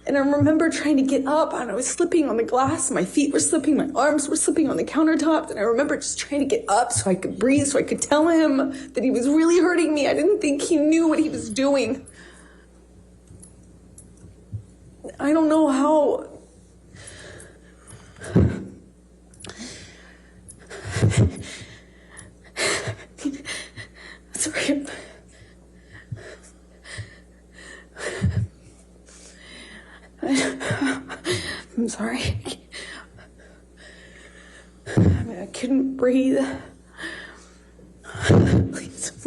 And I remember trying to get up, and I was slipping on the glass. My feet were slipping, my arms were slipping on the countertop. And I remember just trying to get up so I could breathe, so I could tell him that he was really hurting me. I didn't think he knew what he was doing. I don't know how. Sorry. I'm sorry. I couldn't breathe. Please.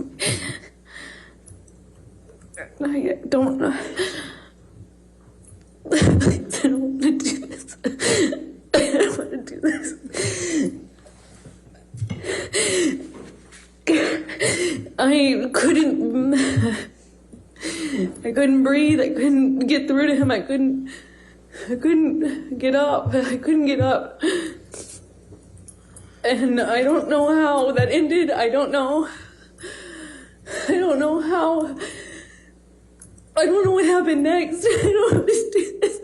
I don't know. Please, I don't want to do this. I don't want to do this. I couldn't breathe. I couldn't get through to him. I couldn't get up. I couldn't get up. And I don't know how that ended. I don't know how. I don't know what happened next. I don't understand this.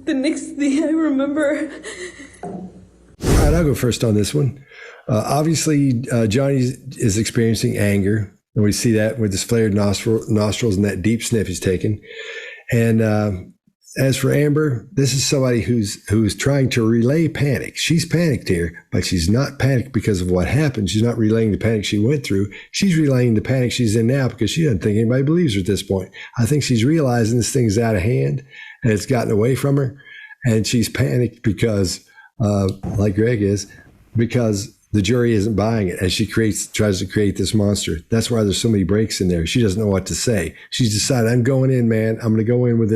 The next thing I remember. All right, I'll go first on this one. Obviously, Johnny is experiencing anger, and we see that with his flared nostrils and that deep sniff he's taking. And as for Amber, this is somebody who's trying to relay panic. She's panicked here, but she's not panicked because of what happened. She's not relaying the panic she went through. She's relaying the panic she's in now because she doesn't think anybody believes her at this point. I think she's realizing this thing's out of hand and it's gotten away from her. And she's panicked because, like Greg is, because the jury isn't buying it as she tries to create this monster. That's why there's so many breaks in there. She doesn't know what to say. She's decided, I'm going in, man. I'm going to go in with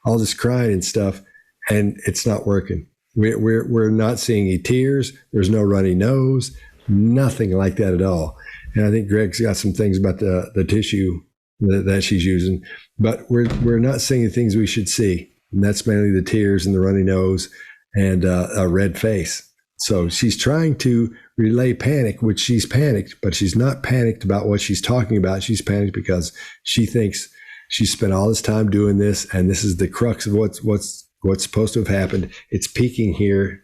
all this crying and stuff, and it's not working. We're not seeing any tears. There's no runny nose, nothing like that at all. And I think Greg's got some things about the tissue that she's using, but we're not seeing the things we should see. And that's mainly the tears and the runny nose and a red face. So she's trying to relay panic, which she's panicked, but she's not panicked about what she's talking about. She's panicked because she thinks she spent all this time doing this, and this is the crux of what's supposed to have happened. It's peaking here,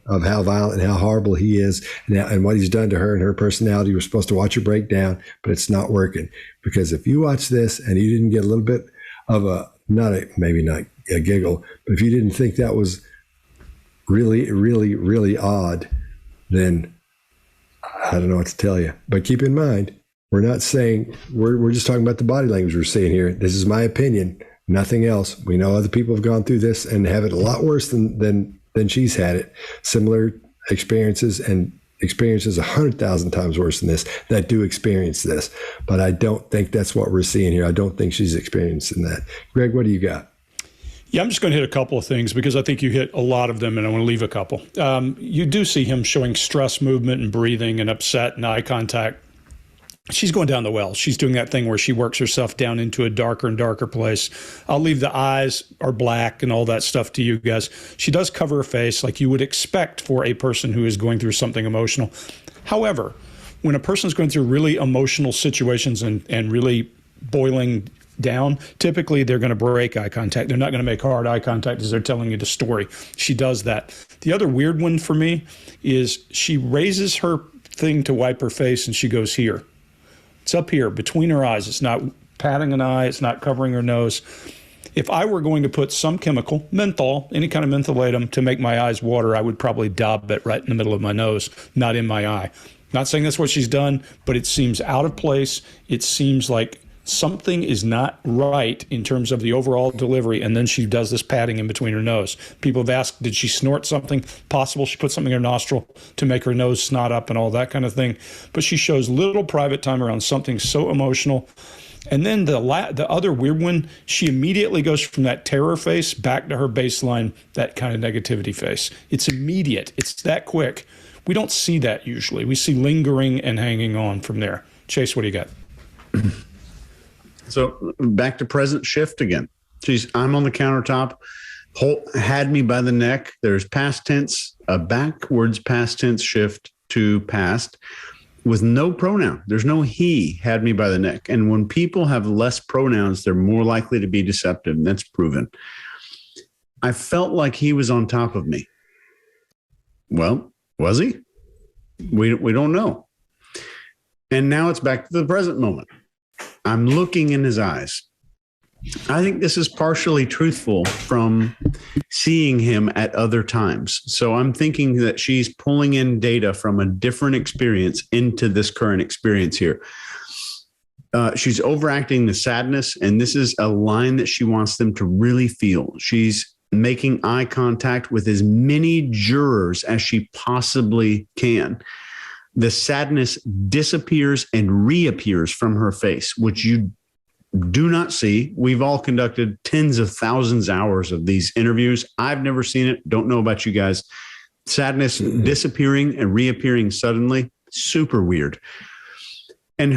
of how violent and how horrible he is and what he's done to her and her personality. We're supposed to watch her break down, but it's not working. Because if you watch this and you didn't get a little bit of maybe not a giggle, but if you didn't think that was really, really, really odd, then I don't know what to tell you. But keep in mind, we're not saying, we're just talking about the body language we're seeing here. This is my opinion, nothing else. We know other people have gone through this and have it a lot worse than she's had it. Similar experiences and experiences 100,000 times worse than this that do experience this. But I don't think that's what we're seeing here. I don't think she's experiencing that. Greg, what do you got? Yeah, I'm just going to hit a couple of things because I think you hit a lot of them, and I want to leave a couple. You do see him showing stress movement and breathing and upset and eye contact. She's going down the well. She's doing that thing where she works herself down into a darker and darker place. I'll leave the eyes are black and all that stuff to you guys. She does cover her face like you would expect for a person who is going through something emotional. However, when a person is going through really emotional situations and really boiling down, typically they're going to break eye contact. They're not going to make hard eye contact as they're telling you the story. She does that. The other weird one for me is she raises her thing to wipe her face and she goes here. It's up here between her eyes. It's not patting an eye. It's not covering her nose. If I were going to put some chemical, menthol, any kind of mentholatum to make my eyes water, I would probably dab it right in the middle of my nose, not in my eye. Not saying that's what she's done, but it seems out of place. It seems like something is not right in terms of the overall delivery, and then she does this patting in between her nose. People have asked, did she snort something? Possible she put something in her nostril to make her nose snot up and all that kind of thing. But she shows little private time around something so emotional. And then the other weird one, she immediately goes from that terror face back to her baseline, that kind of negativity face. It's immediate. It's that quick. We don't see that usually. We see lingering and hanging on from there. Chase, what do you got? So back to present shift again. I'm on the countertop, had me by the neck. There's past tense, a backwards past tense shift to past with no pronoun. There's no he, had me by the neck. And when people have less pronouns, they're more likely to be deceptive, and that's proven. I felt like he was on top of me. Well, was he? We don't know. And now it's back to the present moment. I'm looking in his eyes. I think this is partially truthful from seeing him at other times. So I'm thinking that she's pulling in data from a different experience into this current experience here. She's overacting the sadness, and this is a line that she wants them to really feel. She's making eye contact with as many jurors as she possibly can. The sadness disappears and reappears from her face, which you do not see. We've all conducted tens of thousands of hours of these interviews. I've never seen it. Don't know about you guys. Sadness disappearing and reappearing suddenly. Super weird. And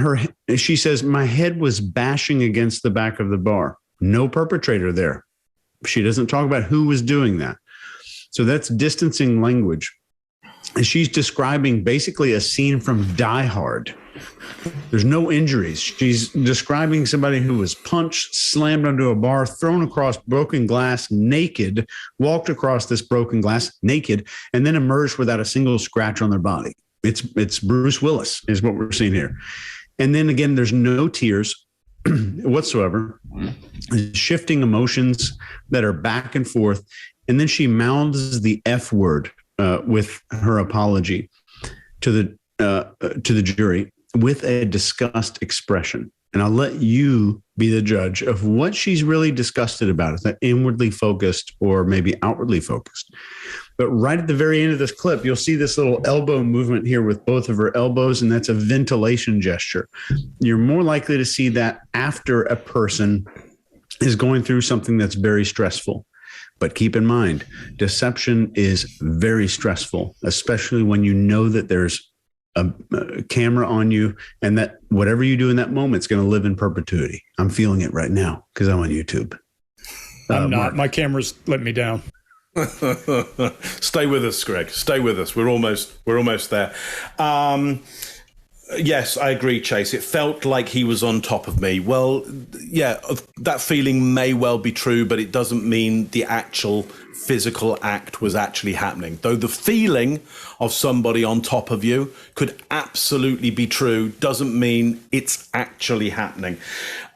she says, my head was bashing against the back of the bar. No perpetrator there. She doesn't talk about who was doing that. So that's distancing language. She's describing basically a scene from Die Hard. There's no injuries. She's describing somebody who was punched, slammed onto a bar, thrown across broken glass naked, walked across this broken glass naked, and then emerged without a single scratch on their body. It's Bruce Willis is what we're seeing here. And then again, there's no tears whatsoever, shifting emotions that are back and forth. And then she mouths the F word with her apology to the jury with a disgust expression. And I'll let you be the judge of what she's really disgusted about. Is that inwardly focused or maybe outwardly focused? But right at the very end of this clip, you'll see this little elbow movement here with both of her elbows, and that's a ventilation gesture. You're more likely to see that after a person is going through something that's very stressful. But keep in mind, deception is very stressful, especially when you know that there's a camera on you and that whatever you do in that moment is going to live in perpetuity. I'm feeling it right now because I'm on YouTube. I'm not. Mark. My camera's let me down. Stay with us, Greg. Stay with us. We're almost there. Yes, I agree, Chase. It felt like he was on top of me. Well, yeah, that feeling may well be true, but it doesn't mean the actual physical act was actually happening. Though the feeling of somebody on top of you could absolutely be true, doesn't mean it's actually happening.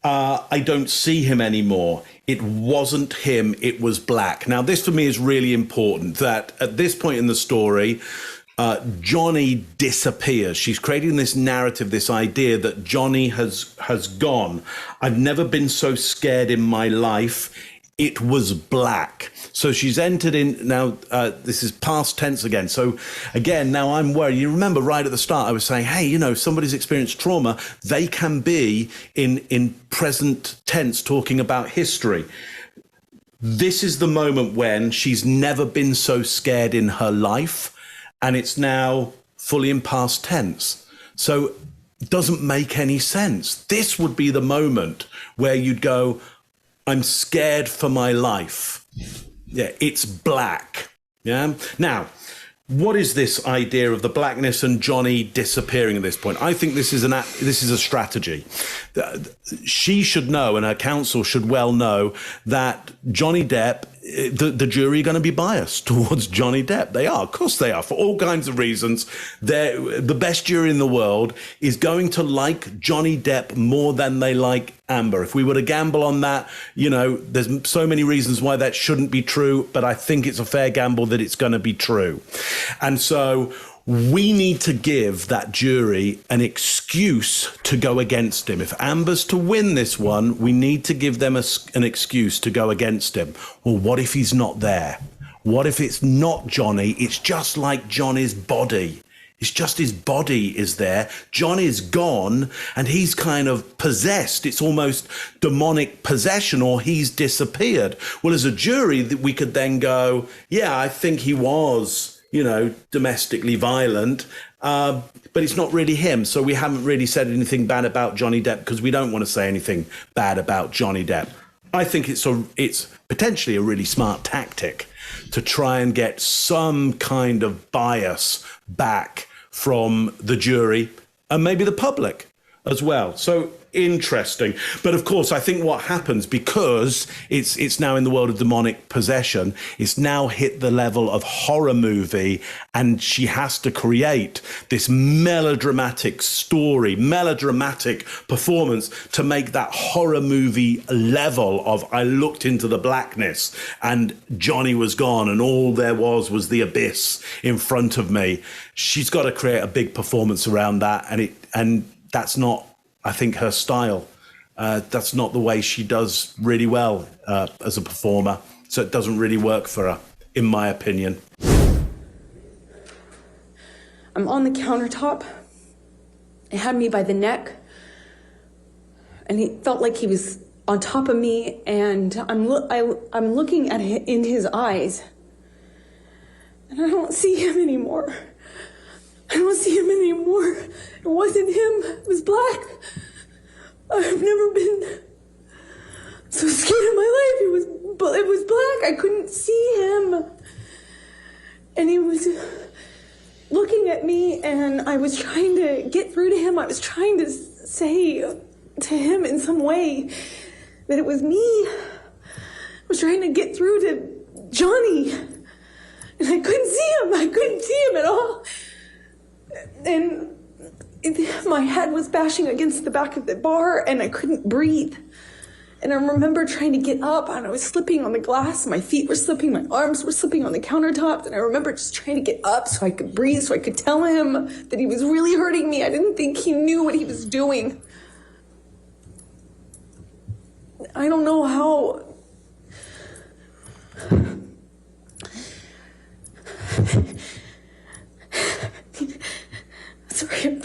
I don't see him anymore. It wasn't him, it was black. Now, this for me is really important, that at this point in the story, Johnny disappears. She's creating this narrative, this idea that Johnny has gone. I've never been so scared in my life. It was black. So she's entered in now. This is past tense again. So again, now I'm worried. You remember right at the start, I was saying, hey, you know, somebody's experienced trauma. They can be in present tense talking about history. This is the moment when she's never been so scared in her life. And it's now fully in past tense. So it doesn't make any sense. This would be the moment where you'd go, I'm scared for my life. Yeah, it's black. Yeah. Now, what is this idea of the blackness and Johnny disappearing at this point? I think this is a strategy. She should know, and her counsel should well know, that Johnny Depp, the jury are going to be biased towards Johnny Depp. They are. Of course they are. For all kinds of reasons. The best jury in the world is going to like Johnny Depp more than they like Amber. If we were to gamble on that, you know, there's so many reasons why that shouldn't be true, but I think it's a fair gamble that it's going to be true. And so we need to give that jury an excuse to go against him. If Amber's to win this one, we need to give them an excuse to go against him. Well, what if he's not there? What if it's not Johnny? It's just like Johnny's body. It's just his body is there. Johnny's gone and he's kind of possessed. It's almost demonic possession, or he's disappeared. Well, as a jury, we could then go, yeah, I think he was, you know, domestically violent, but it's not really him. So we haven't really said anything bad about Johnny Depp because we don't want to say anything bad about Johnny Depp. I think it's potentially a really smart tactic to try and get some kind of bias back from the jury and maybe the public as well. So interesting. But of course, I think what happens, because it's now in the world of demonic possession, it's now hit the level of horror movie, and she has to create this melodramatic story, melodramatic performance to make that horror movie level of, I looked into the blackness and Johnny was gone and all there was the abyss in front of me. She's got to create a big performance around that, and that's not, I think, her style. That's not the way she does really well as a performer. So it doesn't really work for her, in my opinion. I'm on the countertop. It had me by the neck. And he felt like he was on top of me. And I'm looking at it in his eyes. And I don't see him anymore. I don't see him anymore. It wasn't him. It was black. I've never been so scared in my life. It was black. I couldn't see him. And he was looking at me, and I was trying to get through to him. I was trying to say to him in some way that it was me. I was trying to get through to Johnny. And I couldn't see him. I couldn't see him at all. And my head was bashing against the back of the bar, and I couldn't breathe. And I remember trying to get up, and I was slipping on the glass. My feet were slipping, my arms were slipping on the countertop. And I remember just trying to get up so I could breathe, so I could tell him that he was really hurting me. I didn't think he knew what he was doing. I don't know how. Sorry.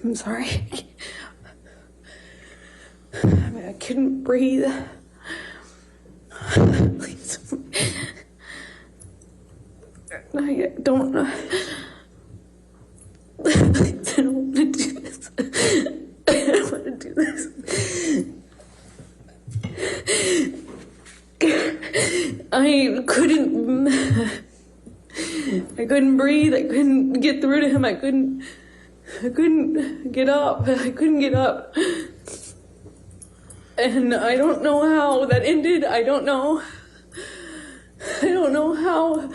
I'm sorry. I couldn't breathe. Please. I don't know. Please, I don't want to do this. I don't want to do this. I couldn't breathe. I couldn't get through to him. I couldn't get up. I couldn't get up. And I don't know how that ended. I don't know how.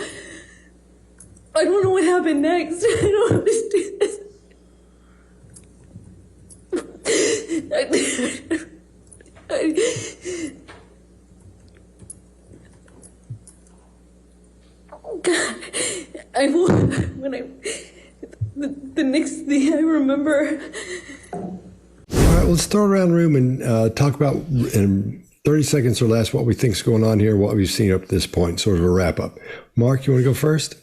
I don't know what happened next. I don't understand this. God, the next thing I remember. All right, let's throw around the room and talk about in 30 seconds or less what we think is going on here, what we've seen up to this point, sort of a wrap up. Mark, you want to go first?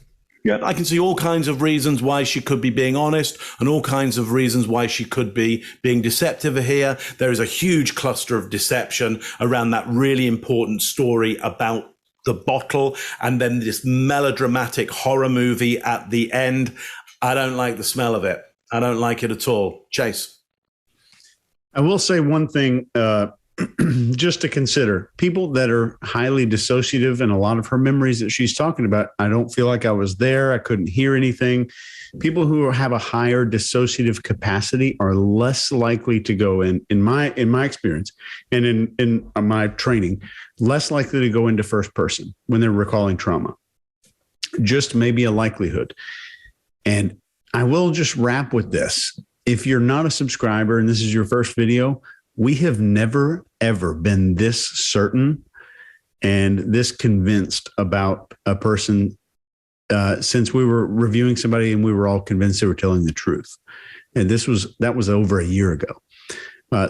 Yeah, I can see all kinds of reasons why she could be being honest and all kinds of reasons why she could be being deceptive here. There is a huge cluster of deception around that really important story about the bottle and then this melodramatic horror movie at the end. I don't like the smell of it. I don't like it at all. Chase. I will say one thing, just to consider. People that are highly dissociative, and a lot of her memories that she's talking about, I don't feel like I was there. I couldn't hear anything. People who have a higher dissociative capacity are less likely to go in my experience and in my training, less likely to go into first person when they're recalling trauma. Just maybe a likelihood. And I will just wrap with this. If you're not a subscriber and this is your first video, we have never, ever been this certain and this convinced about a person since we were reviewing somebody and we were all convinced they were telling the truth. And that was over a year ago.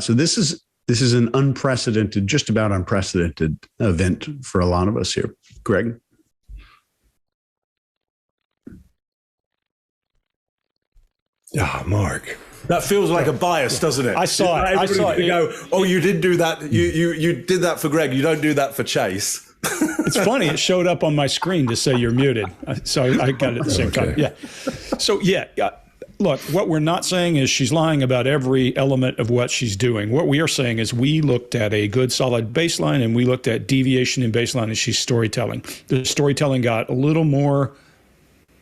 So this is an unprecedented, just about unprecedented event for a lot of us here. Greg? Ah, Mark. That feels like a bias, doesn't it? I saw it. Everybody go, oh, you did do that. You did that for Greg. You don't do that for Chase. It's funny. It showed up on my screen to say you're muted. So I got it at the same time. Yeah. So, look, what we're not saying is she's lying about every element of what she's doing. What we are saying is we looked at a good, solid baseline, and we looked at deviation in baseline, and she's storytelling. The storytelling got a little more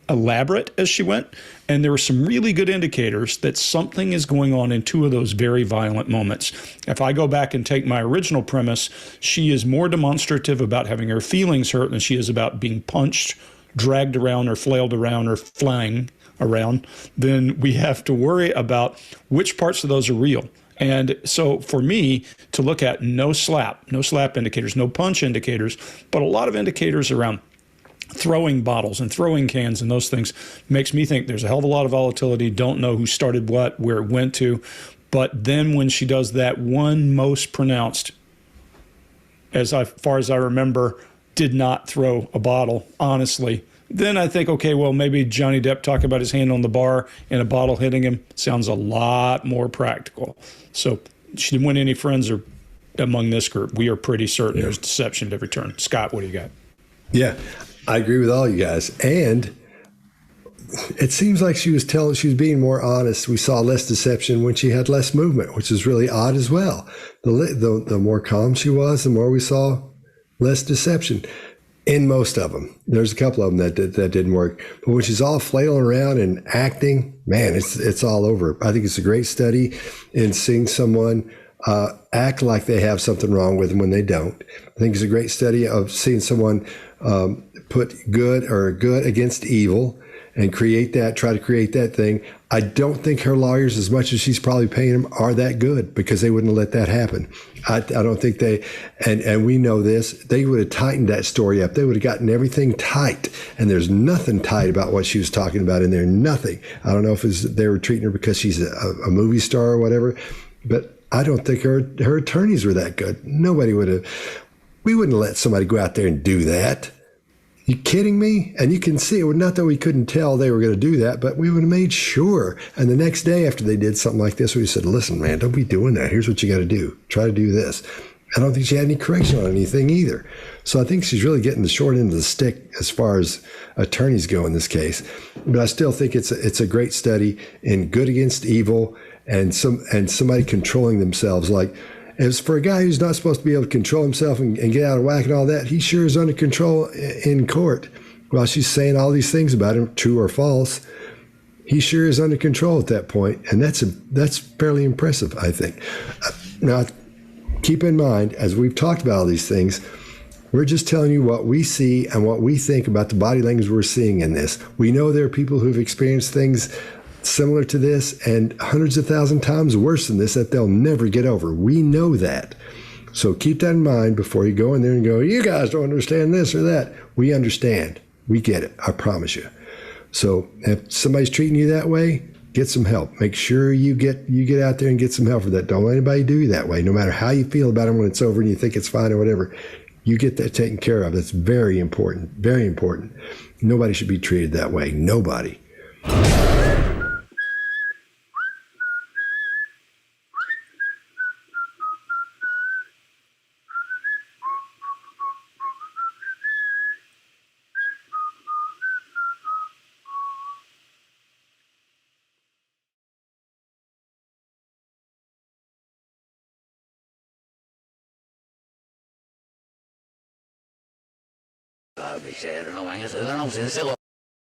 elaborate as she went, and there were some really good indicators that something is going on in two of those very violent moments. If I go back and take my original premise, she is more demonstrative about having her feelings hurt than she is about being punched, dragged around, or flailed around, or flying around. Then we have to worry about which parts of those are real. And so for me to look at no slap indicators, no punch indicators, but a lot of indicators around throwing bottles and throwing cans and those things makes me think there's a hell of a lot of volatility. Don't know who started what, where it went to. But then when she does that one most pronounced, as far as I remember, did not throw a bottle, honestly, then I think, okay, well, maybe Johnny Depp talking about his hand on the bar and a bottle hitting him sounds a lot more practical. So she didn't win any friends or among this group. We are pretty certain there's deception at every turn. Scott, what do you got? Yeah, I agree with all you guys. And it seems like she was being more honest. We saw less deception when she had less movement, which is really odd as well. The more calm she was, the more we saw less deception in most of them. There's a couple of them that didn't work. But when she's all flailing around and acting, man, it's all over. I think it's a great study in seeing someone act like they have something wrong with them when they don't. I think it's a great study of seeing someone put good against evil and create that, try to create that thing. I don't think her lawyers, as much as she's probably paying them, are that good, because they wouldn't have let that happen. I don't think they, and we know this, they would have tightened that story up. They would have gotten everything tight, and there's nothing tight about what she was talking about in there, nothing. I don't know if they were treating her because she's a movie star or whatever, but I don't think her attorneys were that good. Nobody would have, we wouldn't let somebody go out there and do that. You kidding me? And you can see it. Not that we couldn't tell they were going to do that, but we would have made sure. And the next day after they did something like this, we said, listen, man, don't be doing that. Here's what you got to do. Try to do this. I don't think she had any correction on anything either. So I think she's really getting the short end of the stick as far as attorneys go in this case. But I still think it's a great study in good against evil and somebody controlling themselves. Like, as for a guy who's not supposed to be able to control himself and get out of whack and all that, he sure is under control in court. While she's saying all these things about him, true or false, he sure is under control at that point, and that's fairly impressive, I think. Now, keep in mind, as we've talked about all these things, we're just telling you what we see and what we think about the body language we're seeing in this. We know there are people who've experienced things similar to this and hundreds of thousand times worse than this that they'll never get over. We know that. So keep that in mind before you go in there and go, you guys don't understand this or that. We understand. We get it. I promise you. So if somebody's treating you that way, get some help. Make sure you get out there and get some help for that. Don't let anybody do you that way. No matter how you feel about them when it's over and you think it's fine or whatever, you get that taken care of. That's very important. Very important. Nobody should be treated that way. Nobody. Arbitration, no man, eso no se